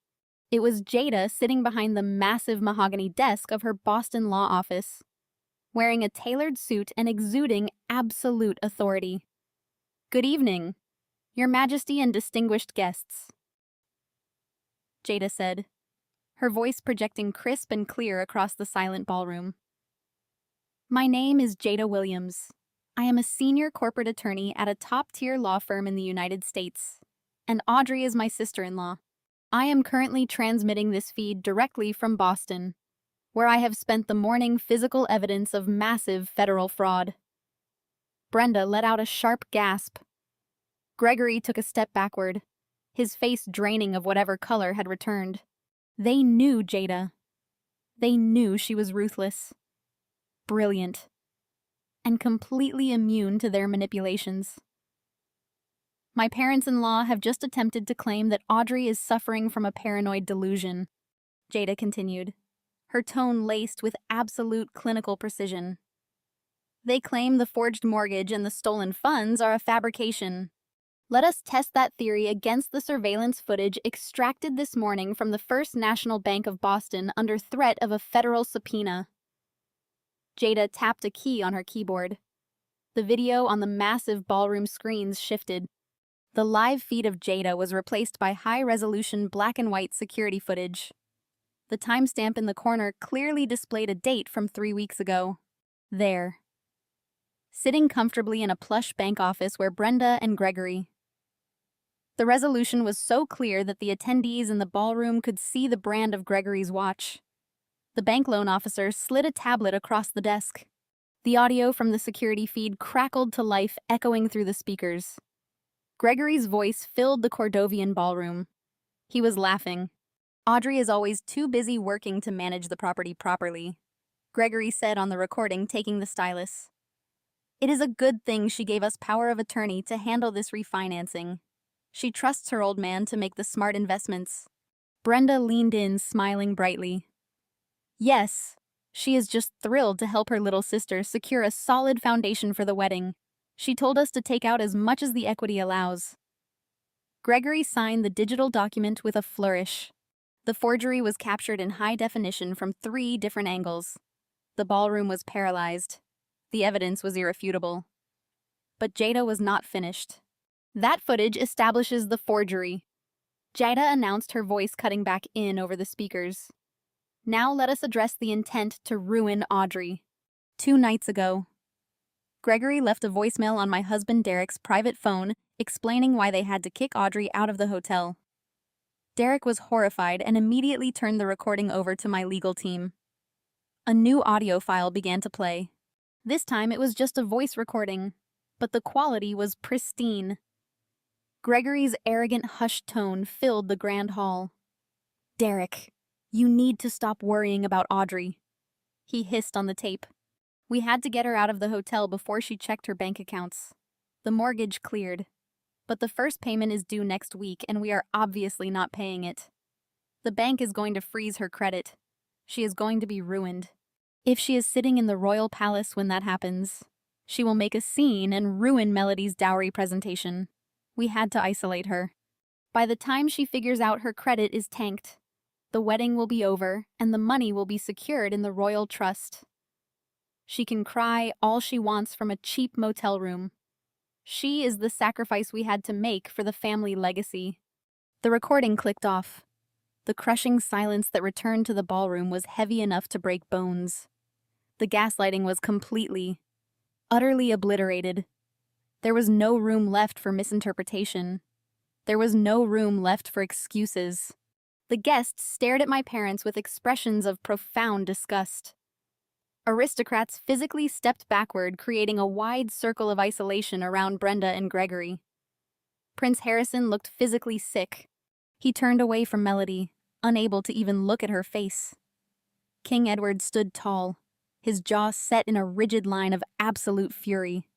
It was Jada sitting behind the massive mahogany desk of her Boston law office, wearing a tailored suit and exuding absolute authority. "Good evening, Your Majesty and distinguished guests," Jada said, her voice projecting crisp and clear across the silent ballroom. "My name is Jada Williams. I am a senior corporate attorney at a top-tier law firm in the United States, and Audrey is my sister-in-law. I am currently transmitting this feed directly from Boston, where I have spent the morning physical evidence of massive federal fraud." Brenda let out a sharp gasp. Gregory took a step backward, his face draining of whatever color had returned. They knew Jada. They knew she was ruthless, brilliant, and completely immune to their manipulations. "My parents-in-law have just attempted to claim that Audrey is suffering from a paranoid delusion," Jada continued, her tone laced with absolute clinical precision. "They claim the forged mortgage and the stolen funds are a fabrication. Let us test that theory against the surveillance footage extracted this morning from the First National Bank of Boston under threat of a federal subpoena." Jada tapped a key on her keyboard. The video on the massive ballroom screens shifted. The live feed of Jada was replaced by high-resolution black-and-white security footage. The timestamp in the corner clearly displayed a date from 3 weeks ago. There, sitting comfortably in a plush bank office were Brenda and Gregory. The resolution was so clear that the attendees in the ballroom could see the brand of Gregory's watch. The bank loan officer slid a tablet across the desk. The audio from the security feed crackled to life, echoing through the speakers. Gregory's voice filled the Cordovian ballroom. He was laughing. "Audrey is always too busy working to manage the property properly," Gregory said on the recording, taking the stylus. "It is a good thing she gave us power of attorney to handle this refinancing. She trusts her old man to make the smart investments." Brenda leaned in, smiling brightly. "Yes, she is just thrilled to help her little sister secure a solid foundation for the wedding. She told us to take out as much as the equity allows." Gregory signed the digital document with a flourish. The forgery was captured in high definition from 3 different angles. The ballroom was paralyzed. The evidence was irrefutable. But Jada was not finished. "That footage establishes the forgery," Jada announced, her voice cutting back in over the speakers. "Now let us address the intent to ruin Audrey. 2 nights ago, Gregory left a voicemail on my husband Derek's private phone explaining why they had to kick Audrey out of the hotel. Derek was horrified and immediately turned the recording over to my legal team. A new audio file began to play. This time it was just a voice recording, but the quality was pristine. Gregory's arrogant hushed tone filled the grand hall. "Derek, you need to stop worrying about Audrey," he hissed on the tape. "We had to get her out of the hotel before she checked her bank accounts. The mortgage cleared, but the first payment is due next week and we are obviously not paying it. The bank is going to freeze her credit. She is going to be ruined. If she is sitting in the royal palace when that happens, she will make a scene and ruin Melody's dowry presentation. We had to isolate her. By the time she figures out her credit is tanked, the wedding will be over and the money will be secured in the royal trust. She can cry all she wants from a cheap motel room. She is the sacrifice we had to make for the family legacy." The recording clicked off. The crushing silence that returned to the ballroom was heavy enough to break bones. The gaslighting was completely, utterly obliterated. There was no room left for misinterpretation. There was no room left for excuses. The guests stared at my parents with expressions of profound disgust. Aristocrats physically stepped backward, creating a wide circle of isolation around Brenda and Gregory. Prince Harrison looked physically sick. He turned away from Melody, unable to even look at her face. King Edward stood tall, his jaw set in a rigid line of absolute fury.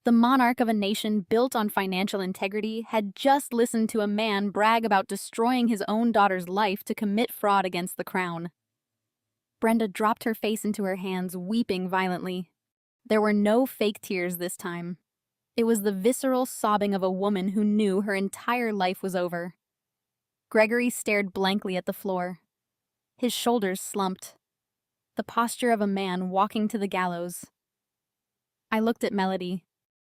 The monarch of a nation built on financial integrity had just listened to a man brag about destroying his own daughter's life to commit fraud against the crown. Brenda dropped her face into her hands, weeping violently. There were no fake tears this time. It was the visceral sobbing of a woman who knew her entire life was over. Gregory stared blankly at the floor. His shoulders slumped. The posture of a man walking to the gallows. I looked at Melody.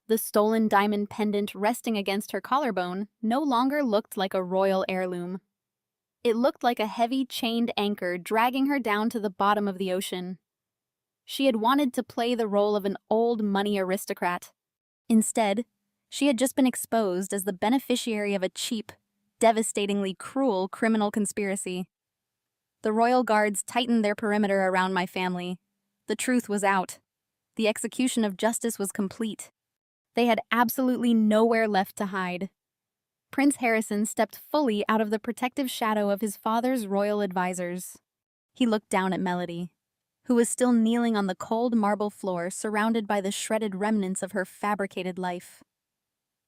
The stolen diamond pendant resting against her collarbone no longer looked like a royal heirloom. It looked like a heavy chained anchor dragging her down to the bottom of the ocean. She had wanted to play the role of an old money aristocrat. Instead, she had just been exposed as the beneficiary of a cheap, devastatingly cruel criminal conspiracy. The royal guards tightened their perimeter around my family. The truth was out. The execution of justice was complete. They had absolutely nowhere left to hide. Prince Harrison stepped fully out of the protective shadow of his father's royal advisors. He looked down at Melody, who was still kneeling on the cold marble floor surrounded by the shredded remnants of her fabricated life.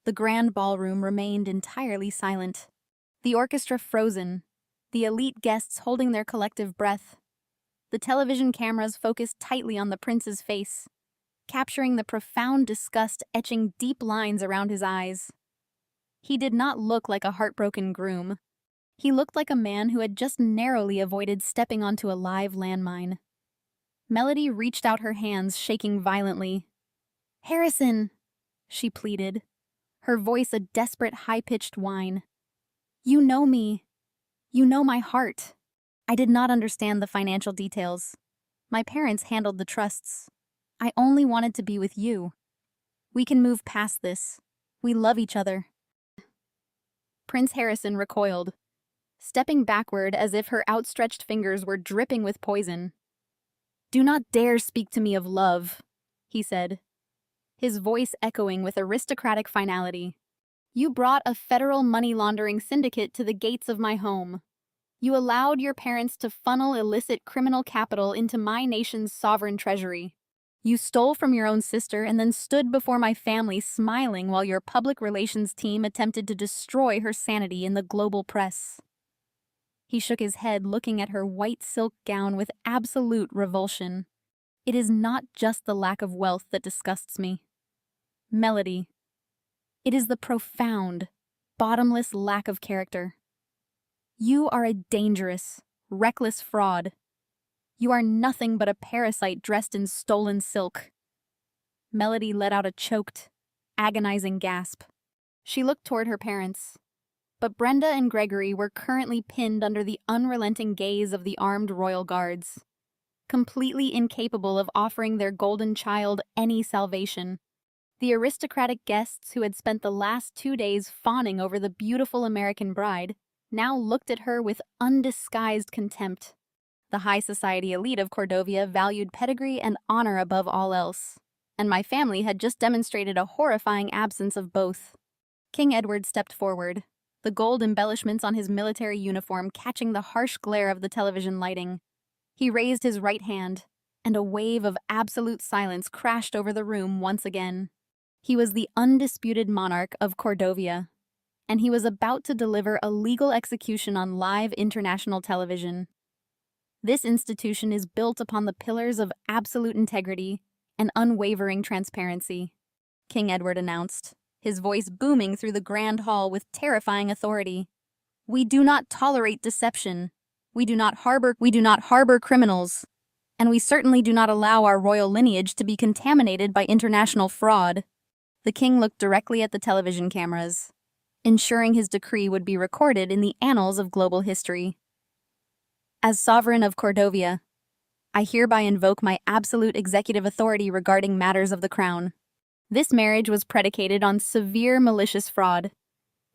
The grand ballroom remained entirely silent. The orchestra frozen, the elite guests holding their collective breath. The television cameras focused tightly on the prince's face, capturing the profound disgust etching deep lines around his eyes. He did not look like a heartbroken groom. He looked like a man who had just narrowly avoided stepping onto a live landmine. Melody reached out her hands, shaking violently. "Harrison," she pleaded, her voice a desperate high-pitched whine. "You know me. You know my heart." I did not understand the financial details. My parents handled the trusts. I only wanted to be with you. We can move past this. We love each other. Prince Harrison recoiled, stepping backward as if her outstretched fingers were dripping with poison. "Do not dare speak to me of love," he said, his voice echoing with aristocratic finality. "You brought a federal money laundering syndicate to the gates of my home. You allowed your parents to funnel illicit criminal capital into my nation's sovereign treasury. You stole from your own sister and then stood before my family smiling while your public relations team attempted to destroy her sanity in the global press." He shook his head, looking at her white silk gown with absolute revulsion. "It is not just the lack of wealth that disgusts me, Melody. It is the profound, bottomless lack of character. You are a dangerous, reckless fraud. You are nothing but a parasite dressed in stolen silk." Melody let out a choked, agonizing gasp. She looked toward her parents, but Brenda and Gregory were currently pinned under the unrelenting gaze of the armed royal guards, completely incapable of offering their golden child any salvation. The aristocratic guests who had spent the last 2 days fawning over the beautiful American bride now looked at her with undisguised contempt. The high society elite of Cordovia valued pedigree and honor above all else, and my family had just demonstrated a horrifying absence of both. King Edward stepped forward, the gold embellishments on his military uniform catching the harsh glare of the television lighting. He raised his right hand, and a wave of absolute silence crashed over the room once again. He was the undisputed monarch of Cordovia, and he was about to deliver a legal execution on live international television. This institution is built upon the pillars of absolute integrity and unwavering transparency," King Edward announced, his voice booming through the grand hall with terrifying authority. "We do not tolerate deception. We do not harbor criminals. And we certainly do not allow our royal lineage to be contaminated by international fraud." The king looked directly at the television cameras, ensuring his decree would be recorded in the annals of global history. "As sovereign of Cordovia, I hereby invoke my absolute executive authority regarding matters of the crown. This marriage was predicated on severe malicious fraud.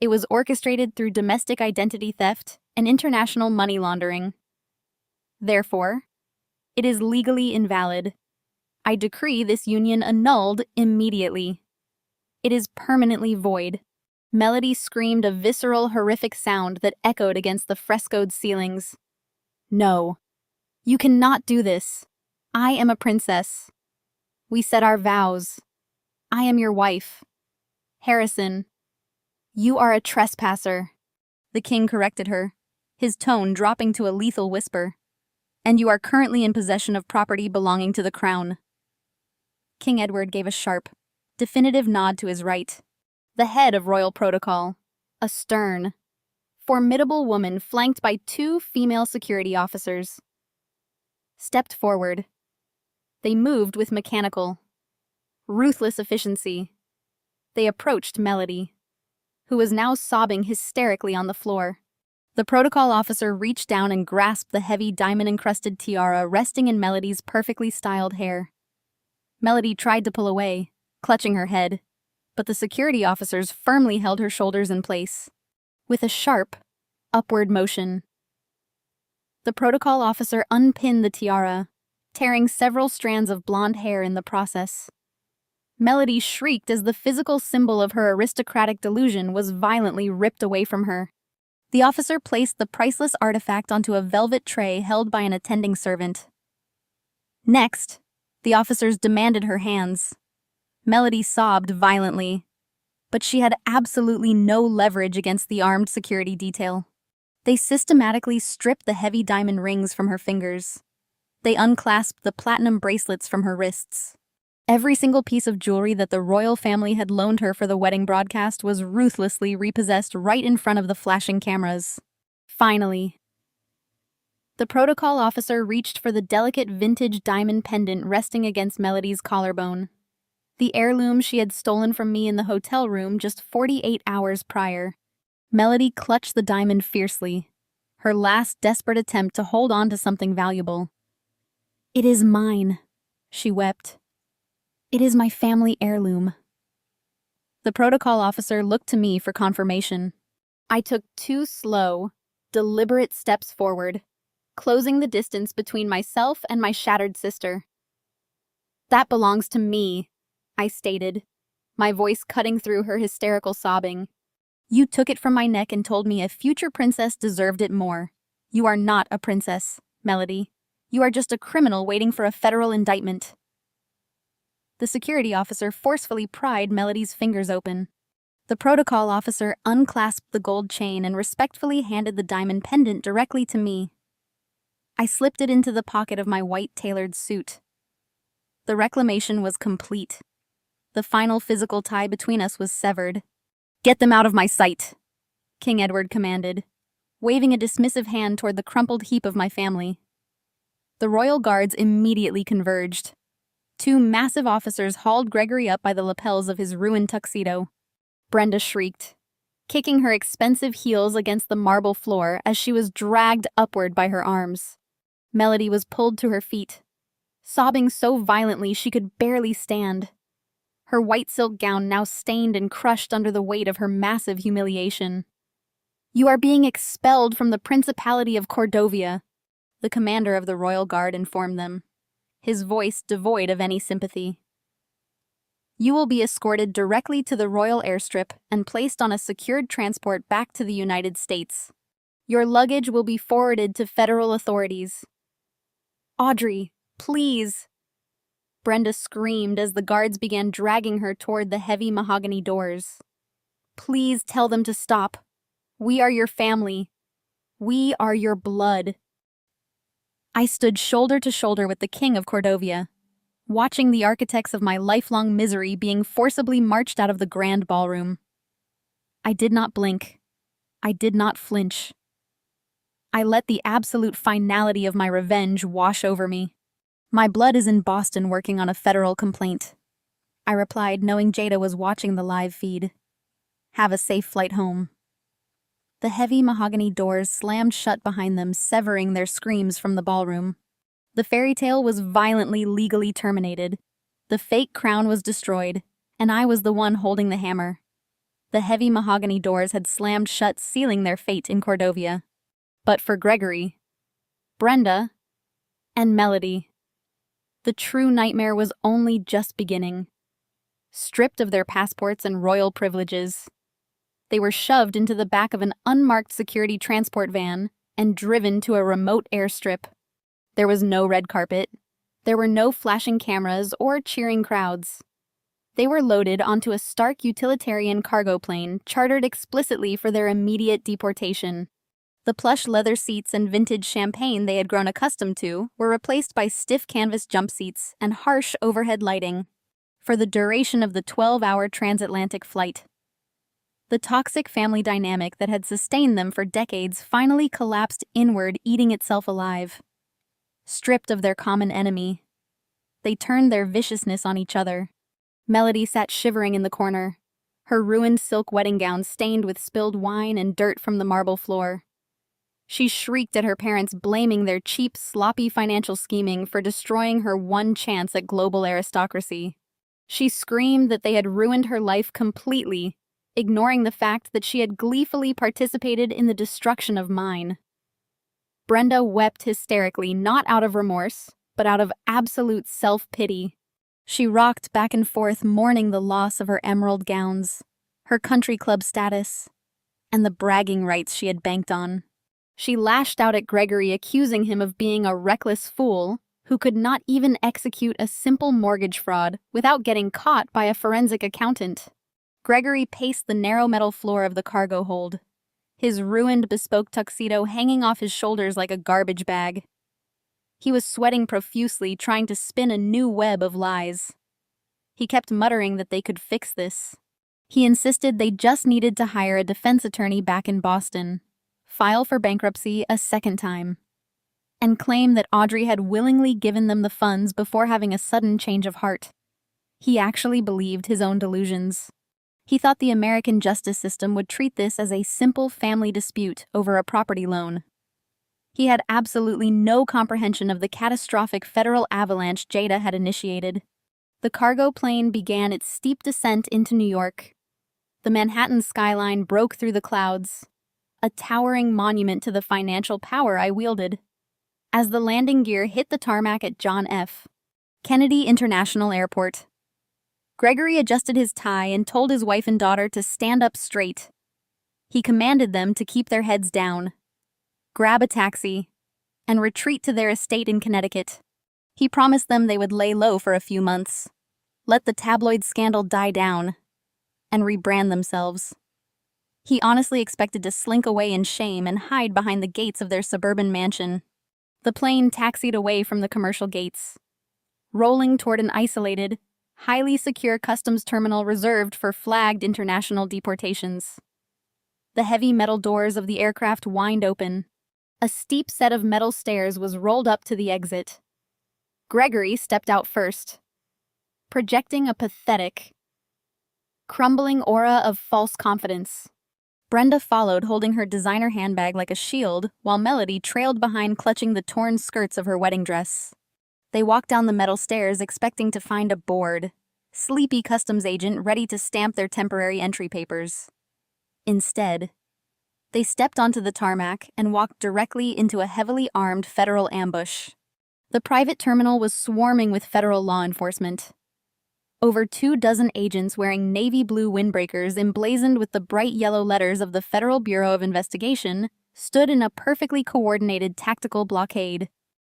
It was orchestrated through domestic identity theft and international money laundering. Therefore, it is legally invalid. I decree this union annulled immediately. It is permanently void." Melody screamed a visceral, horrific sound that echoed against the frescoed ceilings. "No, you cannot do this. I am a princess. We said our vows. I am your wife. Harrison, you are a trespasser. The king corrected her, his tone dropping to a lethal whisper. And you are currently in possession of property belonging to the crown. King Edward gave a sharp, definitive nod to his right. The head of royal protocol, a stern, formidable woman flanked by 2 female security officers, stepped forward. They moved with mechanical, ruthless efficiency. They approached Melody, who was now sobbing hysterically on the floor. The protocol officer reached down and grasped the heavy diamond-encrusted tiara resting in Melody's perfectly styled hair. Melody tried to pull away, clutching her head, but the security officers firmly held her shoulders in place. With a sharp, upward motion, the protocol officer unpinned the tiara, tearing several strands of blonde hair in the process. Melody shrieked as the physical symbol of her aristocratic delusion was violently ripped away from her. The officer placed the priceless artifact onto a velvet tray held by an attending servant. Next, the officers demanded her hands. Melody sobbed violently, but she had absolutely no leverage against the armed security detail. They systematically stripped the heavy diamond rings from her fingers. They unclasped the platinum bracelets from her wrists. Every single piece of jewelry that the royal family had loaned her for the wedding broadcast was ruthlessly repossessed right in front of the flashing cameras. Finally, the protocol officer reached for the delicate vintage diamond pendant resting against Melody's collarbone. The heirloom she had stolen from me in the hotel room just 48 hours prior. Melody clutched the diamond fiercely, her last desperate attempt to hold on to something valuable. "It is mine," she wept. "It is my family heirloom." The protocol officer looked to me for confirmation. I took 2 slow, deliberate steps forward, closing the distance between myself and my shattered sister. "That belongs to me," I stated, my voice cutting through her hysterical sobbing. "You took it from my neck and told me a future princess deserved it more. You are not a princess, Melody. You are just a criminal waiting for a federal indictment." The security officer forcefully pried Melody's fingers open. The protocol officer unclasped the gold chain and respectfully handed the diamond pendant directly to me. I slipped it into the pocket of my white tailored suit. The reclamation was complete. The final physical tie between us was severed. "Get them out of my sight," King Edward commanded, waving a dismissive hand toward the crumpled heap of my family. The royal guards immediately converged. 2 massive officers hauled Gregory up by the lapels of his ruined tuxedo. Brenda shrieked, kicking her expensive heels against the marble floor as she was dragged upward by her arms. Melody was pulled to her feet, sobbing so violently she could barely stand. Her white silk gown now stained and crushed under the weight of her massive humiliation. "You are being expelled from the Principality of Cordovia," the commander of the royal guard informed them, his voice devoid of any sympathy. "You will be escorted directly to the royal airstrip and placed on a secured transport back to the United States. Your luggage will be forwarded to federal authorities." "Audrey, please!" Brenda screamed as the guards began dragging her toward the heavy mahogany doors. "Please tell them to stop. We are your family. We are your blood." I stood shoulder to shoulder with the King of Cordovia, watching the architects of my lifelong misery being forcibly marched out of the grand ballroom. I did not blink. I did not flinch. I let the absolute finality of my revenge wash over me. "My blood is in Boston working on a federal complaint," I replied, knowing Jada was watching the live feed. "Have a safe flight home." The heavy mahogany doors slammed shut behind them, severing their screams from the ballroom. The fairy tale was violently legally terminated. The fake crown was destroyed, and I was the one holding the hammer. The heavy mahogany doors had slammed shut, sealing their fate in Cordovia. But for Gregory, Brenda, and Melody, the true nightmare was only just beginning. Stripped of their passports and royal privileges, they were shoved into the back of an unmarked security transport van and driven to a remote airstrip. There was no red carpet. There were no flashing cameras or cheering crowds. They were loaded onto a stark utilitarian cargo plane chartered explicitly for their immediate deportation. The plush leather seats and vintage champagne they had grown accustomed to were replaced by stiff canvas jump seats and harsh overhead lighting for the duration of the 12-hour transatlantic flight. The toxic family dynamic that had sustained them for decades finally collapsed inward, eating itself alive. Stripped of their common enemy, they turned their viciousness on each other. Melody sat shivering in the corner, her ruined silk wedding gown stained with spilled wine and dirt from the marble floor. She shrieked at her parents, blaming their cheap, sloppy financial scheming for destroying her one chance at global aristocracy. She screamed that they had ruined her life completely, ignoring the fact that she had gleefully participated in the destruction of mine. Brenda wept hysterically, not out of remorse, but out of absolute self-pity. She rocked back and forth, mourning the loss of her emerald gowns, her country club status, and the bragging rights she had banked on. She lashed out at Gregory, accusing him of being a reckless fool who could not even execute a simple mortgage fraud without getting caught by a forensic accountant. Gregory paced the narrow metal floor of the cargo hold, his ruined bespoke tuxedo hanging off his shoulders like a garbage bag. He was sweating profusely, trying to spin a new web of lies. He kept muttering that they could fix this. He insisted they just needed to hire a defense attorney back in Boston, file for bankruptcy a second time, and claim that Audrey had willingly given them the funds before having a sudden change of heart. He actually believed his own delusions. He thought the American justice system would treat this as a simple family dispute over a property loan. He had absolutely no comprehension of the catastrophic federal avalanche Jada had initiated. The cargo plane began its steep descent into New York. The Manhattan skyline broke through the clouds, a towering monument to the financial power I wielded. As the landing gear hit the tarmac at John F. Kennedy International Airport, Gregory adjusted his tie and told his wife and daughter to stand up straight. He commanded them to keep their heads down, grab a taxi, and retreat to their estate in Connecticut. He promised them they would lay low for a few months, let the tabloid scandal die down, and rebrand themselves. He honestly expected to slink away in shame and hide behind the gates of their suburban mansion. The plane taxied away from the commercial gates, rolling toward an isolated, highly secure customs terminal reserved for flagged international deportations. The heavy metal doors of the aircraft whined open. A steep set of metal stairs was rolled up to the exit. Gregory stepped out first, projecting a pathetic, crumbling aura of false confidence. Brenda followed, holding her designer handbag like a shield, while Melody trailed behind, clutching the torn skirts of her wedding dress. They walked down the metal stairs, expecting to find a bored, sleepy customs agent ready to stamp their temporary entry papers. Instead, they stepped onto the tarmac and walked directly into a heavily armed federal ambush. The private terminal was swarming with federal law enforcement. Over 24 agents wearing navy blue windbreakers emblazoned with the bright yellow letters of the Federal Bureau of Investigation stood in a perfectly coordinated tactical blockade.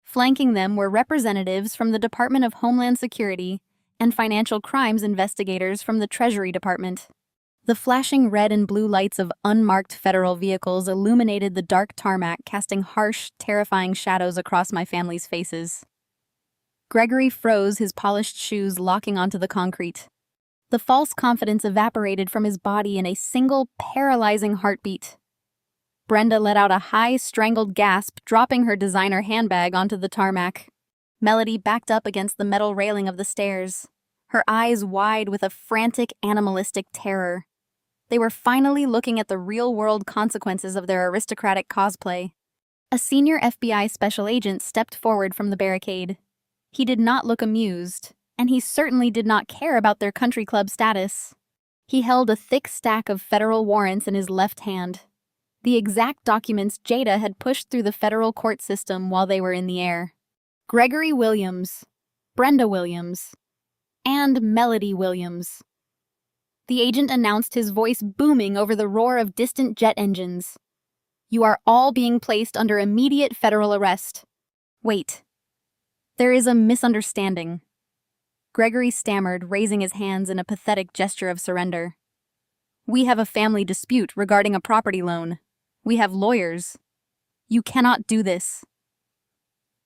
Flanking them were representatives from the Department of Homeland Security and financial crimes investigators from the Treasury Department. The flashing red and blue lights of unmarked federal vehicles illuminated the dark tarmac, casting harsh, terrifying shadows across my family's faces. Gregory froze, his polished shoes locking onto the concrete. The false confidence evaporated from his body in a single, paralyzing heartbeat. Brenda let out a high, strangled gasp, dropping her designer handbag onto the tarmac. Melody backed up against the metal railing of the stairs, her eyes wide with a frantic, animalistic terror. They were finally looking at the real-world consequences of their aristocratic cosplay. A senior FBI special agent stepped forward from the barricade. He did not look amused, and he certainly did not care about their country club status. He held a thick stack of federal warrants in his left hand, the exact documents Jada had pushed through the federal court system while they were in the air. Gregory Williams, Brenda Williams, and Melody Williams. The agent announced, his voice booming over the roar of distant jet engines. You are all being placed under immediate federal arrest. Wait. There is a misunderstanding. Gregory stammered, raising his hands in a pathetic gesture of surrender. "We have a family dispute regarding a property loan. We have lawyers. You cannot do this."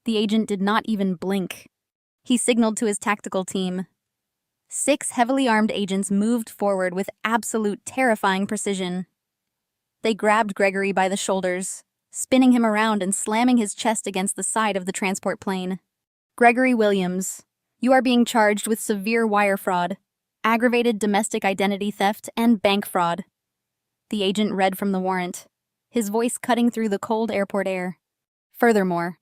The agent did not even blink. He signaled to his tactical team. 6 heavily armed agents moved forward with absolute terrifying precision. They grabbed Gregory by the shoulders, spinning him around and slamming his chest against the side of the transport plane. "Gregory Williams, you are being charged with severe wire fraud, aggravated domestic identity theft, and bank fraud." The agent read from the warrant, his voice cutting through the cold airport air. "Furthermore,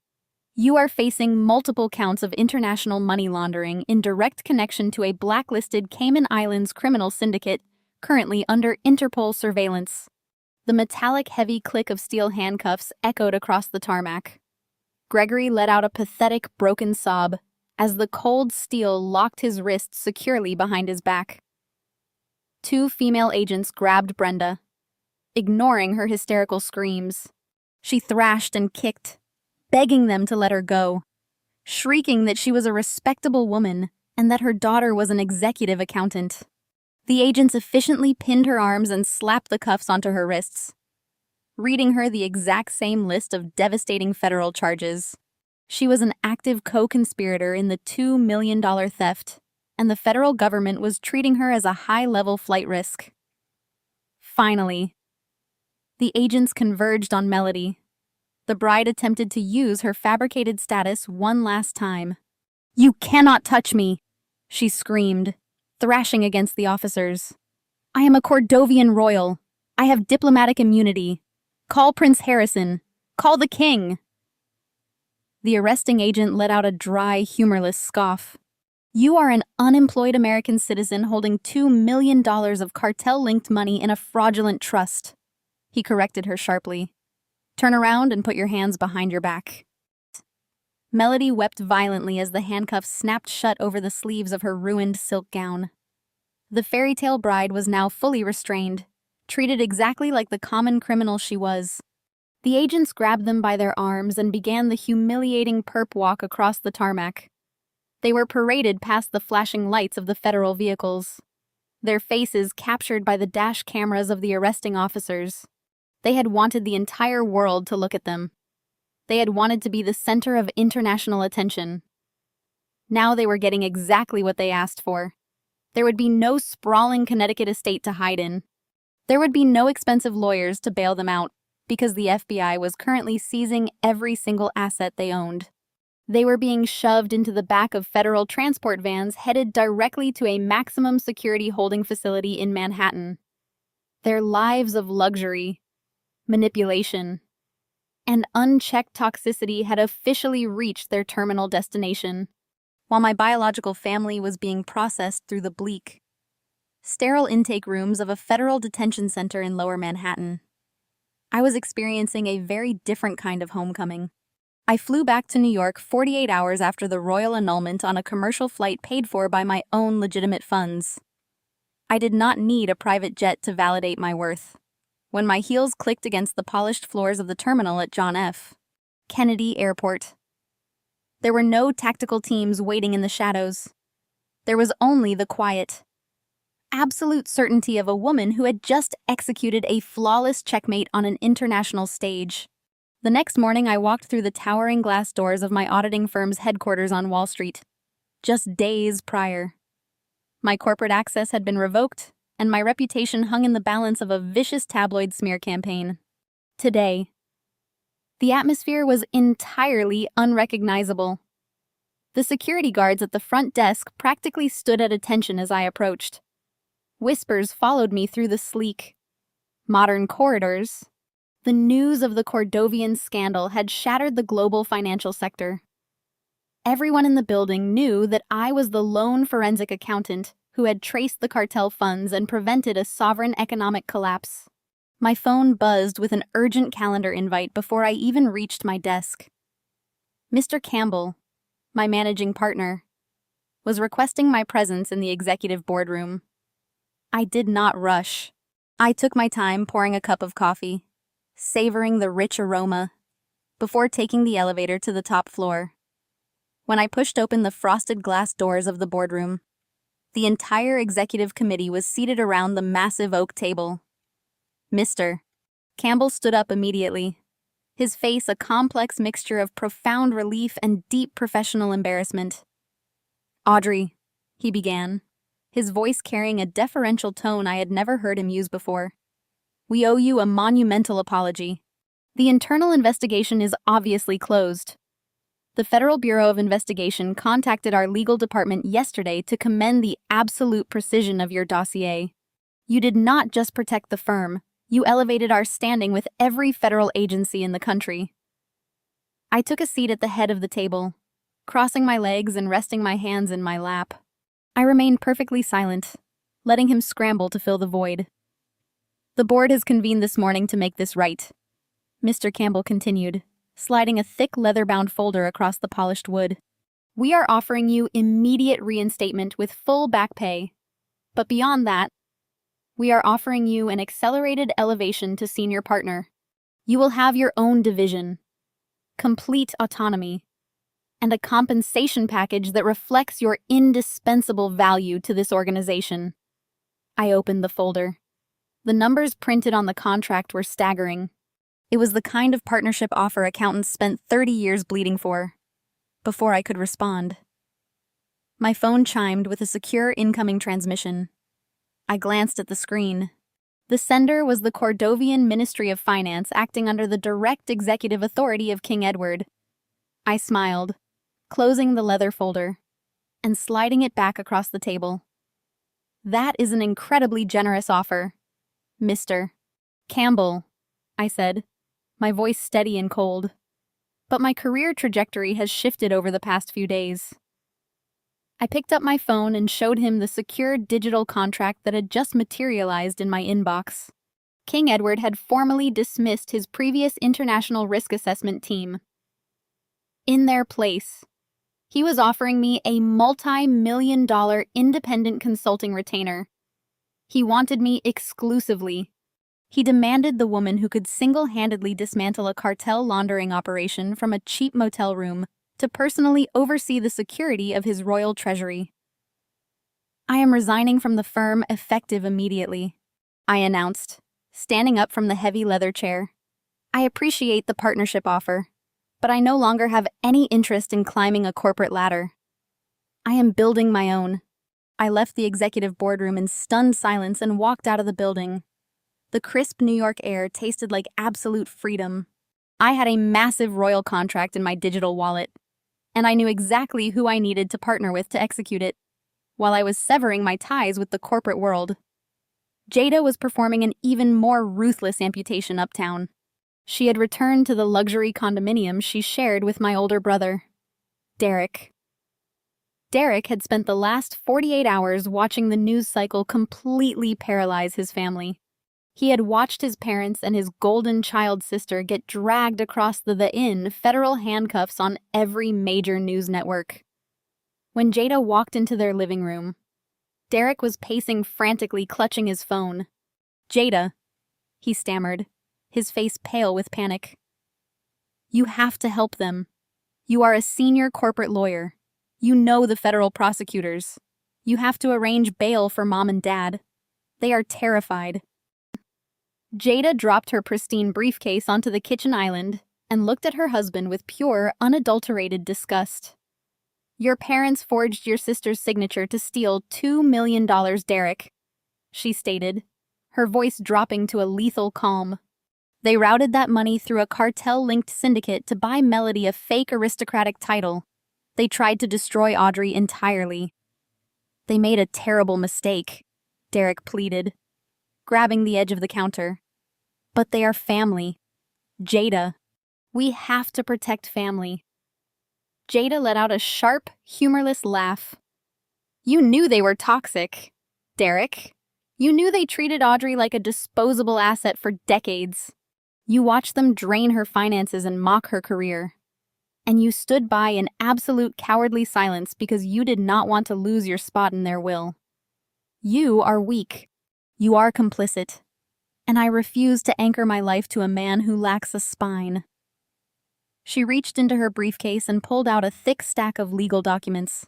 you are facing multiple counts of international money laundering in direct connection to a blacklisted Cayman Islands criminal syndicate currently under Interpol surveillance." The metallic heavy click of steel handcuffs echoed across the tarmac. Gregory let out a pathetic, broken sob as the cold steel locked his wrists securely behind his back. 2 female agents grabbed Brenda, ignoring her hysterical screams. She thrashed and kicked, begging them to let her go, shrieking that she was a respectable woman and that her daughter was an executive accountant. The agents efficiently pinned her arms and slapped the cuffs onto her wrists, reading her the exact same list of devastating federal charges. She was an active co-conspirator in the $2 million theft, and the federal government was treating her as a high-level flight risk. Finally, the agents converged on Melody. The bride attempted to use her fabricated status one last time. "You cannot touch me," she screamed, thrashing against the officers. "I am a Cordovian royal. I have diplomatic immunity. Call Prince Harrison. Call the king." The arresting agent let out a dry, humorless scoff. "You are an unemployed American citizen holding $2 million of cartel-linked money in a fraudulent trust." He corrected her sharply. "Turn around and put your hands behind your back." Melody wept violently as the handcuffs snapped shut over the sleeves of her ruined silk gown. The fairy tale bride was now fully restrained, treated exactly like the common criminal she was. The agents grabbed them by their arms and began the humiliating perp walk across the tarmac. They were paraded past the flashing lights of the federal vehicles, their faces captured by the dash cameras of the arresting officers. They had wanted the entire world to look at them. They had wanted to be the center of international attention. Now they were getting exactly what they asked for. There would be no sprawling Connecticut estate to hide in. There would be no expensive lawyers to bail them out, because the FBI was currently seizing every single asset they owned. They were being shoved into the back of federal transport vans headed directly to a maximum security holding facility in Manhattan. Their lives of luxury, manipulation, and unchecked toxicity had officially reached their terminal destination, while my biological family was being processed through the bleak, sterile intake rooms of a federal detention center in Lower Manhattan. I was experiencing a very different kind of homecoming. I flew back to New York 48 hours after the royal annulment on a commercial flight paid for by my own legitimate funds. I did not need a private jet to validate my worth. When my heels clicked against the polished floors of the terminal at John F. Kennedy Airport. There were no tactical teams waiting in the shadows. There was only the quiet, absolute certainty of a woman who had just executed a flawless checkmate on an international stage. The next morning, I walked through the towering glass doors of my auditing firm's headquarters on Wall Street. Just days prior, my corporate access had been revoked, and my reputation hung in the balance of a vicious tabloid smear campaign. Today, the atmosphere was entirely unrecognizable. The security guards at the front desk practically stood at attention as I approached. Whispers followed me through the sleek, modern corridors. The news of the Cordovian scandal had shattered the global financial sector. Everyone in the building knew that I was the lone forensic accountant who had traced the cartel funds and prevented a sovereign economic collapse. My phone buzzed with an urgent calendar invite before I even reached my desk. Mr. Campbell, my managing partner, was requesting my presence in the executive boardroom. I did not rush. I took my time pouring a cup of coffee, savoring the rich aroma, before taking the elevator to the top floor. when I pushed open the frosted glass doors of the boardroom. The entire executive committee was seated around the massive oak table. Mr. Campbell stood up immediately, his face a complex mixture of profound relief and deep professional embarrassment. "Audrey," he began, his voice carrying a deferential tone I had never heard him use before. "We owe you a monumental apology. The internal investigation is obviously closed. The Federal Bureau of Investigation contacted our legal department yesterday to commend the absolute precision of your dossier. You did not just protect the firm, you elevated our standing with every federal agency in the country." I took a seat at the head of the table, crossing my legs and resting my hands in my lap. I remained perfectly silent, letting him scramble to fill the void. "The board has convened this morning to make this right," Mr. Campbell continued, sliding a thick leather-bound folder across the polished wood. "We are offering you immediate reinstatement with full back pay. But beyond that, we are offering you an accelerated elevation to senior partner. You will have your own division, complete autonomy, and a compensation package that reflects your indispensable value to this organization." I opened the folder. The numbers printed on the contract were staggering. It was the kind of partnership offer accountants spent 30 years bleeding for. Before I could respond, my phone chimed with a secure incoming transmission. I glanced at the screen. The sender was the Cordovian Ministry of Finance acting under the direct executive authority of King Edward. I smiled, closing the leather folder and sliding it back across the table. "That is an incredibly generous offer, Mr. Campbell," I said, my voice steady and cold. "But my career trajectory has shifted over the past few days." I picked up my phone and showed him the secure digital contract that had just materialized in my inbox. King Edward had formally dismissed his previous international risk assessment team. In their place, he was offering me a multi-million-dollar independent consulting retainer. He wanted me exclusively. He demanded the woman who could single-handedly dismantle a cartel laundering operation from a cheap motel room to personally oversee the security of his royal treasury. "I am resigning from the firm effective immediately," I announced, standing up from the heavy leather chair. "I appreciate the partnership offer, but I no longer have any interest in climbing a corporate ladder. I am building my own." I left the executive boardroom in stunned silence and walked out of the building. The crisp New York air tasted like absolute freedom. I had a massive royal contract in my digital wallet, and I knew exactly who I needed to partner with to execute it, while I was severing my ties with the corporate world. Jada was performing an even more ruthless amputation uptown. She had returned to the luxury condominium she shared with my older brother, Derek. Derek had spent the last 48 hours watching the news cycle completely paralyze his family. He had watched his parents and his golden child sister get dragged across the Inn federal handcuffs on every major news network. When Jada walked into their living room, Derek was pacing frantically, clutching his phone. "Jada," he stammered, his face pale with panic. "You have to help them. You are a senior corporate lawyer. You know the federal prosecutors. You have to arrange bail for Mom and Dad. They are terrified." Jada dropped her pristine briefcase onto the kitchen island and looked at her husband with pure, unadulterated disgust. "Your parents forged your sister's signature to steal $2 million, Derek," she stated, her voice dropping to a lethal calm. "They routed that money through a cartel-linked syndicate to buy Melody a fake aristocratic title. They tried to destroy Audrey entirely." "They made a terrible mistake," Derek pleaded, grabbing the edge of the counter. "But they are family. Jada, we have to protect family." Jada let out a sharp, humorless laugh. "You knew they were toxic, Derek. You knew they treated Audrey like a disposable asset for decades. You watched them drain her finances and mock her career. And you stood by in absolute cowardly silence because you did not want to lose your spot in their will. You are weak. You are complicit. And I refuse to anchor my life to a man who lacks a spine." She reached into her briefcase and pulled out a thick stack of legal documents.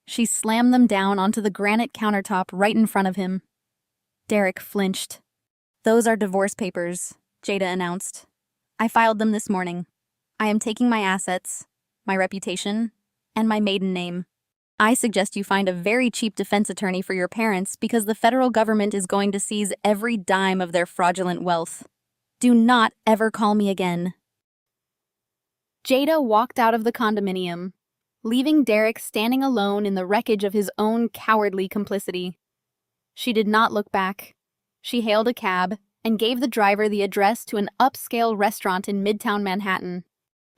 She slammed them down onto the granite countertop right in front of him. Derek flinched. "Those are divorce papers," Jada announced. "I filed them this morning. I am taking my assets, my reputation, and my maiden name. I suggest you find a very cheap defense attorney for your parents because the federal government is going to seize every dime of their fraudulent wealth. Do not ever call me again." Jada walked out of the condominium, leaving Derek standing alone in the wreckage of his own cowardly complicity. She did not look back. She hailed a cab and gave the driver the address to an upscale restaurant in Midtown Manhattan.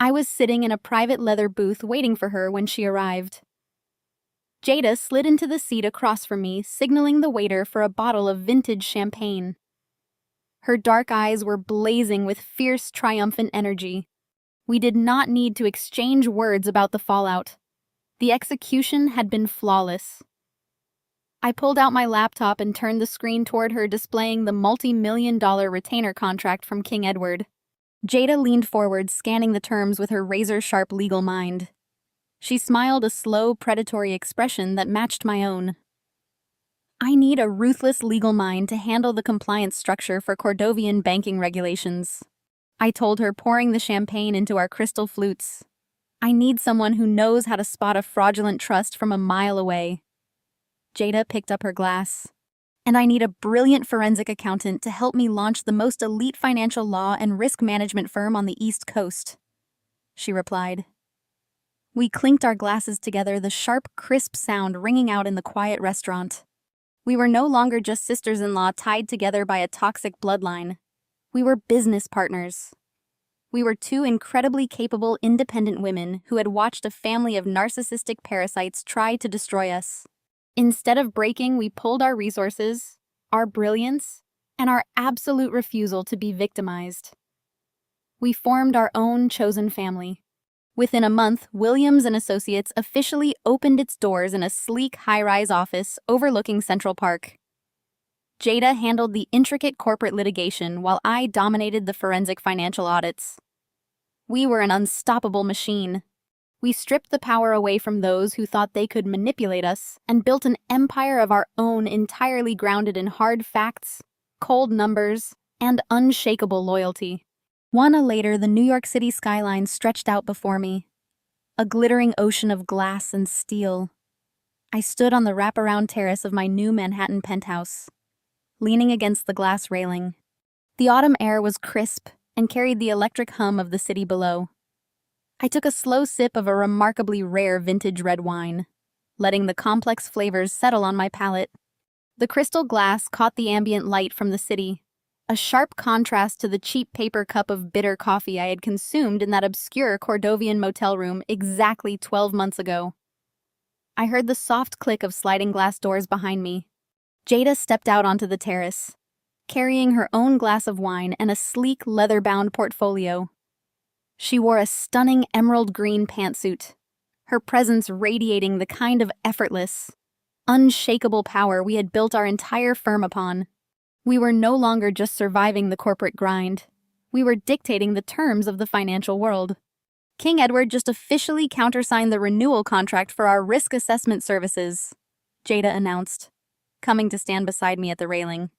I was sitting in a private leather booth waiting for her when she arrived. Jada slid into the seat across from me, signaling the waiter for a bottle of vintage champagne. Her dark eyes were blazing with fierce, triumphant energy. We did not need to exchange words about the fallout. The execution had been flawless. I pulled out my laptop and turned the screen toward her, displaying the multi-million-dollar retainer contract from King Edward. Jada leaned forward, scanning the terms with her razor-sharp legal mind. She smiled a slow, predatory expression that matched my own. "I need a ruthless legal mind to handle the compliance structure for Cordovian banking regulations," I told her, pouring the champagne into our crystal flutes. "I need someone who knows how to spot a fraudulent trust from a mile away." Jada picked up her glass. "And I need a brilliant forensic accountant to help me launch the most elite financial law and risk management firm on the East Coast," she replied. We clinked our glasses together, the sharp, crisp sound ringing out in the quiet restaurant. We were no longer just sisters-in-law tied together by a toxic bloodline. We were business partners. We were two incredibly capable, independent women who had watched a family of narcissistic parasites try to destroy us. Instead of breaking, we pulled our resources, our brilliance, and our absolute refusal to be victimized. We formed our own chosen family. Within a month, Williams & Associates officially opened its doors in a sleek high-rise office overlooking Central Park. Jada handled the intricate corporate litigation while I dominated the forensic financial audits. We were an unstoppable machine. We stripped the power away from those who thought they could manipulate us and built an empire of our own entirely grounded in hard facts, cold numbers, and unshakable loyalty. 1 hour later, the New York City skyline stretched out before me, a glittering ocean of glass and steel. I stood on the wraparound terrace of my new Manhattan penthouse, leaning against the glass railing. The autumn air was crisp and carried the electric hum of the city below. I took a slow sip of a remarkably rare vintage red wine, letting the complex flavors settle on my palate. The crystal glass caught the ambient light from the city, a sharp contrast to the cheap paper cup of bitter coffee I had consumed in that obscure Cordovian motel room exactly 12 months ago. I heard the soft click of sliding glass doors behind me. Jada stepped out onto the terrace, carrying her own glass of wine and a sleek leather-bound portfolio. She wore a stunning emerald green pantsuit, her presence radiating the kind of effortless, unshakable power we had built our entire firm upon. We were no longer just surviving the corporate grind. We were dictating the terms of the financial world. King Edward just officially countersigned the renewal contract for our risk assessment services, Jada announced, coming to stand beside me at the railing.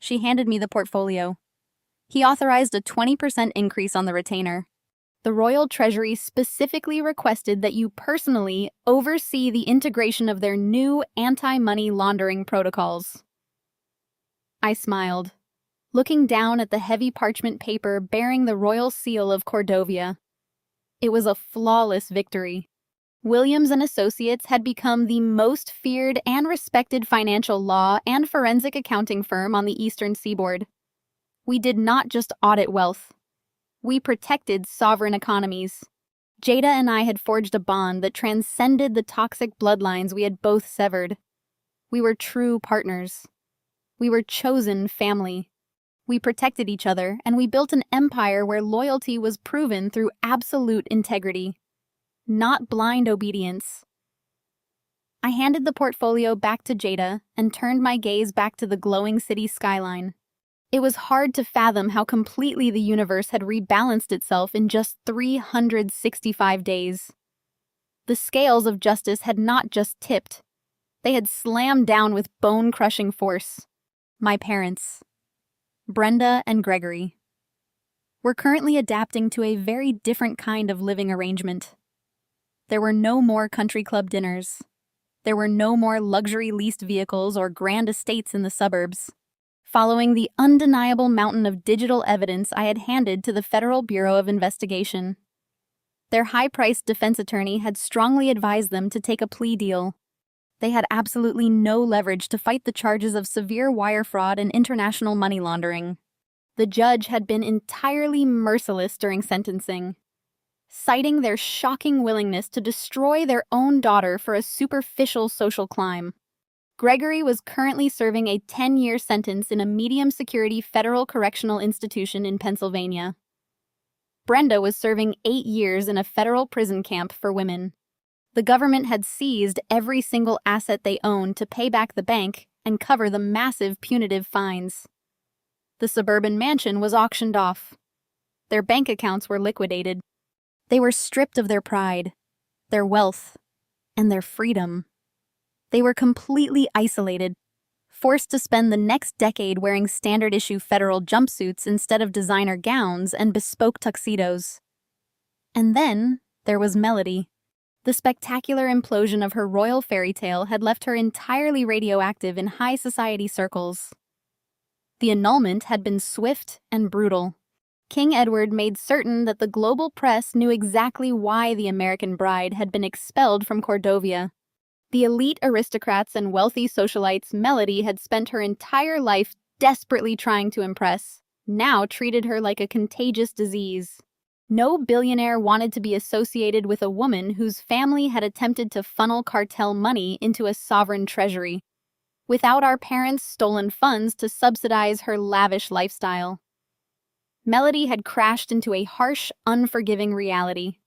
She handed me the portfolio. He authorized a 20% increase on the retainer. The Royal Treasury specifically requested that you personally oversee the integration of their new anti-money laundering protocols. I smiled, looking down at the heavy parchment paper bearing the royal seal of Cordovia. It was a flawless victory. Williams & Associates had become the most feared and respected financial law and forensic accounting firm on the Eastern Seaboard. We did not just audit wealth. We protected sovereign economies. Jada and I had forged a bond that transcended the toxic bloodlines we had both severed. We were true partners. We were chosen family. We protected each other, and we built an empire where loyalty was proven through absolute integrity, not blind obedience. I handed the portfolio back to Jada and turned my gaze back to the glowing city skyline. It was hard to fathom how completely the universe had rebalanced itself in just 365 days. The scales of justice had not just tipped, they had slammed down with bone-crushing force. My parents, Brenda and Gregory, were currently adapting to a very different kind of living arrangement. There were no more country club dinners. There were no more luxury leased vehicles or grand estates in the suburbs. Following the undeniable mountain of digital evidence I had handed to the Federal Bureau of Investigation, their high-priced defense attorney had strongly advised them to take a plea deal. They had absolutely no leverage to fight the charges of severe wire fraud and international money laundering. The judge had been entirely merciless during sentencing, citing their shocking willingness to destroy their own daughter for a superficial social climb. Gregory was currently serving a 10-year sentence in a medium-security federal correctional institution in Pennsylvania. Brenda was serving 8 years in a federal prison camp for women. The government had seized every single asset they owned to pay back the bank and cover the massive punitive fines. The suburban mansion was auctioned off. Their bank accounts were liquidated. They were stripped of their pride, their wealth, and their freedom. They were completely isolated, forced to spend the next decade wearing standard-issue federal jumpsuits instead of designer gowns and bespoke tuxedos. And then there was Melody. The spectacular implosion of her royal fairy tale had left her entirely radioactive in high society circles. The annulment had been swift and brutal. King Edward made certain that the global press knew exactly why the American bride had been expelled from Cordovia. The elite aristocrats and wealthy socialites Melody had spent her entire life desperately trying to impress, now treated her like a contagious disease. No billionaire wanted to be associated with a woman whose family had attempted to funnel cartel money into a sovereign treasury, without our parents' stolen funds to subsidize her lavish lifestyle. Melody had crashed into a harsh, unforgiving reality.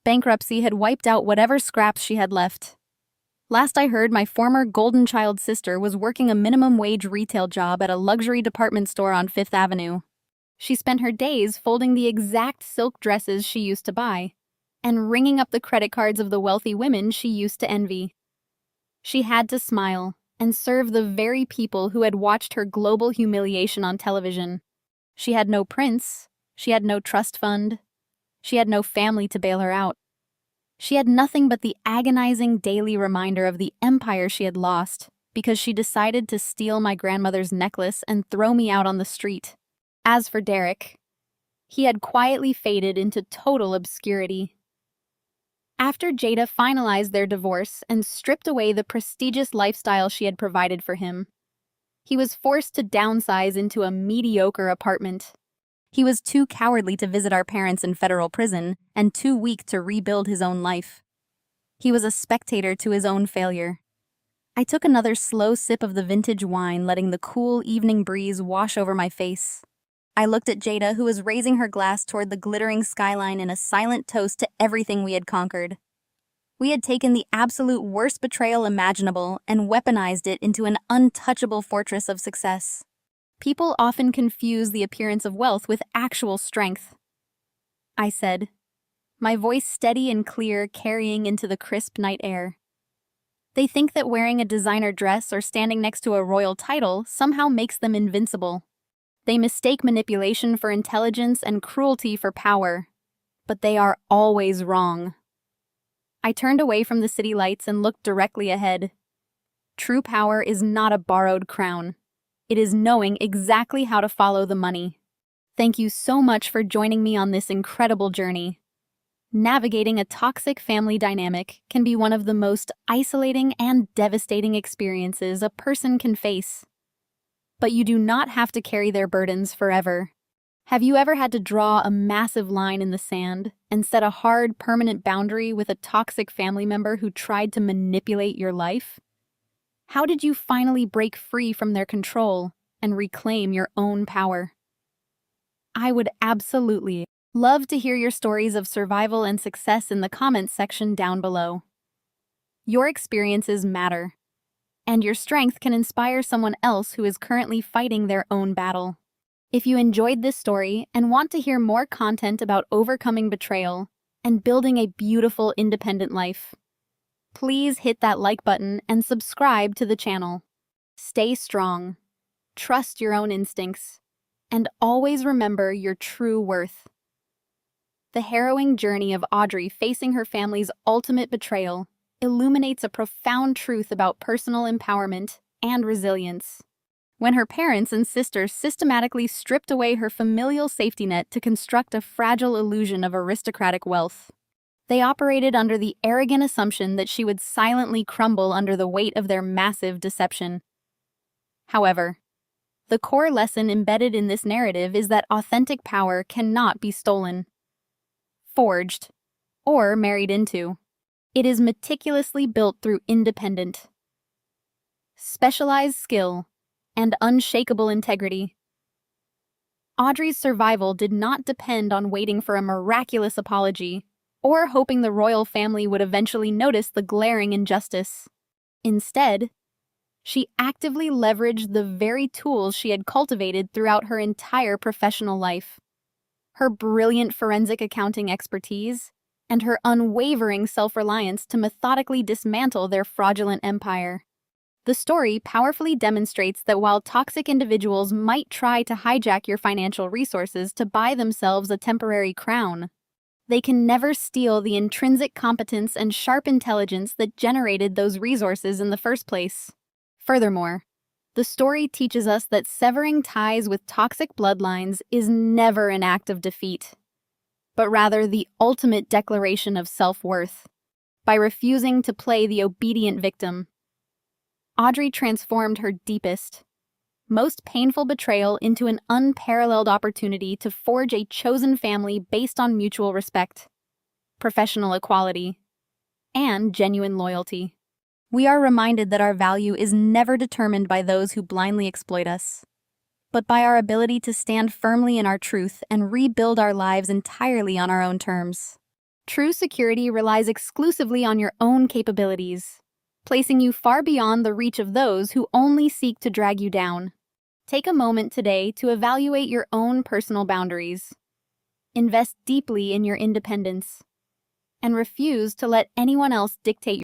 Bankruptcy had wiped out whatever scraps she had left. Last I heard, my former golden child sister was working a minimum wage retail job at a luxury department store on Fifth Avenue. She spent her days folding the exact silk dresses she used to buy and ringing up the credit cards of the wealthy women she used to envy. She had to smile and serve the very people who had watched her global humiliation on television. She had no prince, she had no trust fund, she had no family to bail her out. She had nothing but the agonizing daily reminder of the empire she had lost because she decided to steal my grandmother's necklace and throw me out on the street. As for Derek, he had quietly faded into total obscurity. After Jada finalized their divorce and stripped away the prestigious lifestyle she had provided for him, he was forced to downsize into a mediocre apartment. He was too cowardly to visit our parents in federal prison and too weak to rebuild his own life. He was a spectator to his own failure. I took another slow sip of the vintage wine, letting the cool evening breeze wash over my face. I looked at Jada, who was raising her glass toward the glittering skyline in a silent toast to everything we had conquered. We had taken the absolute worst betrayal imaginable and weaponized it into an untouchable fortress of success. People often confuse the appearance of wealth with actual strength, I said, my voice steady and clear, carrying into the crisp night air. They think that wearing a designer dress or standing next to a royal title somehow makes them invincible. They mistake manipulation for intelligence and cruelty for power, but they are always wrong. I turned away from the city lights and looked directly ahead. True power is not a borrowed crown. It is knowing exactly how to follow the money. Thank you so much for joining me on this incredible journey. Navigating a toxic family dynamic can be one of the most isolating and devastating experiences a person can face. But you do not have to carry their burdens forever. Have you ever had to draw a massive line in the sand and set a hard, permanent boundary with a toxic family member who tried to manipulate your life? How did you finally break free from their control and reclaim your own power? I would absolutely love to hear your stories of survival and success in the comments section down below. Your experiences matter, and your strength can inspire someone else who is currently fighting their own battle. If you enjoyed this story and want to hear more content about overcoming betrayal and building a beautiful independent life, please hit that like button and subscribe to the channel. Stay strong, trust your own instincts, and always remember your true worth. The harrowing journey of Audrey facing her family's ultimate betrayal illuminates a profound truth about personal empowerment and resilience. When her parents and sisters systematically stripped away her familial safety net to construct a fragile illusion of aristocratic wealth, they operated under the arrogant assumption that she would silently crumble under the weight of their massive deception. However, the core lesson embedded in this narrative is that authentic power cannot be stolen, forged, or married into. It is meticulously built through independent, specialized skill, and unshakable integrity. Audrey's survival did not depend on waiting for a miraculous apology or hoping the royal family would eventually notice the glaring injustice. Instead, she actively leveraged the very tools she had cultivated throughout her entire professional life. Her brilliant forensic accounting expertise and her unwavering self-reliance to methodically dismantle their fraudulent empire. The story powerfully demonstrates that while toxic individuals might try to hijack your financial resources to buy themselves a temporary crown, they can never steal the intrinsic competence and sharp intelligence that generated those resources in the first place. Furthermore, the story teaches us that severing ties with toxic bloodlines is never an act of defeat, but rather the ultimate declaration of self-worth. By refusing to play the obedient victim, Audrey transformed her deepest, most painful betrayal into an unparalleled opportunity to forge a chosen family based on mutual respect, professional equality, and genuine loyalty. We are reminded that our value is never determined by those who blindly exploit us, but by our ability to stand firmly in our truth and rebuild our lives entirely on our own terms. True security relies exclusively on your own capabilities, placing you far beyond the reach of those who only seek to drag you down. Take a moment today to evaluate your own personal boundaries. Invest deeply in your independence, and refuse to let anyone else dictate